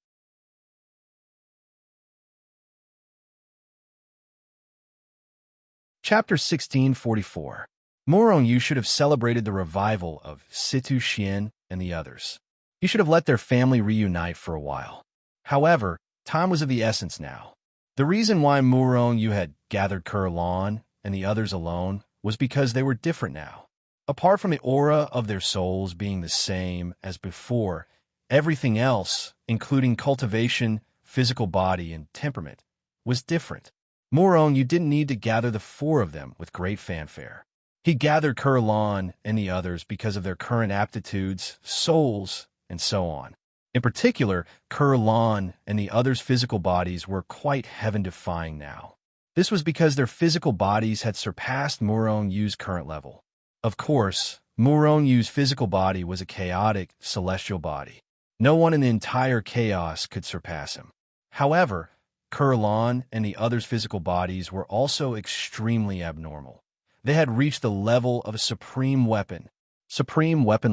Chapter 1644. Murongyu should have celebrated the revival of Situ Xian and the others. He should have let their family reunite for a while. However, time was of the essence now. The reason why Murongyu had gathered Kurlan and the others alone was because they were different now. Apart from the aura of their souls being the same as before, everything else, including cultivation, physical body, and temperament, was different. Murongyu didn't need to gather the four of them with great fanfare. He gathered Kurlan and the others because of their current aptitudes, souls, and so on. In particular, Kurlan and the others' physical bodies were quite heaven-defying now. This was because their physical bodies had surpassed Murongyu's current level. Of course, Murongyu's physical body was a chaotic, celestial body. No one in the entire chaos could surpass him. However, Kurlan and the others' physical bodies were also extremely abnormal. They had reached the level of a supreme weapon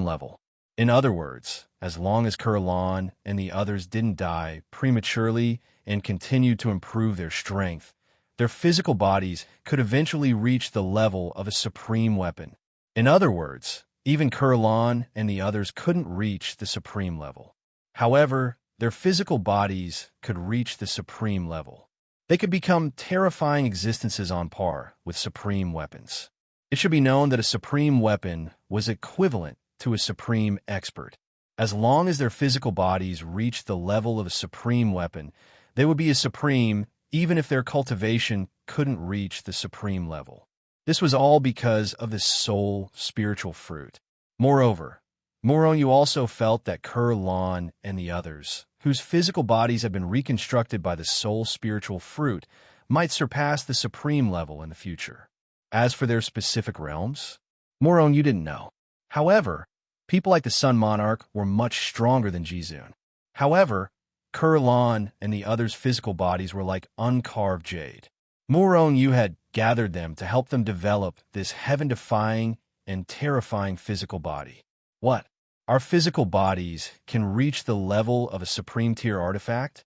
level. In other words, as long as Kurlan and the others didn't die prematurely and continued to improve their strength, their physical bodies could eventually reach the level of a supreme weapon. In other words, even Kurlan and the others couldn't reach the supreme level. However, their physical bodies could reach the supreme level. They could become terrifying existences on par with supreme weapons. It should be known that a supreme weapon was equivalent to a supreme expert. As long as their physical bodies reached the level of a supreme weapon, they would be a supreme even if their cultivation couldn't reach the supreme level. This was all because of the soul spiritual fruit. Moreover, Murongyu also felt that Kurlan and the others, whose physical bodies had been reconstructed by the soul spiritual fruit, might surpass the supreme level in the future. As for their specific realms, Murongyu didn't know. However, people like the Sun Monarch were much stronger than Jizun. However, Kurlan and the others' physical bodies were like uncarved jade. Muron Yu had gathered them to help them develop this heaven-defying and terrifying physical body. What? Our physical bodies can reach the level of a supreme-tier artifact?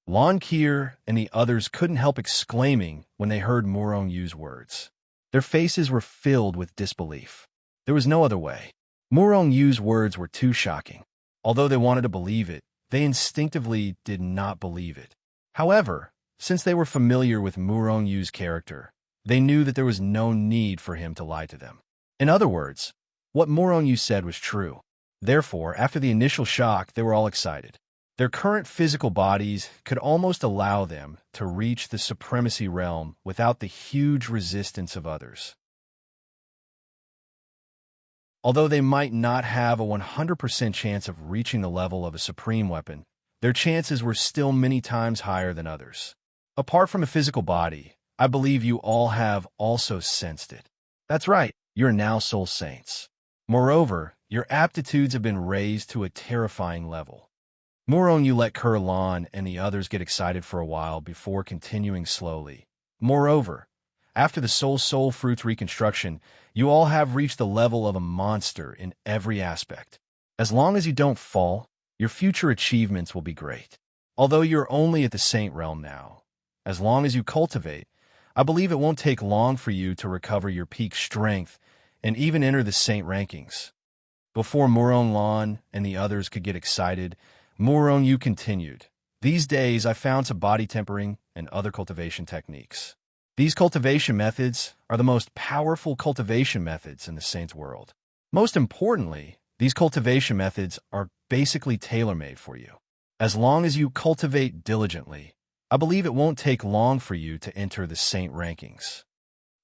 Lon Kier and the others couldn't help exclaiming when they heard Muron Yu's words. Their faces were filled with disbelief. There was no other way. Muron Yu's words were too shocking. Although they wanted to believe it, they instinctively did not believe it. However, since they were familiar with Muron Yu's character, they knew that there was no need for him to lie to them. In other words, what Muron Yu said was true. Therefore, after the initial shock, they were all excited. Their current physical bodies could almost allow them to reach the supremacy realm without the huge resistance of others. Although they might not have a 100% chance of reaching the level of a supreme weapon, their chances were still many times higher than others. Apart from a physical body, I believe you all have also sensed it. That's right, you're now soul saints. Moreover, your aptitudes have been raised to a terrifying level. Muron Yu let Kurlan and the others get excited for a while before continuing slowly. Moreover, after the soul fruit's reconstruction, you all have reached the level of a monster in every aspect. As long as you don't fall, your future achievements will be great. Although you're only at the saint realm now, as long as you cultivate, I believe it won't take long for you to recover your peak strength and even enter the saint rankings. Before Muron Lan and the others could get excited, Muron Yu continued. These days, I found some body tempering and other cultivation techniques. These cultivation methods are the most powerful cultivation methods in the Saints world. Most importantly, these cultivation methods are basically tailor-made for you. As long as you cultivate diligently, I believe it won't take long for you to enter the Saint rankings.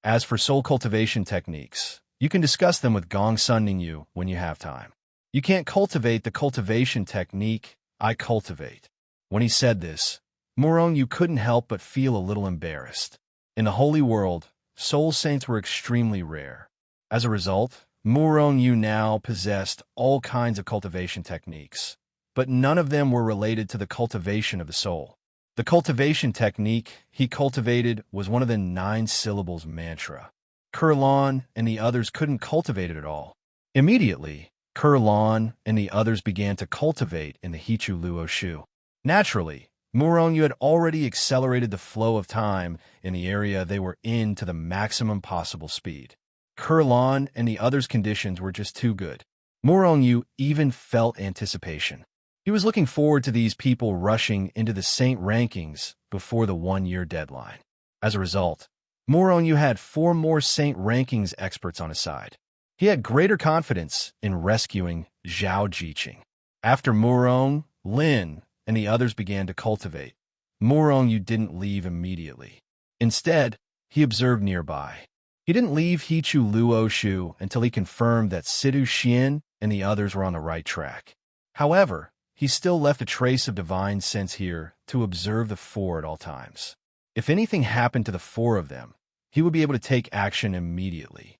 As for soul cultivation techniques, you can discuss them with Gong Sun Ningyu when you have time. You can't cultivate the cultivation technique I cultivate. When he said this, Muron Yu couldn't help but feel a little embarrassed. In the holy world, soul saints were extremely rare. As a result, Muron Yu now possessed all kinds of cultivation techniques, but none of them were related to the cultivation of the soul. The cultivation technique he cultivated was one of the 9 syllables mantra. Kurlan and the others couldn't cultivate it at all. Immediately, Kurlan and the others began to cultivate in the Hichu Luo Shu. Naturally, Muron Yu had already accelerated the flow of time in the area they were in to the maximum possible speed. Kurlan and the others' conditions were just too good. Muron Yu even felt anticipation. He was looking forward to these people rushing into the Saint rankings before the 1-year deadline. As a result, Muron Yu had 4 more Saint rankings experts on his side. He had greater confidence in rescuing Zhao Jiqing. After Muron, Lin, and the others began to cultivate, Muron Yu didn't leave immediately. Instead, he observed nearby. He didn't leave Hichu Luo Shu until he confirmed that Sidu Xian and the others were on the right track. However, he still left a trace of divine sense here to observe the 4 at all times. If anything happened to the 4 of them, he would be able to take action immediately.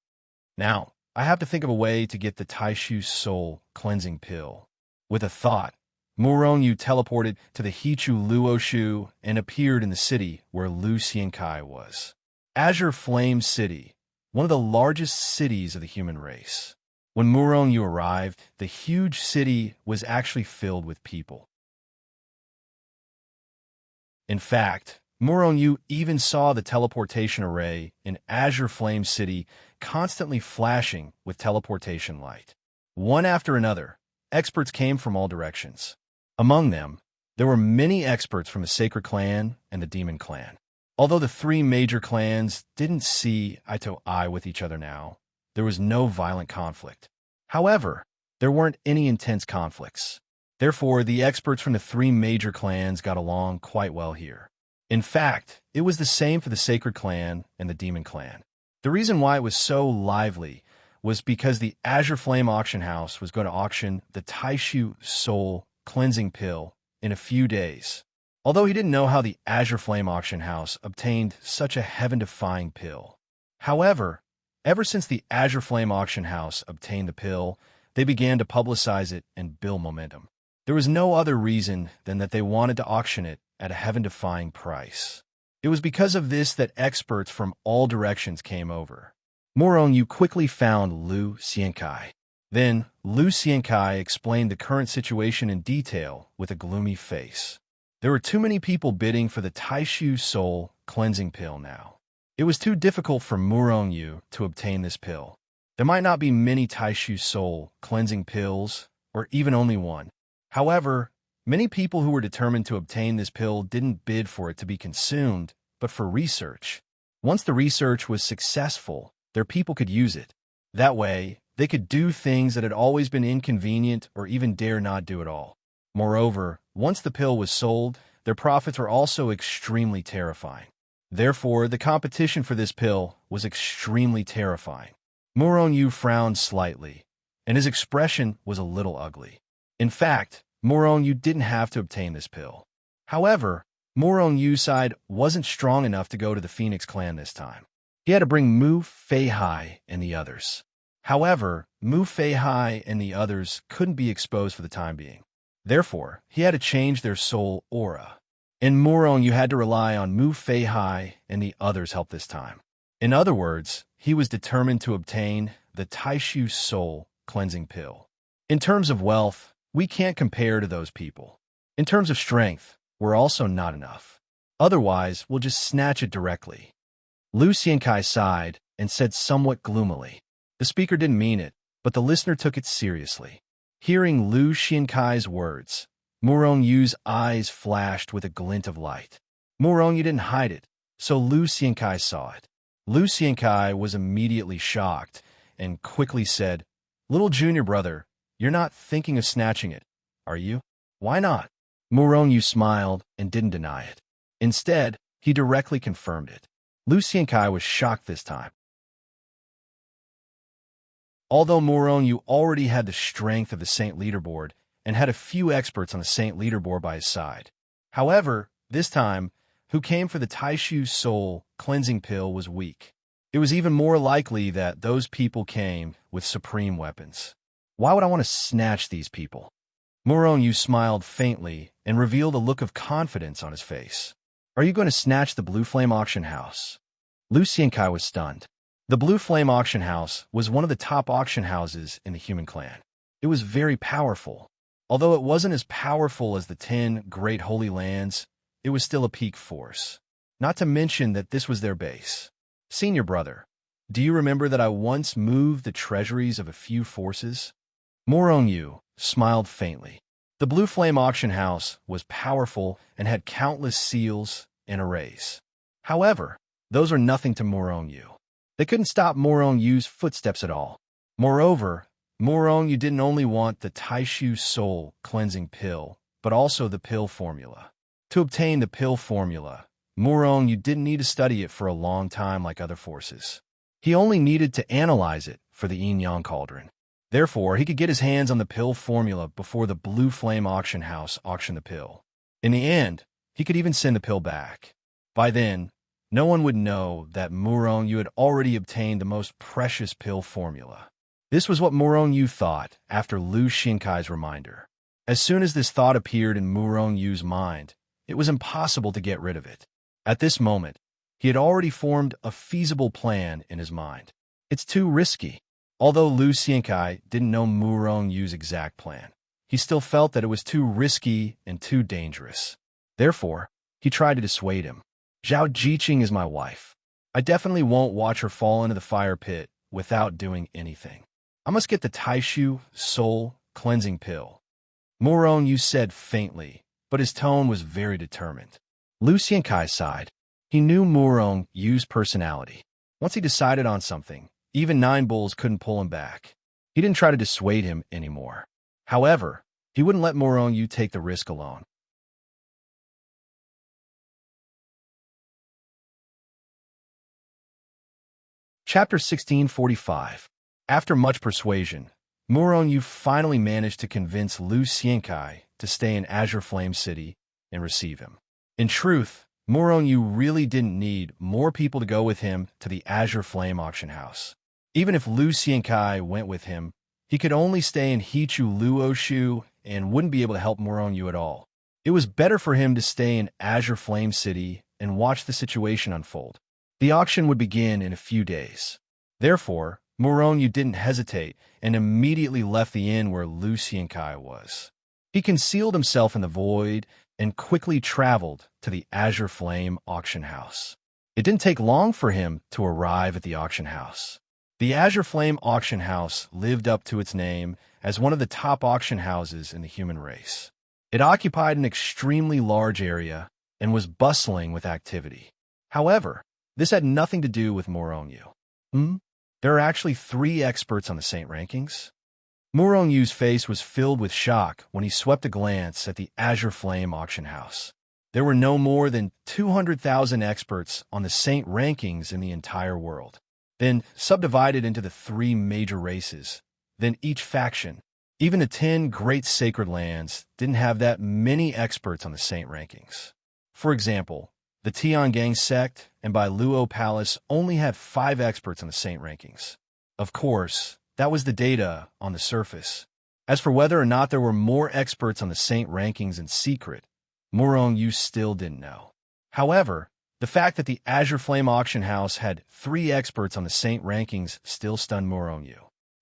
Now, I have to think of a way to get the Taishu Soul cleansing pill. With a thought, Muron Yu teleported to the Hichu Luo Shu and appeared in the city where Lu Xiankai was. Azure Flame City, one of the largest cities of the human race. When Muron Yu arrived, the huge city was actually filled with people. In fact, Muron Yu even saw the teleportation array in Azure Flame City constantly flashing with teleportation light. One after another, experts came from all directions. Among them, there were many experts from the Sacred Clan and the Demon Clan. Although the 3 major clans didn't see eye to eye with each other now, there was no violent conflict. However, there weren't any intense conflicts. Therefore, the experts from the 3 major clans got along quite well here. In fact, it was the same for the Sacred Clan and the Demon Clan. The reason why it was so lively was because the Azure Flame Auction House was going to auction the Taishu Soul Cleansing Pill in a few days. Although he didn't know how the Azure Flame Auction House obtained such a heaven-defying pill. However, ever since the Azure Flame Auction House obtained the pill, they began to publicize it and build momentum. There was no other reason than that they wanted to auction it at a heaven-defying price. It was because of this that experts from all directions came over. Morongyu quickly found Lu Xiankai. Then, Lu Xiankai explained the current situation in detail with a gloomy face. There were too many people bidding for the Taishu Soul cleansing pill now. It was too difficult for Morongyu to obtain this pill. There might not be many Taishu Soul cleansing pills, or even only one. However, many people who were determined to obtain this pill didn't bid for it to be consumed, but for research. Once the research was successful, their people could use it. That way, they could do things that had always been inconvenient or even dare not do at all. Moreover, once the pill was sold, their profits were also extremely terrifying. Therefore, the competition for this pill was extremely terrifying. Morongyu frowned slightly, and his expression was a little ugly. In fact, Morongyu didn't have to obtain this pill. However, Morongyu's side wasn't strong enough to go to the Phoenix clan this time. He had to bring Mu Feihai and the others. However, Mu Feihai and the others couldn't be exposed for the time being. Therefore, he had to change their soul aura. And Morongyu had to rely on Mu Feihai and the others' help this time. In other words, he was determined to obtain the Taishu Soul cleansing pill. In terms of wealth, we can't compare to those people. In terms of strength, we're also not enough. Otherwise, we'll just snatch it directly. Lu Xiankai sighed and said somewhat gloomily. The speaker didn't mean it, but the listener took it seriously. Hearing Lu Xiankai's words, Morongyu's eyes flashed with a glint of light. Morongyu didn't hide it, so Lu Xiankai saw it. Lu Xiankai was immediately shocked and quickly said, "Little junior brother, you're not thinking of snatching it, are you? Why not?" Morongyu smiled and didn't deny it. Instead, he directly confirmed it. Lu Xiankai was shocked this time. Although Morongyu already had the strength of the Saint leaderboard and had a few experts on the Saint leaderboard by his side. However, this time, who came for the Taishu Soul cleansing pill was weak. It was even more likely that those people came with supreme weapons. Why would I want to snatch these people? Morongyu smiled faintly and revealed a look of confidence on his face. Are you going to snatch the Blue Flame auction house? Lu Xiankai was stunned. The Blue Flame auction house was one of the top auction houses in the human clan. It was very powerful. Although it wasn't as powerful as the 10 Great Holy Lands, it was still a peak force. Not to mention that this was their base. Senior brother, do you remember that I once moved the treasuries of a few forces? Morongyu smiled faintly. The Blue Flame auction house was powerful and had countless seals and arrays. However, those were nothing to Morongyu. They couldn't stop Morongyu's footsteps at all. Moreover, Morongyu didn't only want the Taishu Soul cleansing pill, but also the pill formula. To obtain the pill formula, Morongyu didn't need to study it for a long time like other forces. He only needed to analyze it for the Yin-Yang Cauldron. Therefore, he could get his hands on the pill formula before the Blue Flame auction house auctioned the pill. In the end, he could even send the pill back. By then, no one would know that Morongyu had already obtained the most precious pill formula. This was what Morongyu thought after Lu Xiankai's reminder. As soon as this thought appeared in Morongyu's mind, it was impossible to get rid of it. At this moment, he had already formed a feasible plan in his mind. It's too risky. Although Lu Xiankai didn't know Morongyu's exact plan, he still felt that it was too risky and too dangerous. Therefore, he tried to dissuade him. Zhao Jiqing is my wife. I definitely won't watch her fall into the fire pit without doing anything. I must get the Taishu Soul cleansing pill. Morongyu said faintly, but his tone was very determined. Lu Xiankai sighed. He knew Morongyu's personality. Once he decided on something, even 9 bulls couldn't pull him back. He didn't try to dissuade him anymore. However, he wouldn't let Morongyu take the risk alone. Chapter 1645. After much persuasion, Morongyu finally managed to convince Lu Xiankai to stay in Azure Flame City and receive him. In truth, Morongyu really didn't need more people to go with him to the Azure Flame auction house. Even if Lu Xiankai went with him, he could only stay in Hichu Luoshu and wouldn't be able to help Moronu at all. It was better for him to stay in Azure Flame City and watch the situation unfold. The auction would begin in a few days. Therefore, Moronu didn't hesitate and immediately left the inn where Luciankai was. He concealed himself in the void and quickly traveled to the Azure Flame auction house. It didn't take long for him to arrive at the auction house. The Azure Flame auction house lived up to its name as one of the top auction houses in the human race. It occupied an extremely large area and was bustling with activity. However, this had nothing to do with Moronu. There are actually 3 experts on the Saint rankings. Moronu's face was filled with shock when he swept a glance at the Azure Flame auction house. There were no more than 200,000 experts on the Saint rankings in the entire world, then subdivided into the 3 major races, then each faction. Even the 10 great sacred lands didn't have that many experts on the Saint rankings. For example, the Tiangang sect and Bai Luo Palace only had 5 experts on the Saint rankings. Of course, that was the data on the surface. As for whether or not there were more experts on the Saint rankings in secret, Moronu still didn't know. However, the fact that the Azure Flame auction house had 3 experts on the Saint rankings still stunned Moronu.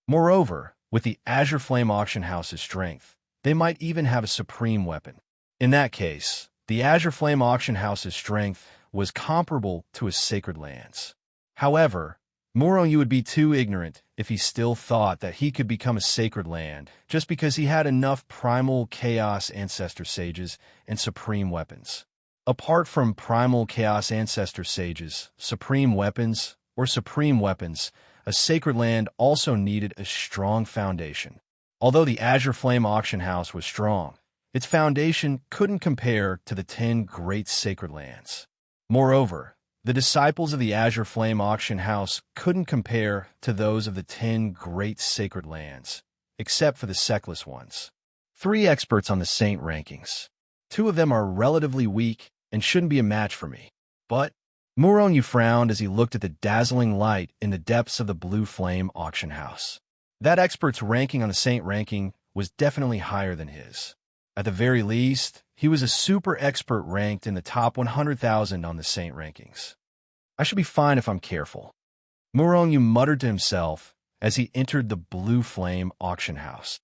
Moreover, with the Azure Flame auction house's strength, they might even have a supreme weapon. In that case, the Azure Flame auction house's strength was comparable to his sacred lands. However, Moronu would be too ignorant if he still thought that he could become a sacred land just because he had enough primal chaos ancestor sages and supreme weapons. Apart from primal chaos ancestor sages, supreme weapons, a sacred land also needed a strong foundation. Although the Azure Flame auction house was strong, its foundation couldn't compare to the 10 great sacred lands. Moreover, the disciples of the Azure Flame auction house couldn't compare to those of the 10 great sacred lands, except for the sectless ones. 3 experts on the Saint rankings. 2 of them are relatively weak and shouldn't be a match for me. But Moronu frowned as he looked at the dazzling light in the depths of the Blue Flame auction house. That expert's ranking on the Saint ranking was definitely higher than his. At the very least, he was a super expert ranked in the top 100,000 on the Saint rankings. I should be fine if I'm careful. Moronu muttered to himself as he entered the Blue Flame auction house.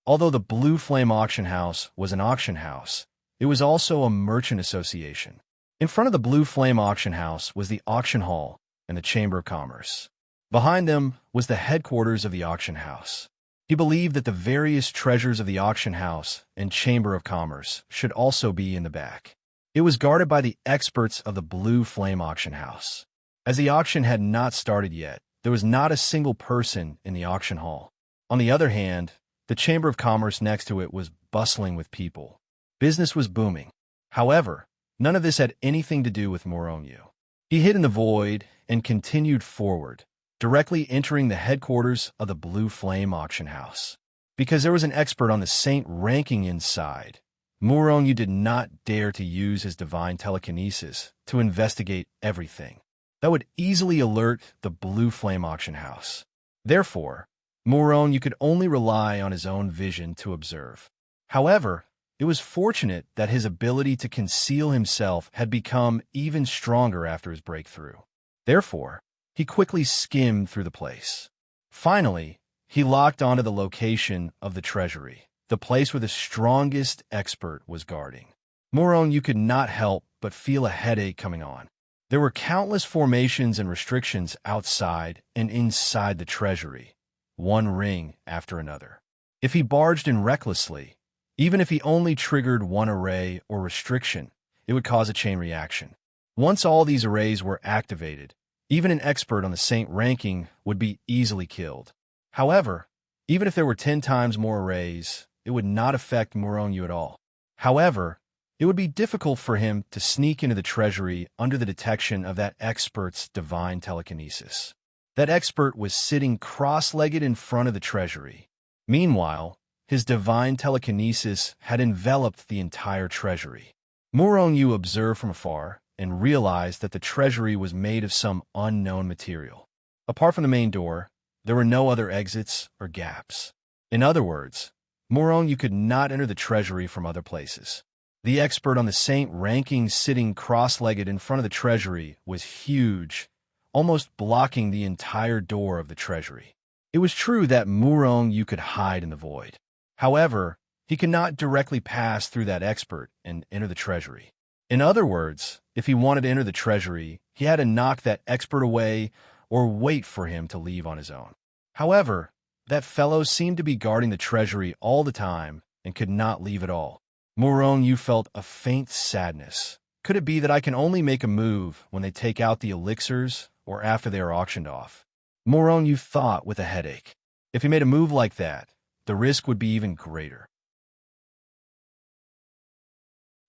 Although the Blue Flame auction house was an auction house, it was also a merchant association. In front of the Blue Flame auction house was the auction hall and the Chamber of Commerce. Behind them was the headquarters of the auction house. He believed that the various treasures of the auction house and Chamber of Commerce should also be in the back. It was guarded by the experts of the Blue Flame auction house. As the auction had not started yet, there was not a single person in the auction hall. On the other hand, the Chamber of Commerce next to it was bustling with people. Business was booming. However, none of this had anything to do with Moronu. He hid in the void and continued forward, directly entering the headquarters of the Blue Flame auction house. Because there was an expert on the Saint ranking inside, Moronu did not dare to use his divine telekinesis to investigate everything. That would easily alert the Blue Flame auction house. Therefore, Moronu could only rely on his own vision to observe. However, it was fortunate that his ability to conceal himself had become even stronger after his breakthrough. Therefore, he quickly skimmed through the place. Finally, he locked onto the location of the treasury, the place where the strongest expert was guarding. Moronu could not help but feel a headache coming on. There were countless formations and restrictions outside and inside the treasury, one ring after another. If he barged in recklessly, even if he only triggered one array or restriction, it would cause a chain reaction. Once all these arrays were activated, even an expert on the Saint ranking would be easily killed. However, even if there were 10 times more arrays, it would not affect Moronu at all. However, it would be difficult for him to sneak into the treasury under the detection of that expert's divine telekinesis. That expert was sitting cross-legged in front of the treasury. Meanwhile, his divine telekinesis had enveloped the entire treasury. Moronu observed from afar and realized that the treasury was made of some unknown material. Apart from the main door, there were no other exits or gaps. In other words, Morong, you could not enter the treasury from other places. The expert on the saint ranking sitting cross-legged in front of the treasury was huge, almost blocking the entire door of the treasury. It was true that Morong, you could hide in the void. However, he could not directly pass through that expert and enter the treasury. In other words, if he wanted to enter the treasury, he had to knock that expert away or wait for him to leave on his own. However, that fellow seemed to be guarding the treasury all the time and could not leave at all. Morong, you felt a faint sadness. Could it be that I can only make a move when they take out the elixirs or after they are auctioned off? Morong, you thought with a headache. If he made a move like that, the risk would be even greater.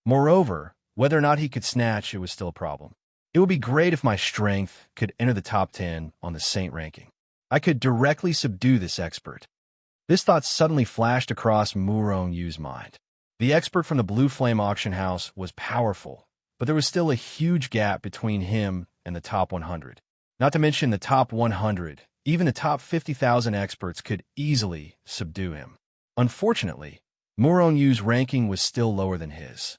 Moreover, whether or not he could snatch, it was still a problem. It would be great if my strength could enter the top 10 on the saint ranking. I could directly subdue this expert. This thought suddenly flashed across Morong-yu's mind. The expert from the Blue Flame auction house was powerful, but there was still a huge gap between him and the top 100. Not to mention the top 100, even the top 50,000 experts could easily subdue him. Unfortunately, Morong-yu's ranking was still lower than his.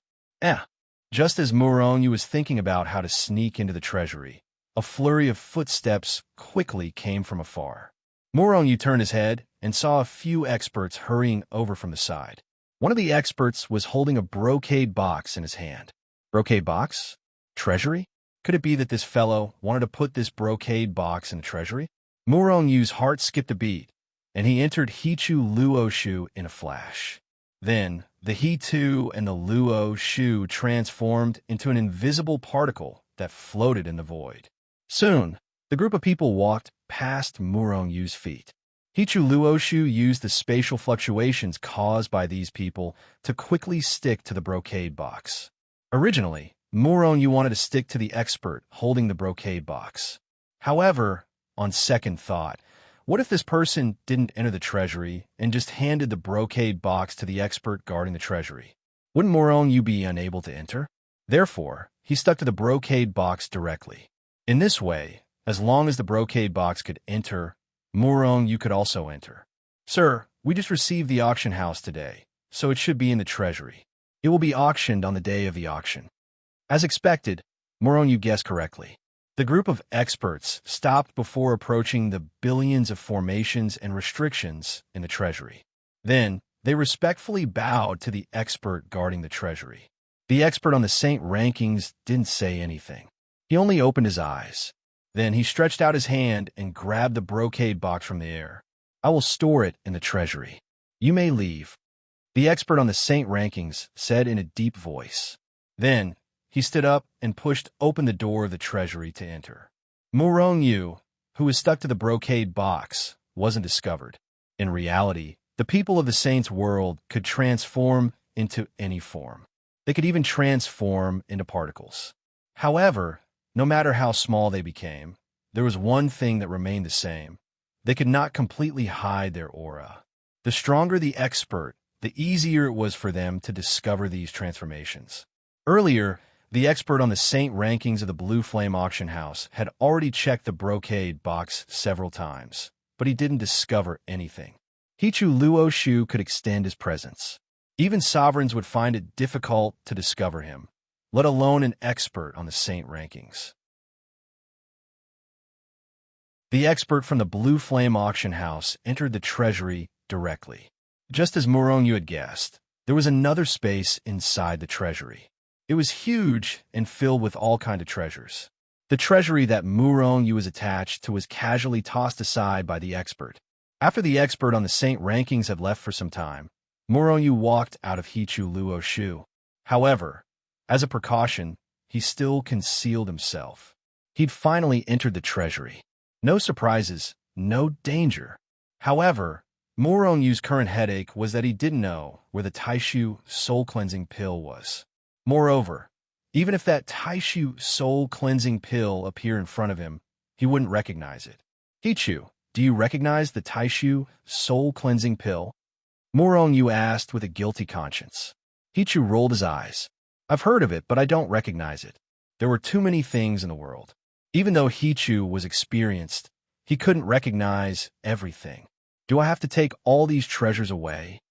Just as Morong-yu was thinking about how to sneak into the treasury, a flurry of footsteps quickly came from afar. Morong-yu turned his head and saw a few experts hurrying over from the side. One of the experts was holding a brocade box in his hand. Brocade box? Treasury? Could it be that this fellow wanted to put this brocade box in the treasury? Morong-yu's heart skipped a beat, and he entered Hichu Luo-shu in a flash. Then, the He-Tu and the Luo-shu transformed into an invisible particle that floated in the void. Soon, the group of people walked past Morong-yu's feet. Hichu Luo-shu used the spatial fluctuations caused by these people to quickly stick to the brocade box. Originally, Morong-yu wanted to stick to the expert holding the brocade box. However, on second thought, what if this person didn't enter the treasury and just handed the brocade box to the expert guarding the treasury? Wouldn't Morong-yu be unable to enter? Therefore, he stuck to the brocade box directly. In this way, as long as the brocade box could enter, Morong-yu could also enter. Sir, we just received the auction house today, so it should be in the treasury. It will be auctioned on the day of the auction. As expected, Morong-yu guessed correctly. The group of experts stopped before approaching the billions of formations and restrictions in the treasury. Then, they respectfully bowed to the expert guarding the treasury. The expert on the saint rankings didn't say anything. He only opened his eyes. Then he stretched out his hand and grabbed the brocade box from the air. I will store it in the treasury. You may leave. The expert on the saint rankings said in a deep voice. Then, he stood up and pushed open the door of the treasury to enter. Morong-yu, who was stuck to the brocade box, wasn't discovered. In reality, the people of the saint's world could transform into any form. They could even transform into particles. However, no matter how small they became, there was one thing that remained the same. They could not completely hide their aura. The stronger the expert, the easier it was for them to discover these transformations. Earlier, the expert on the saint rankings of the Blue Flame auction house had already checked the brocade box several times, but he didn't discover anything. Hichu Luo-shu could extend his presence. Even sovereigns would find it difficult to discover him, let alone an expert on the saint rankings. The expert from the Blue Flame auction house entered the treasury directly. Just as Morong-yu had guessed, there was another space inside the treasury. It was huge and filled with all kinds of treasures. The treasury that Morong-yu was attached to was casually tossed aside by the expert. After the expert on the saint rankings had left for some time, Morong-yu walked out of Hichu Luo-shu. However, as a precaution, he still concealed himself. He'd finally entered the treasury. No surprises, no danger. However, Morong-yu's current headache was that he didn't know where the Taishu soul-cleansing pill was. Moreover, even if that Taishu soul-cleansing pill appeared in front of him, he wouldn't recognize it. Hichu, do you recognize the Taishu soul-cleansing pill? Morong-yu asked with a guilty conscience. Hichu rolled his eyes. I've heard of it, but I don't recognize it. There were too many things in the world. Even though Hichu was experienced, he couldn't recognize everything. Do I have to take all these treasures away?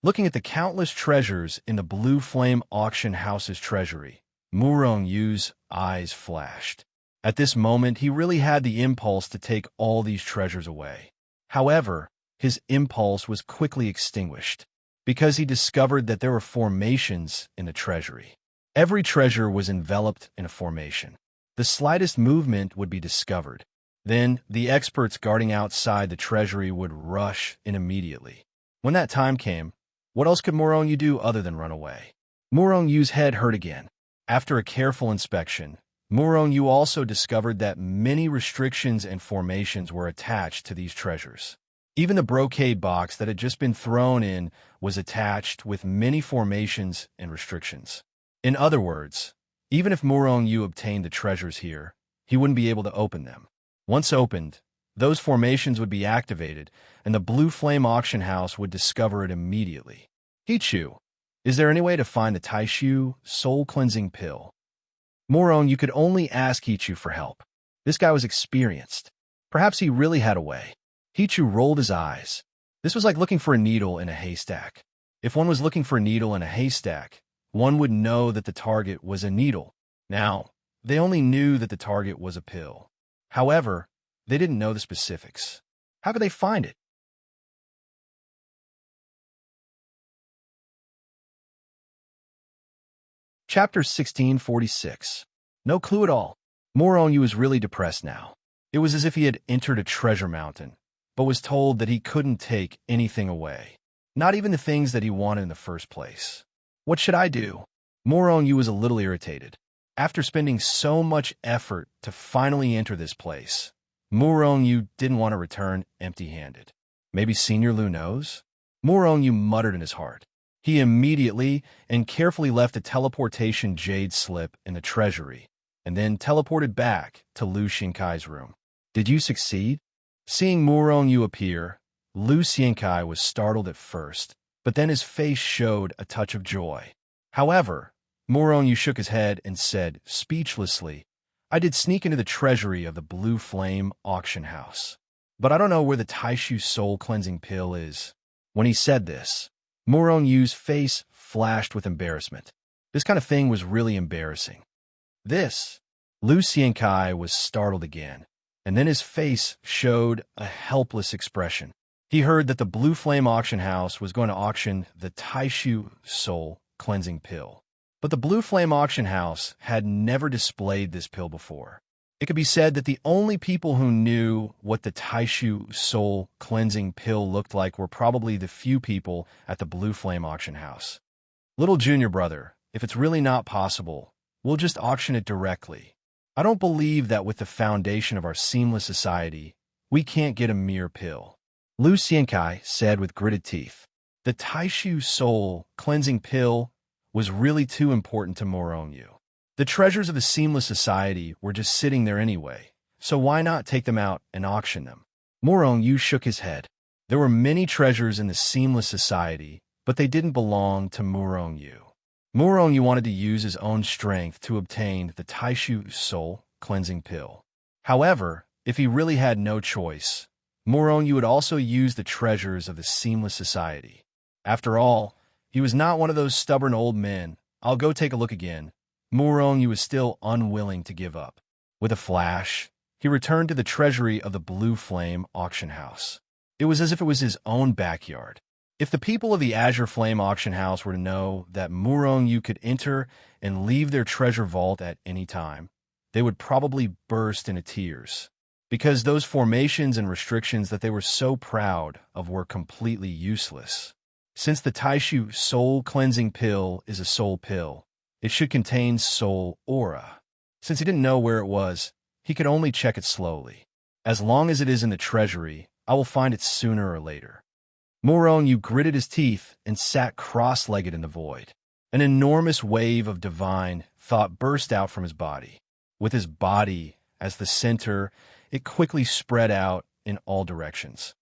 Looking at the countless treasures in the Blue Flame auction house's treasury, Murong Yu's eyes flashed. At this moment, he really had the impulse to take all these treasures away. However, his impulse was quickly extinguished, because he discovered that there were formations in the treasury. Every treasure was enveloped in a formation. The slightest movement would be discovered. Then, the experts guarding outside the treasury would rush in immediately. When that time came, what else could Murong Yu do other than run away? Murong Yu's head hurt again. After a careful inspection, Murong Yu also discovered that many restrictions and formations were attached to these treasures. Even the brocade box that had just been thrown in was attached with many formations and restrictions. In other words, even if Murong Yu obtained the treasures here, he wouldn't be able to open them. Once opened, those formations would be activated, and the Blue Flame auction house would discover it immediately. Hichu, is there any way to find the Taishu soul-cleansing pill? Murong Yu could only ask Hichu for help. This guy was experienced. Perhaps he really had a way. Hichu rolled his eyes. This was like looking for a needle in a haystack. If one was looking for a needle in a haystack, one would know that the target was a needle. Now, they only knew that the target was a pill. However, they didn't know the specifics. How could they find it? Chapter 1646. No clue at all. Murong Yu was really depressed now. It was as if he had entered a treasure mountain, but was told that he couldn't take anything away. Not even the things that he wanted in the first place. What should I do? Murong Yu was a little irritated. After spending so much effort to finally enter this place, Murong Yu didn't want to return empty-handed. Maybe Senior Lu knows? Murong Yu muttered in his heart. He immediately and carefully left a teleportation jade slip in the treasury, and then teleported back to Lu Xiankai's room. Did you succeed? Seeing Murong Yu appear, Lu Xiankai was startled at first, but then his face showed a touch of joy. However, Murong Yu shook his head and said, speechlessly, I did sneak into the treasury of the Blue Flame auction house, but I don't know where the Taishu soul-cleansing pill is. When he said this, Murong Yu's face flashed with embarrassment. This kind of thing was really embarrassing. This, Lu Xiankai was startled again, and then his face showed a helpless expression. He heard that the Blue Flame auction house was going to auction the Taishu soul-cleansing pill. But the Blue Flame auction house had never displayed this pill before. It could be said that the only people who knew what the Taishu soul-cleansing pill looked like were probably the few people at the Blue Flame auction house. Little junior brother, if it's really not possible, we'll just auction it directly. I don't believe that with the foundation of our seamless society, we can't get a mere pill. Lu Xiankai said with gritted teeth. The Taishu soul-cleansing pill was really too important to Murong Yu. The treasures of the seamless society were just sitting there anyway, so why not take them out and auction them? Murong Yu shook his head. There were many treasures in the seamless society, but they didn't belong to Murong Yu. Murong Yu wanted to use his own strength to obtain the Taishu soul-cleansing pill. However, if he really had no choice, Murong Yu would also use the treasures of the seamless society. After all, he was not one of those stubborn old men. I'll go take a look again. Murong Yu was still unwilling to give up. With a flash, he returned to the treasury of the Blue Flame auction house. It was as if it was his own backyard. If the people of the Azure Flame auction house were to know that Murong Yu could enter and leave their treasure vault at any time, they would probably burst into tears, because those formations and restrictions that they were so proud of were completely useless. Since the Taishu soul-cleansing pill is a soul pill, it should contain soul aura. Since he didn't know where it was, he could only check it slowly. As long as it is in the treasury, I will find it sooner or later. Murong Yu gritted his teeth and sat cross-legged in the void. An enormous wave of divine thought burst out from his body. With his body as the center, it quickly spread out in all directions.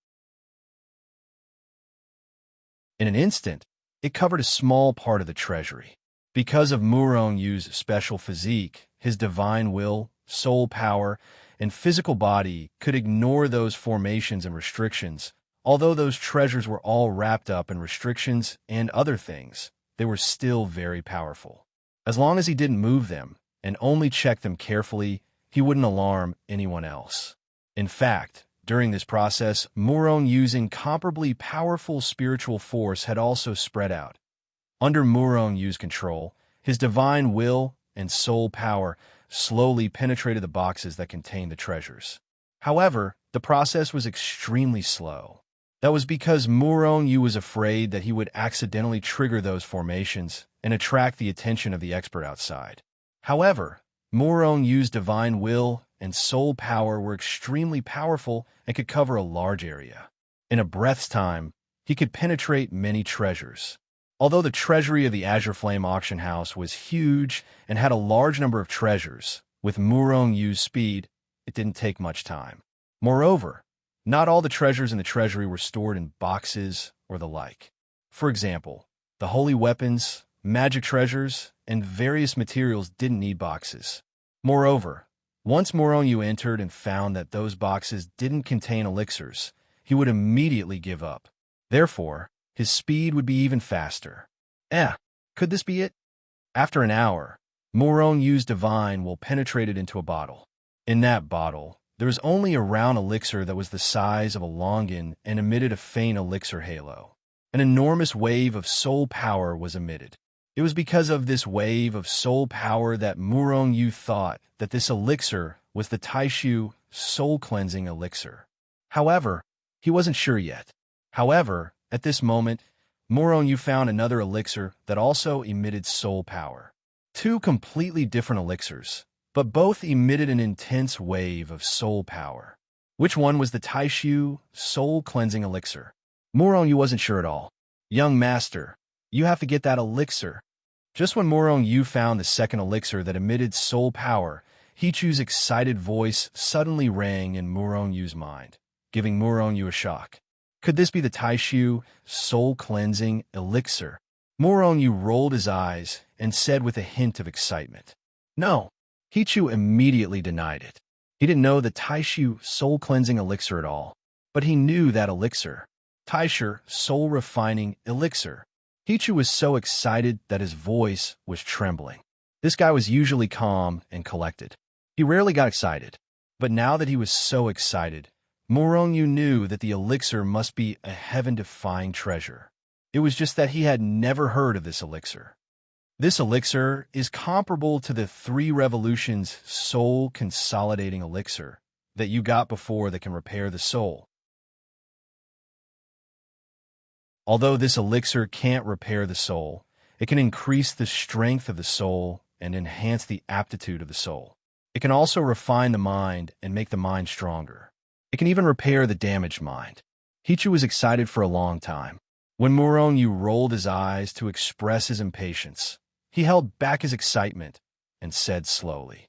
In an instant, it covered a small part of the treasury. Because of Murong Yu's special physique, his divine will, soul power, and physical body could ignore those formations and restrictions, Although those treasures were all wrapped up in restrictions and other things, they were still very powerful. As long as he didn't move them and only checked them carefully, he wouldn't alarm anyone else. In fact, during this process, Murong Yu's incomparably powerful spiritual force had also spread out. Under Murong Yu's control, his divine will and soul power slowly penetrated the boxes that contained the treasures. However, the process was extremely slow. That was because Murong Yu was afraid that he would accidentally trigger those formations and attract the attention of the expert outside. However, Murong Yu's divine will and soul power were extremely powerful and could cover a large area. In a breath's time, he could penetrate many treasures. Although the treasury of the Azure Flame auction house was huge and had a large number of treasures, with Murong Yu's speed, it didn't take much time. Moreover, not all the treasures in the treasury were stored in boxes or the like. For example, the holy weapons, magic treasures, and various materials didn't need boxes. Moreover, once Murong Yu entered and found that those boxes didn't contain elixirs, he would immediately give up. Therefore, his speed would be even faster. Could this be it? After an hour, Murong Yu's divine will penetrated into a bottle. In that bottle, there was only a round elixir that was the size of a longan and emitted a faint elixir halo. An enormous wave of soul power was emitted. It was because of this wave of soul power that Murong Yu thought that this elixir was the Taishu soul-cleansing elixir. However, he wasn't sure yet. However, at this moment, Murong Yu found another elixir that also emitted soul power. Two completely different elixirs, but both emitted an intense wave of soul power. Which one was the Taishu soul-cleansing elixir? Murong Yu wasn't sure at all. Young master, you have to get that elixir. Just when Murong Yu found the second elixir that emitted soul power, Hichu's excited voice suddenly rang in Murong Yu's mind, giving Murong Yu a shock. Could this be the Taishu soul-cleansing elixir? Murong Yu rolled his eyes and said with a hint of excitement, "No." Hichu immediately denied it. He didn't know the Taishu soul-cleansing elixir at all, but he knew that elixir, Taishu soul-refining elixir. Hichu was so excited that his voice was trembling. This guy was usually calm and collected. He rarely got excited, but now that he was so excited, Murong Yu knew that the elixir must be a heaven-defying treasure. It was just that he had never heard of this elixir. This elixir is comparable to the 3 Revolutions soul consolidating elixir that you got before that can repair the soul. Although this elixir can't repair the soul, it can increase the strength of the soul and enhance the aptitude of the soul. It can also refine the mind and make the mind stronger. It can even repair the damaged mind. Hichu was excited for a long time. When Murong Yu rolled his eyes to express his impatience, he held back his excitement and said slowly,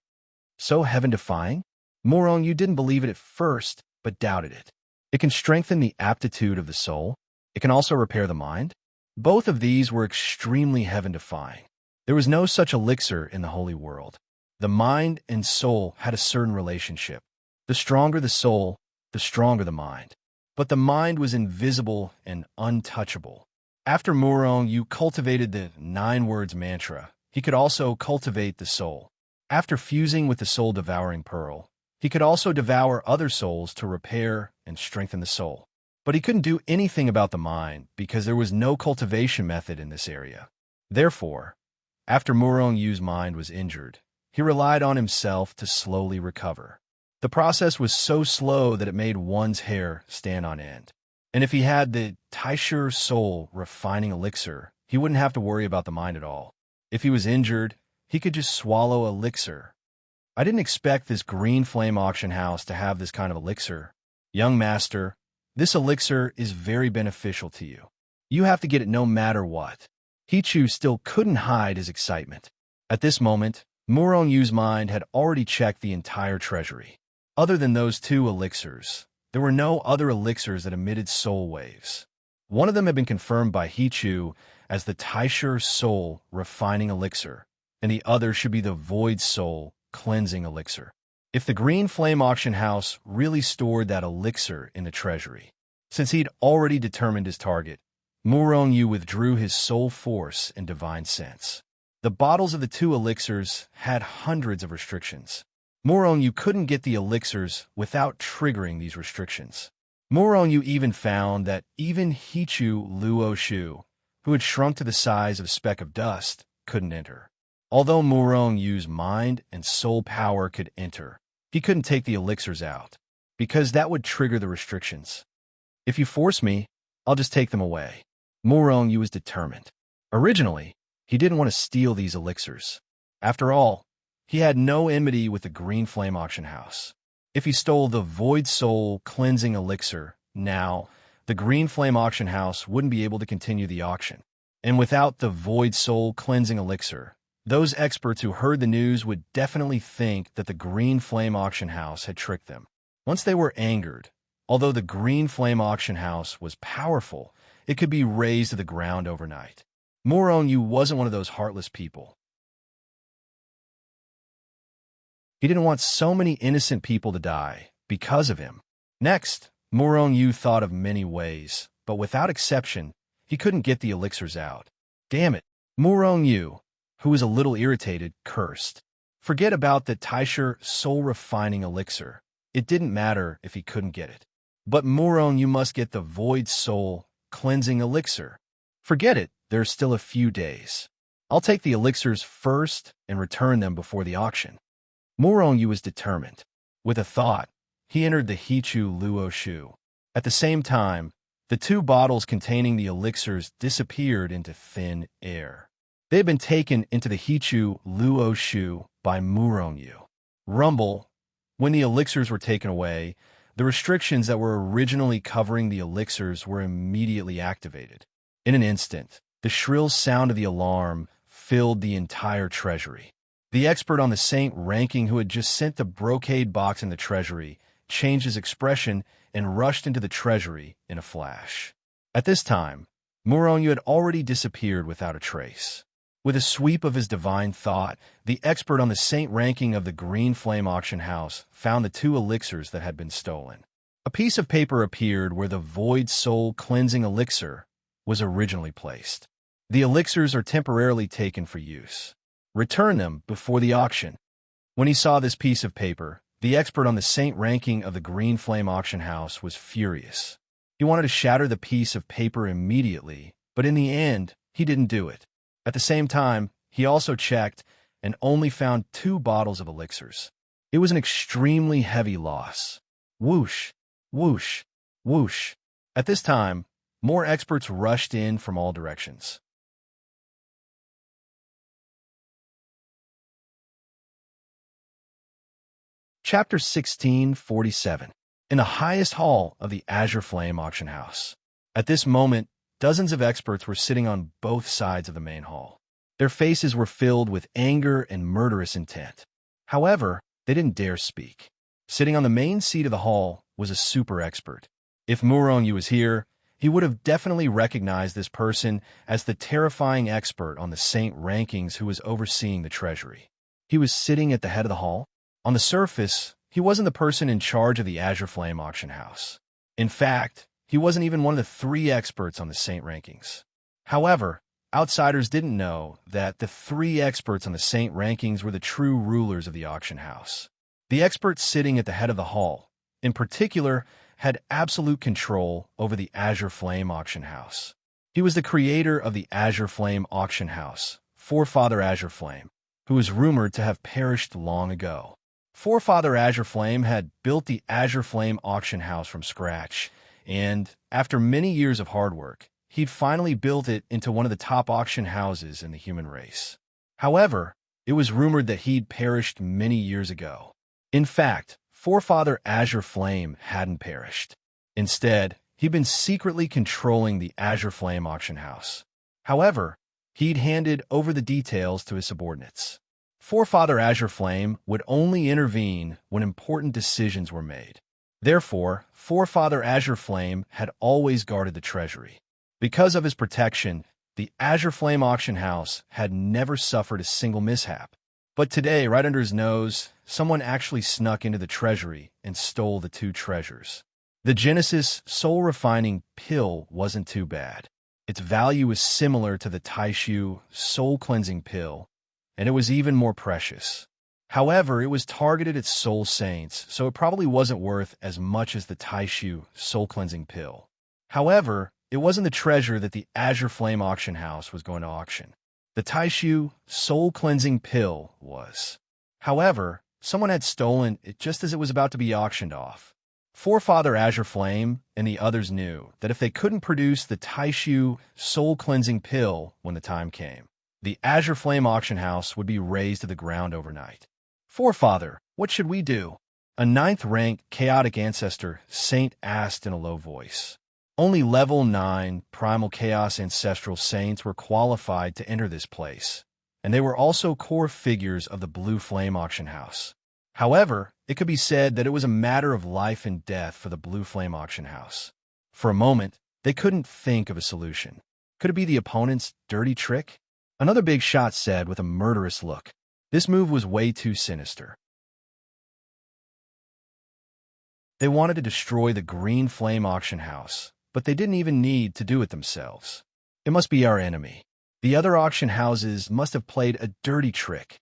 "So heaven-defying?" Murong Yu didn't believe it at first, but doubted it. It can strengthen the aptitude of the soul. It can also repair the mind. Both of these were extremely heaven-defying. There was no such elixir in the holy world. The mind and soul had a certain relationship. The stronger the soul, the stronger the mind. But the mind was invisible and untouchable. After Murong Yu cultivated the 9 words mantra, he could also cultivate the soul. After fusing with the soul-devouring pearl, he could also devour other souls to repair and strengthen the soul. But he couldn't do anything about the mind because there was no cultivation method in this area. Therefore, after Murong Yu's mind was injured, he relied on himself to slowly recover. The process was so slow that it made one's hair stand on end. And if he had the Taishu soul refining elixir, he wouldn't have to worry about the mind at all. If he was injured, he could just swallow elixir. I didn't expect this green flame auction house to have this kind of elixir. Young master, this elixir is very beneficial to you. You have to get it no matter what. Hichu still couldn't hide his excitement. At this moment, Murong Yu's mind had already checked the entire treasury. Other than those 2 elixirs, there were no other elixirs that emitted soul waves. One of them had been confirmed by Hichu as the Taishu soul refining elixir, and the other should be the void soul cleansing elixir. If the green flame auction house really stored that elixir in the treasury, Since he'd already determined his target, Murong withdrew his soul force and divine sense. The bottles of the two elixirs had hundreds of restrictions. Murong couldn't get the elixirs without triggering these restrictions. Murong even found that even Hichu Luo Shu, who had shrunk to the size of a speck of dust, couldn't enter. Although Murong's mind and soul power could enter, he couldn't take the elixirs out, because that would trigger the restrictions. If you force me, I'll just take them away. Murong was determined. Originally, he didn't want to steal these elixirs. After all, he had no enmity with the Green Flame Auction House. If he stole the Void Soul Cleansing Elixir, now, the Green Flame Auction House wouldn't be able to continue the auction. And without the Void Soul Cleansing Elixir, those experts who heard the news would definitely think that the Green Flame Auction House had tricked them. Once they were angered, although the Green Flame Auction House was powerful, it could be razed to the ground overnight. Murong wasn't one of those heartless people. He didn't want so many innocent people to die because of him. Next, Murong thought of many ways, but without exception, he couldn't get the elixirs out. Damn it, Murong, who was a little irritated, cursed. Forget about the Taisher soul-refining elixir. It didn't matter if he couldn't get it. But Murong must get the Void Soul Cleansing Elixir. Forget it, there's still a few days. I'll take the elixirs first and return them before the auction. Murong was determined. With a thought, he entered the Hichu Luo Shu. At the same time, the two bottles containing the elixirs disappeared into thin air. They had been taken into the Hichu Luo Shu by Murong. Rumble. When the elixirs were taken away, the restrictions that were originally covering the elixirs were immediately activated. In an instant, the shrill sound of the alarm filled the entire treasury. The expert on the saint ranking who had just sent the brocade box in the treasury changed his expression and rushed into the treasury in a flash. At this time, Murong had already disappeared without a trace. With a sweep of his divine thought, the expert on the saint ranking of the Green Flame Auction House found the two elixirs that had been stolen. A piece of paper appeared where the Void Soul Cleansing Elixir was originally placed. The elixirs are temporarily taken for use. Return them before the auction. When he saw this piece of paper, the expert on the saint ranking of the Green Flame Auction House was furious. He wanted to shatter the piece of paper immediately, but in the end, he didn't do it. At the same time, he also checked and only found 2 bottles of elixirs. It was an extremely heavy loss. Whoosh, whoosh, whoosh. At this time, more experts rushed in from all directions. Chapter 1647. In the highest hall of the Azure Flame Auction House. At this moment, dozens of experts were sitting on both sides of the main hall. Their faces were filled with anger and murderous intent. However, they didn't dare speak. Sitting on the main seat of the hall was a super expert. If Murong was here, he would have definitely recognized this person as the terrifying expert on the saint rankings who was overseeing the treasury. He was sitting at the head of the hall. On the surface, he wasn't the person in charge of the Azure Flame Auction House. In fact, he wasn't even one of the 3 experts on the saint rankings. However, outsiders didn't know that the 3 experts on the saint rankings were the true rulers of the auction house. The expert sitting at the head of the hall, in particular, had absolute control over the Azure Flame Auction House. He was the creator of the Azure Flame Auction House, Forefather Azure Flame, who was rumored to have perished long ago. Forefather Azure Flame had built the Azure Flame Auction House from scratch, and after many years of hard work, he'd finally built it into one of the top auction houses in the human race. However, it was rumored that he'd perished many years ago. In fact, Forefather Azure Flame hadn't perished. Instead, he'd been secretly controlling the Azure Flame Auction House. However, he'd handed over the details to his subordinates. Forefather Azure Flame would only intervene when important decisions were made. Therefore, Forefather Azure Flame had always guarded the treasury. Because of his protection, the Azure Flame Auction House had never suffered a single mishap. But today, right under his nose, someone actually snuck into the treasury and stole the 2 treasures. The Genesis soul-refining pill wasn't too bad. Its value was similar to the Taishu soul-cleansing pill, and it was even more precious. However, it was targeted at soul saints, so it probably wasn't worth as much as the Taishu soul-cleansing pill. However, it wasn't the treasure that the Azure Flame auction house was going to auction. The Taishu soul-cleansing pill was. However, someone had stolen it just as it was about to be auctioned off. Forefather Azure Flame and the others knew that if they couldn't produce the Taishu soul-cleansing pill when the time came, the Azure Flame auction house would be razed to the ground overnight. Forefather, what should we do? A ninth-rank chaotic ancestor saint asked in a low voice. Only level 9 primal chaos ancestral saints were qualified to enter this place, and they were also core figures of the Blue Flame auction house. However, it could be said that it was a matter of life and death for the Blue Flame auction house. For a moment, they couldn't think of a solution. Could it be the opponent's dirty trick? Another big shot said with a murderous look. This move was way too sinister. They wanted to destroy the Green Flame auction house, but they didn't even need to do it themselves. It must be our enemy. The other auction houses must have played a dirty trick.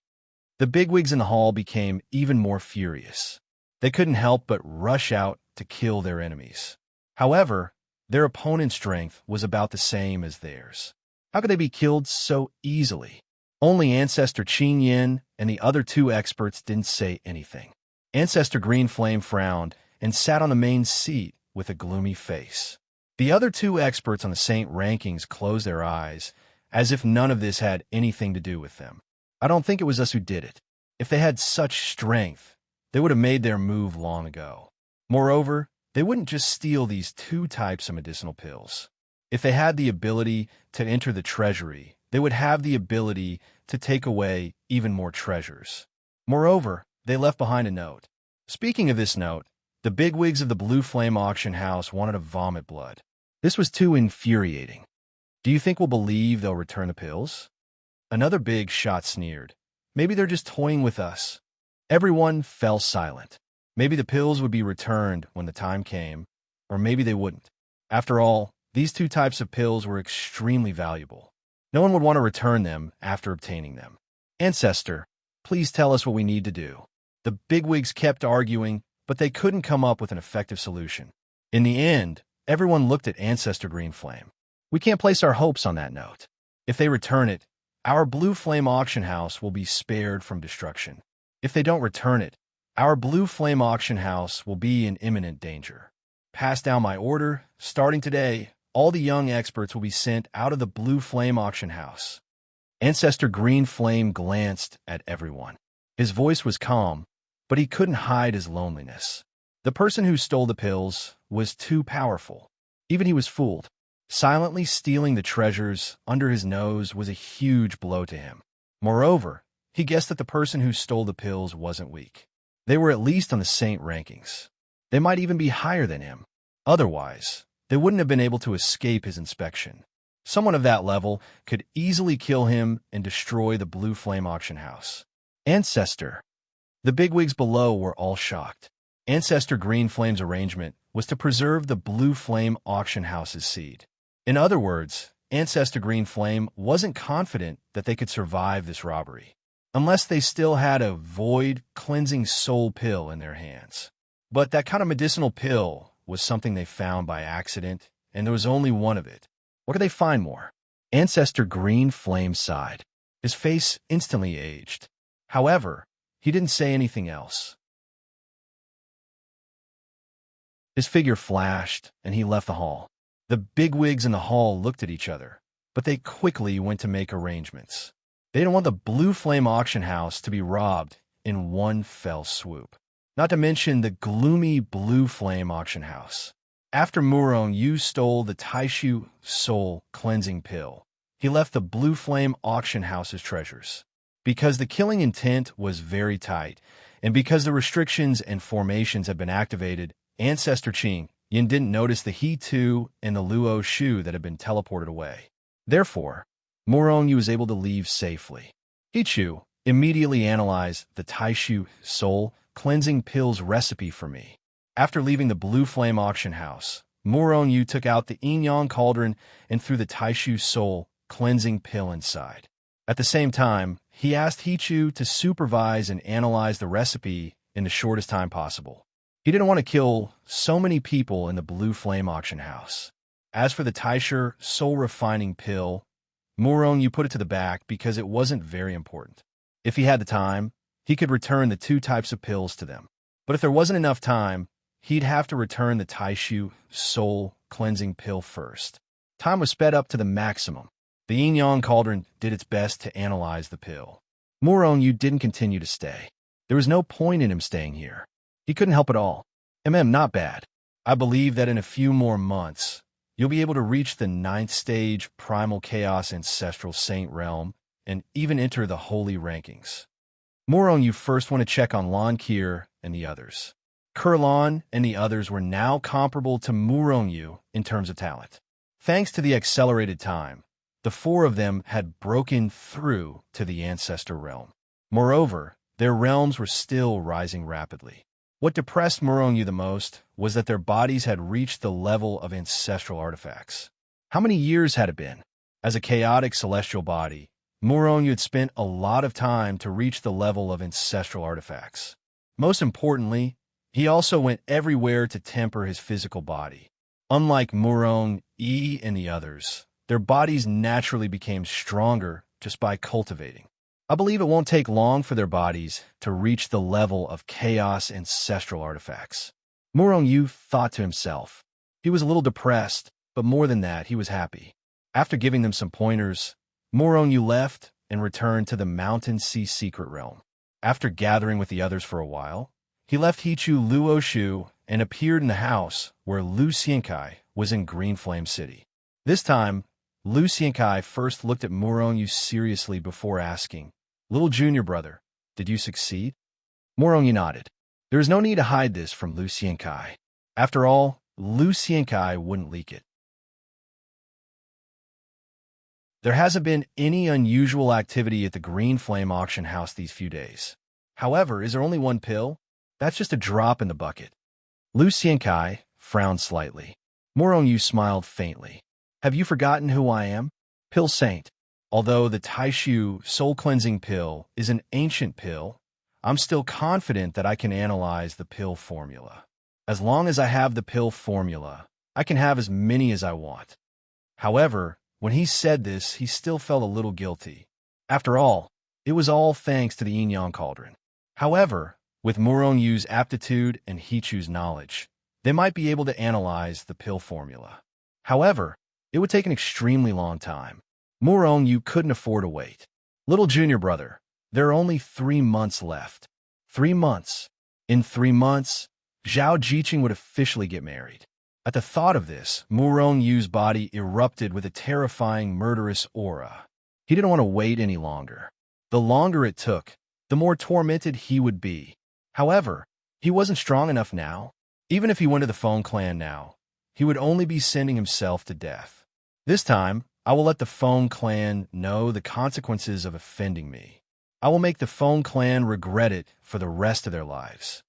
The bigwigs in the hall became even more furious. They couldn't help but rush out to kill their enemies. However, their opponent's strength was about the same as theirs. How could they be killed so easily? Only Ancestor Qin Yin and the other 2 experts didn't say anything. Ancestor Green Flame frowned and sat on the main seat with a gloomy face. The other 2 experts on the Saint rankings closed their eyes, as if none of this had anything to do with them. I don't think it was us who did it. If they had such strength, they would have made their move long ago. Moreover, they wouldn't just steal these 2 types of medicinal pills. If they had the ability to enter the treasury, they would have the ability to take away even more treasures. Moreover, they left behind a note. Speaking of this note, the bigwigs of the Blue Flame auction house wanted to vomit blood. This was too infuriating. Do you think we'll believe they'll return the pills? Another big shot sneered. Maybe they're just toying with us. Everyone fell silent. Maybe the pills would be returned when the time came, or maybe they wouldn't. After all, these 2 types of pills were extremely valuable. No one would want to return them after obtaining them. Ancestor, please tell us what we need to do. The bigwigs kept arguing, but they couldn't come up with an effective solution. In the end, everyone looked at Ancestor Green Flame. We can't place our hopes on that note. If they return it, our Blue Flame auction house will be spared from destruction. If they don't return it, our Blue Flame auction house will be in imminent danger. Pass down my order. Starting today, all the young experts will be sent out of the Blue Flame auction house. Ancestor Green Flame glanced at everyone. His voice was calm, but he couldn't hide his loneliness. The person who stole the pills was too powerful. Even he was fooled. Silently stealing the treasures under his nose was a huge blow to him. Moreover, he guessed that the person who stole the pills wasn't weak. They were at least on the Saint rankings. They might even be higher than him. Otherwise, they wouldn't have been able to escape his inspection. Someone of that level could easily kill him and destroy the Blue Flame auction house. Ancestor. The bigwigs below were all shocked. Ancestor Green Flame's arrangement was to preserve the Blue Flame auction house's seed. In other words, Ancestor Green Flame wasn't confident that they could survive this robbery, unless they still had a void cleansing soul pill in their hands. But that kind of medicinal pill was something they found by accident, and there was only one of it. Where could they find more? Ancestor Green Flame sighed. His face instantly aged. However, he didn't say anything else. His figure flashed, and he left the hall. The bigwigs in the hall looked at each other, but they quickly went to make arrangements. They didn't want the Blue Flame auction house to be robbed in one fell swoop. Not to mention the gloomy Blue Flame auction house. After Murong Yu stole the Taishu soul cleansing pill, he left the Blue Flame auction house's treasures. Because the killing intent was very tight, and because the restrictions and formations had been activated, Ancestor Qing Yin didn't notice the He Tu and the Luo Shu that had been teleported away. Therefore, Murong Yu was able to leave safely. He Chu immediately analyzed the Taishu soul cleansing pill's recipe for me. After leaving the Blue Flame auction house, Muron Yu took out the yin yang cauldron and threw the Taishu soul cleansing pill inside. At the same time, he asked Hichu to supervise and analyze the recipe in the shortest time possible. He didn't want to kill so many people in the Blue Flame auction house. As for the Taishu soul refining pill, Muron Yu put it to the back because it wasn't very important. If he had the time, he could return the two types of pills to them. But if there wasn't enough time, he'd have to return the Taishu soul cleansing pill first. Time was sped up to the maximum. The yin-yang cauldron did its best to analyze the pill. Muron Yu didn't continue to stay. There was no point in him staying here. He couldn't help it all. Not bad. I believe that in a few more months, you'll be able to reach the 9th stage Primal Chaos Ancestral Saint Realm and even enter the Holy Rankings. Muron Yu first want to check on Lan Kier and the others. Kurlan and the others were now comparable to Muron Yu in terms of talent. Thanks to the accelerated time, the four of them had broken through to the Ancestor Realm. Moreover, their realms were still rising rapidly. What depressed Muron Yu the most was that their bodies had reached the level of ancestral artifacts. How many years had it been? As a chaotic celestial body, Muron Yu had spent a lot of time to reach the level of ancestral artifacts. Most importantly, he also went everywhere to temper his physical body. Unlike Muron Yu and the others, their bodies naturally became stronger just by cultivating. I believe it won't take long for their bodies to reach the level of chaos ancestral artifacts. Muron Yu thought to himself. He was a little depressed, but more than that, he was happy. After giving them some pointers, Muron Yu left and returned to the Mountain Sea Secret Realm. After gathering with the others for a while, he left Hichu Luoshu and appeared in the house where Lu Xiankai was in Green Flame City. This time, Lu Xiankai first looked at Muron Yu seriously before asking, "Little junior brother, did you succeed?" Muron Yu nodded. There is no need to hide this from Lu Xiankai. After all, Lu Xiankai wouldn't leak it. There hasn't been any unusual activity at the Green Flame auction house these few days. However, is there only one pill? That's just a drop in the bucket. Lu Xiankai frowned slightly. Muron Yu smiled faintly. Have you forgotten who I am? Pill Saint. Although the Taishu soul cleansing pill is an ancient pill, I'm still confident that I can analyze the pill formula. As long as I have the pill formula, I can have as many as I want. However, when he said this, he still felt a little guilty. After all, it was all thanks to the yin-yang cauldron. However, with Muron Yu's aptitude and Hichu's knowledge, they might be able to analyze the pill formula. However, it would take an extremely long time. Muron Yu couldn't afford to wait. Little junior brother, there are only 3 months left. 3 months. In 3 months, Zhao Jiqing would officially get married. At the thought of this, Muron Yu's body erupted with a terrifying, murderous aura. He didn't want to wait any longer. The longer it took, the more tormented he would be. However, he wasn't strong enough now. Even if he went to the Phone Clan now, he would only be sending himself to death. This time, I will let the Phone Clan know the consequences of offending me. I will make the Phone Clan regret it for the rest of their lives.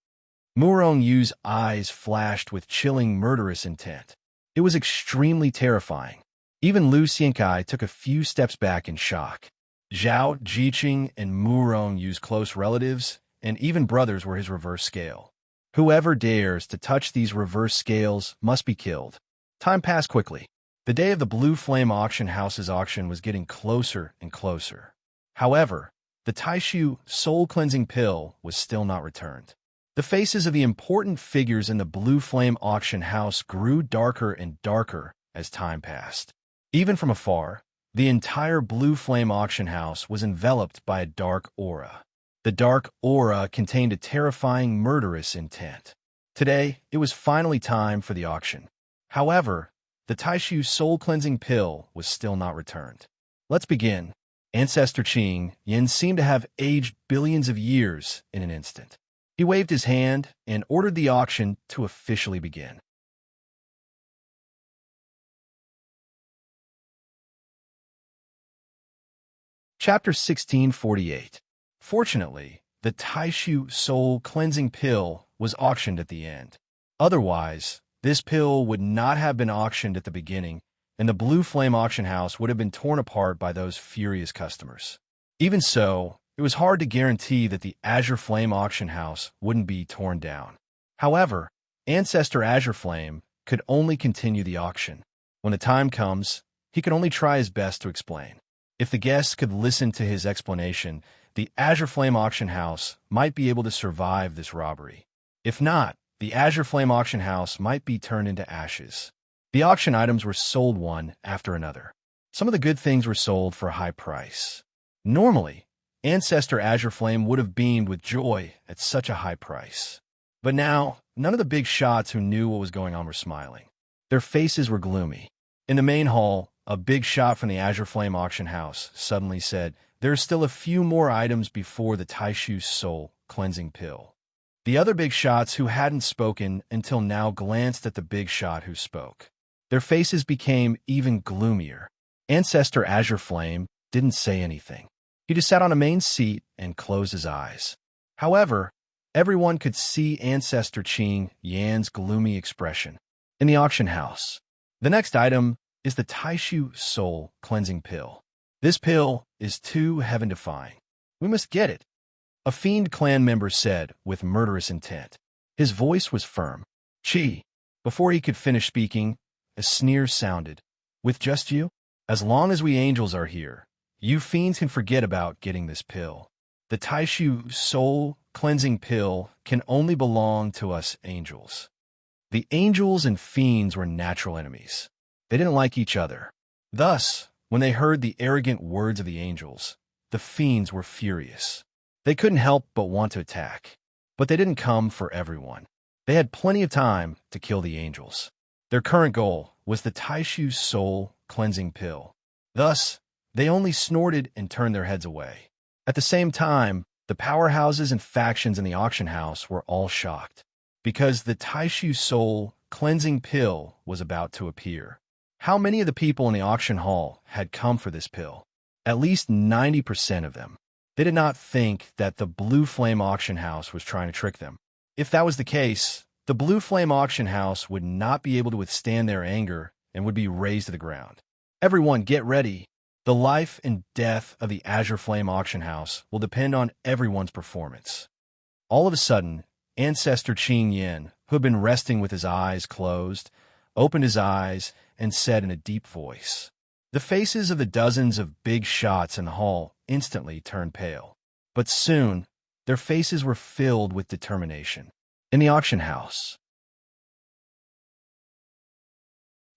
Muron Yu's eyes flashed with chilling, murderous intent. It was extremely terrifying. Even Lu Xiankai took a few steps back in shock. Zhao Jiqing and Muron Yu's close relatives and even brothers were his reverse scale. Whoever dares to touch these reverse scales must be killed. Time passed quickly. The day of the Blue Flame auction house's auction was getting closer and closer. However, the Taishu soul cleansing pill was still not returned. The faces of the important figures in the Blue Flame auction house grew darker and darker as time passed. Even from afar, the entire Blue Flame auction house was enveloped by a dark aura. The dark aura contained a terrifying, murderous intent. Today, it was finally time for the auction. However, the Taishu soul cleansing pill was still not returned. Let's begin. Ancestor Qing Yin seemed to have aged billions of years in an instant. He waved his hand and ordered the auction to officially begin. Chapter 1648. Fortunately, the Taishu soul cleansing pill was auctioned at the end. Otherwise, this pill would not have been auctioned at the beginning, and the Blue Flame auction house would have been torn apart by those furious customers. Even so, it was hard to guarantee that the Azure Flame auction house wouldn't be torn down. However, Ancestor Azure Flame could only continue the auction. When the time comes, he could only try his best to explain. If the guests could listen to his explanation, the Azure Flame auction house might be able to survive this robbery. If not, the Azure Flame auction house might be turned into ashes. The auction items were sold one after another. Some of the good things were sold for a high price. Normally, Ancestor Azure Flame would have beamed with joy at such a high price. But now, none of the big shots who knew what was going on were smiling. Their faces were gloomy. In the main hall, a big shot from the Azure Flame auction house suddenly said, "There are still a few more items before the Taishu Soul cleansing pill." The other big shots who hadn't spoken until now glanced at the big shot who spoke. Their faces became even gloomier. Ancestor Azure Flame didn't say anything. He just sat on a main seat and closed his eyes. However, everyone could see Ancestor Qing Yan's gloomy expression. In the auction house, the next item is the Taishu Soul Cleansing Pill. This pill is too heaven-defying. We must get it, a Fiend clan member said with murderous intent. His voice was firm. Chi. Before he could finish speaking, a sneer sounded. With just you? As long as we angels are here, you fiends can forget about getting this pill. The Taishu Soul Cleansing Pill can only belong to us angels. The angels and fiends were natural enemies. They didn't like each other. Thus, when they heard the arrogant words of the angels, the fiends were furious. They couldn't help but want to attack. But they didn't come for everyone. They had plenty of time to kill the angels. Their current goal was the Taishu Soul Cleansing Pill. Thus, they only snorted and turned their heads away. At the same time, the powerhouses and factions in the auction house were all shocked, because the Taishu Soul Cleansing Pill was about to appear. How many of the people in the auction hall had come for this pill? At least 90% of them. They did not think that the Blue Flame auction house was trying to trick them. If that was the case, the Blue Flame auction house would not be able to withstand their anger and would be razed to the ground. Everyone get ready. The life and death of the Azure Flame auction house will depend on everyone's performance. All of a sudden, Ancestor Qing Yin, who had been resting with his eyes closed, opened his eyes and said in a deep voice. The faces of the dozens of big shots in the hall instantly turned pale. But soon, their faces were filled with determination. In the auction house.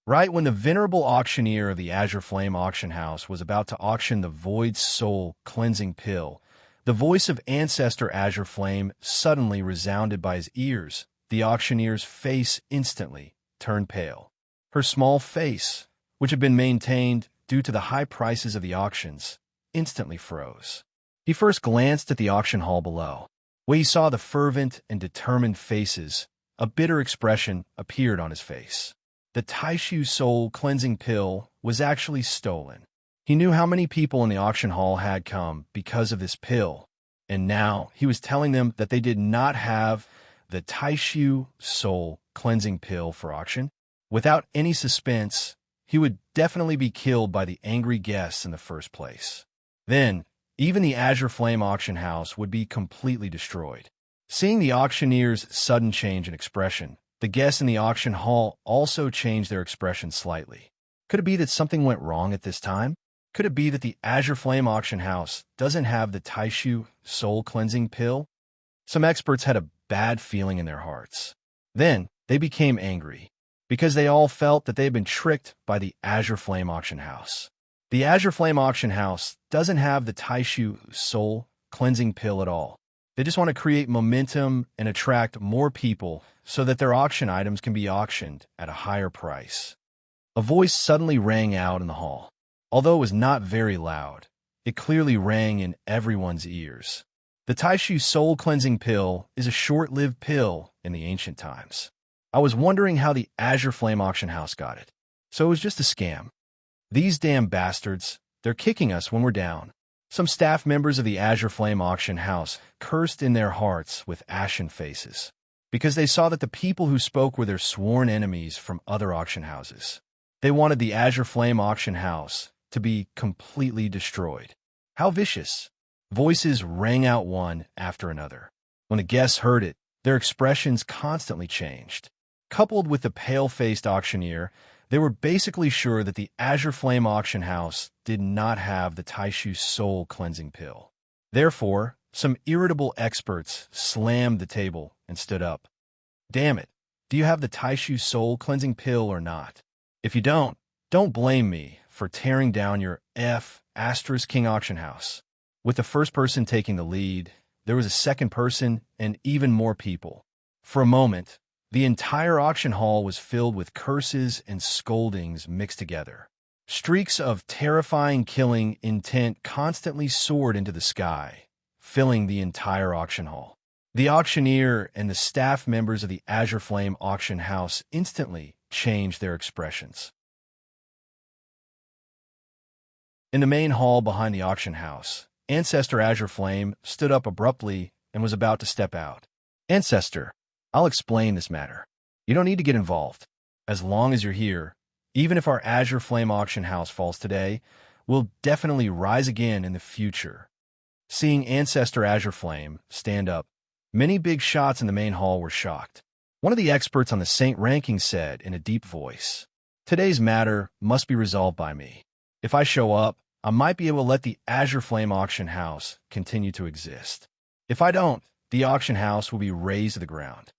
Right when the venerable auctioneer of the Azure Flame auction house was about to auction the Void Soul Cleansing Pill, the voice of Ancestor Azure Flame suddenly resounded by his ears. The auctioneer's face instantly turned pale. Her small face, which had been maintained due to the high prices of the auctions, instantly froze. He first glanced at the auction hall below, where he saw the fervent and determined faces. A bitter expression appeared on his face. The Taishu Soul Cleansing Pill was actually stolen. He knew how many people in the auction hall had come because of this pill, and now he was telling them that they did not have the Taishu Soul Cleansing Pill for auction. Without any suspense, he would definitely be killed by the angry guests in the first place. Then, even the Azure Flame auction house would be completely destroyed. Seeing the auctioneer's sudden change in expression, the guests in the auction hall also changed their expression slightly. Could it be that something went wrong at this time? Could it be that the Azure Flame auction house doesn't have the Taishu Soul Cleansing Pill? Some experts had a bad feeling in their hearts. Then, they became angry, because they all felt that they had been tricked by the Azure Flame auction house. The Azure Flame auction house doesn't have the Taishu Soul Cleansing Pill at all. They just want to create momentum and attract more people so that their auction items can be auctioned at a higher price. A voice suddenly rang out in the hall. Although it was not very loud, it clearly rang in everyone's ears. The Taishu Soul Cleansing Pill is a short-lived pill in the ancient times. I was wondering how the Azure Flame auction house got it. So it was just a scam. These damn bastards, they're kicking us when we're down. Some staff members of the Azure Flame auction house cursed in their hearts with ashen faces. because they saw that the people who spoke were their sworn enemies from other auction houses. They wanted the Azure Flame auction house to be completely destroyed. How vicious! Voices rang out one after another. When the guests heard it, their expressions constantly changed. Coupled with the pale-faced auctioneer, they were basically sure that the Azure Flame auction house did not have the Taishu soul cleansing pill. Therefore, some irritable experts slammed the table and stood up. Damn it, do you have the Taishu soul cleansing pill or not? If you don't blame me for tearing down your King auction house. With the first person taking the lead, there was a second person and even more people. For a moment, the entire auction hall was filled with curses and scoldings mixed together. Streaks of terrifying killing intent constantly soared into the sky, filling the entire auction hall. The auctioneer and the staff members of the Azure Flame auction house instantly changed their expressions. In the main hall behind the auction house, Ancestor Azure Flame stood up abruptly and was about to step out. Ancestor, I'll explain this matter. You don't need to get involved. As long as you're here, even if our Azure Flame auction house falls today, we'll definitely rise again in the future. Seeing Ancestor Azure Flame stand up, many big shots in the main hall were shocked. One of the experts on the Saint ranking said in a deep voice, "Today's matter must be resolved by me. If I show up, I might be able to let the Azure Flame auction house continue to exist. If I don't, the auction house will be razed to the ground."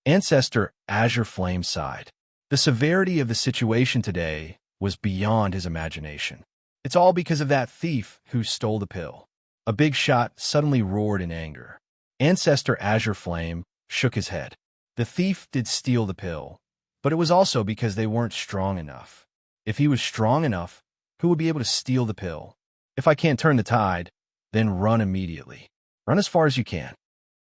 Ancestor Azure Flame sighed. The severity of the situation today was beyond his imagination. It's all because of that thief who stole the pill. A big shot suddenly roared in anger. Ancestor Azure Flame shook his head. The thief did steal the pill, but it was also because they weren't strong enough. If he was strong enough, who would be able to steal the pill? If I can't turn the tide, then run immediately. Run as far as you can.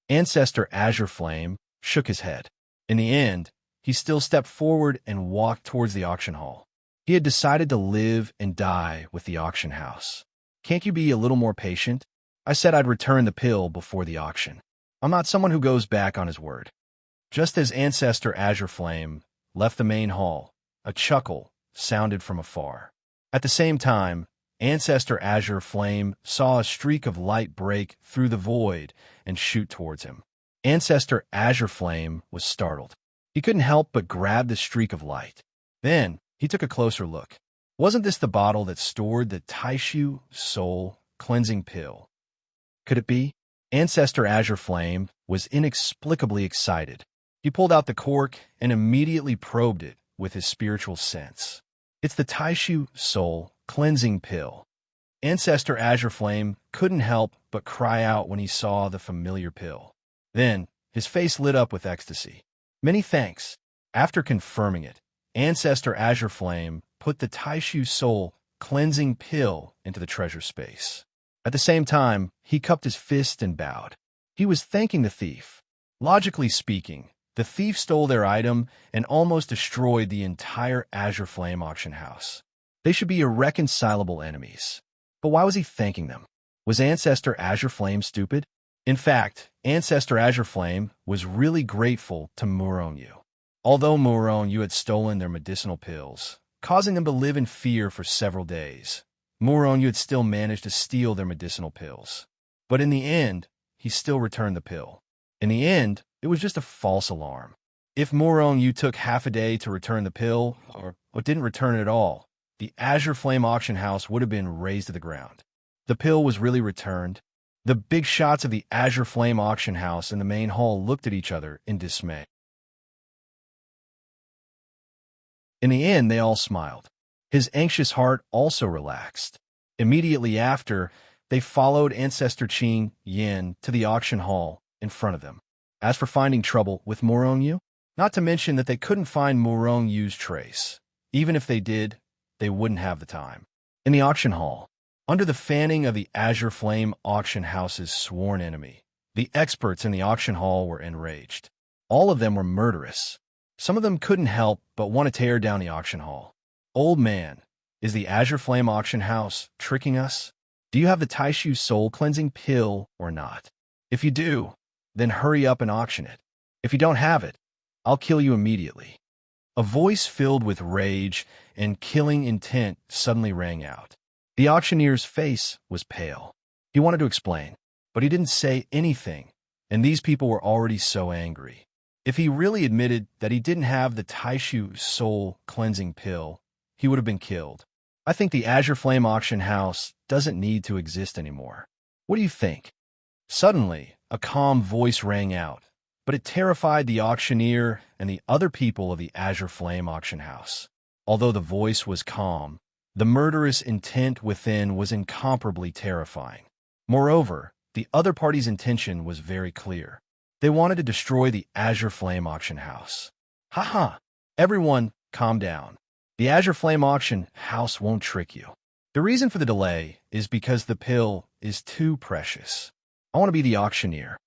Ancestor Azure Flame shook his head. In the end, he still stepped forward and walked towards the auction hall. He had decided to live and die with the auction house. Can't you be a little more patient? I said I'd return the pill before the auction. I'm not someone who goes back on his word. Just as Ancestor Azure Flame left the main hall, a chuckle sounded from afar. At the same time, Ancestor Azure Flame saw a streak of light break through the void and shoot towards him. Ancestor Azure Flame was startled. He couldn't help but grab the streak of light. Then, he took a closer look. Wasn't this the bottle that stored the Taishu soul cleansing pill? Could it be? Ancestor Azure Flame was inexplicably excited. He pulled out the cork and immediately probed it with his spiritual sense. It's the Taishu soul cleansing pill. Ancestor Azure Flame couldn't help but cry out when he saw the familiar pill. Then, his face lit up with ecstasy. Many thanks. After confirming it, Ancestor Azure Flame put the Taishu soul cleansing pill into the treasure space. At the same time, he cupped his fist and bowed. He was thanking the thief. Logically speaking, the thief stole their item and almost destroyed the entire Azure Flame auction house. They should be irreconcilable enemies. But why was he thanking them? Was Ancestor Azure Flame stupid? In fact, Ancestor Azure Flame was really grateful to Muronyu. Although Muronyu had stolen their medicinal pills, causing them to live in fear for several days, Muronyu had still managed to steal their medicinal pills. But in the end, he still returned the pill. In the end, it was just a false alarm. If Muronyu took half a day to return the pill, or didn't return it at all, the Azure Flame auction house would have been razed to the ground. The pill was really returned. The big shots of the Azure Flame auction house in the main hall looked at each other in dismay. In the end, they all smiled. His anxious heart also relaxed. Immediately after, they followed Ancestor Qing Yin to the auction hall in front of them. As for finding trouble with Muronyu, not to mention that they couldn't find Murongyu's trace. Even if they did, they wouldn't have the time. In the auction hall, under the fanning of the Azure Flame auction house's sworn enemy, the experts in the auction hall were enraged. All of them were murderous. Some of them couldn't help but want to tear down the auction hall. Old man, is the Azure Flame auction house tricking us? Do you have the Taishu soul cleansing pill or not? If you do, then hurry up and auction it. If you don't have it, I'll kill you immediately." A voice filled with rage and killing intent suddenly rang out. The auctioneer's face was pale. He wanted to explain, but he didn't say anything, and these people were already so angry. If he really admitted that he didn't have the Taishu soul cleansing pill, he would have been killed. I think the Azure Flame auction house doesn't need to exist anymore. What do you think? Suddenly, a calm voice rang out, but it terrified the auctioneer and the other people of the Azure Flame auction house. Although the voice was calm, the murderous intent within was incomparably terrifying. Moreover, the other party's intention was very clear. They wanted to destroy the Azure Flame auction house. Haha! Everyone, calm down. The Azure Flame auction house won't trick you. The reason for the delay is because the pill is too precious. I want to be the auctioneer.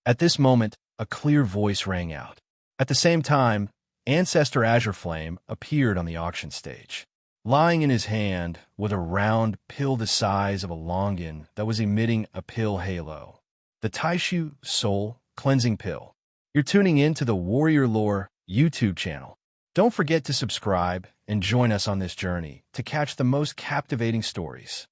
At this moment, a clear voice rang out. At the same time, Ancestor Azure Flame appeared on the auction stage. Lying in his hand was a round pill the size of a longan that was emitting a pill halo. The Taishu Soul Cleansing Pill. You're tuning in to the Warrior Lore YouTube channel. Don't forget to subscribe and join us on this journey to catch the most captivating stories.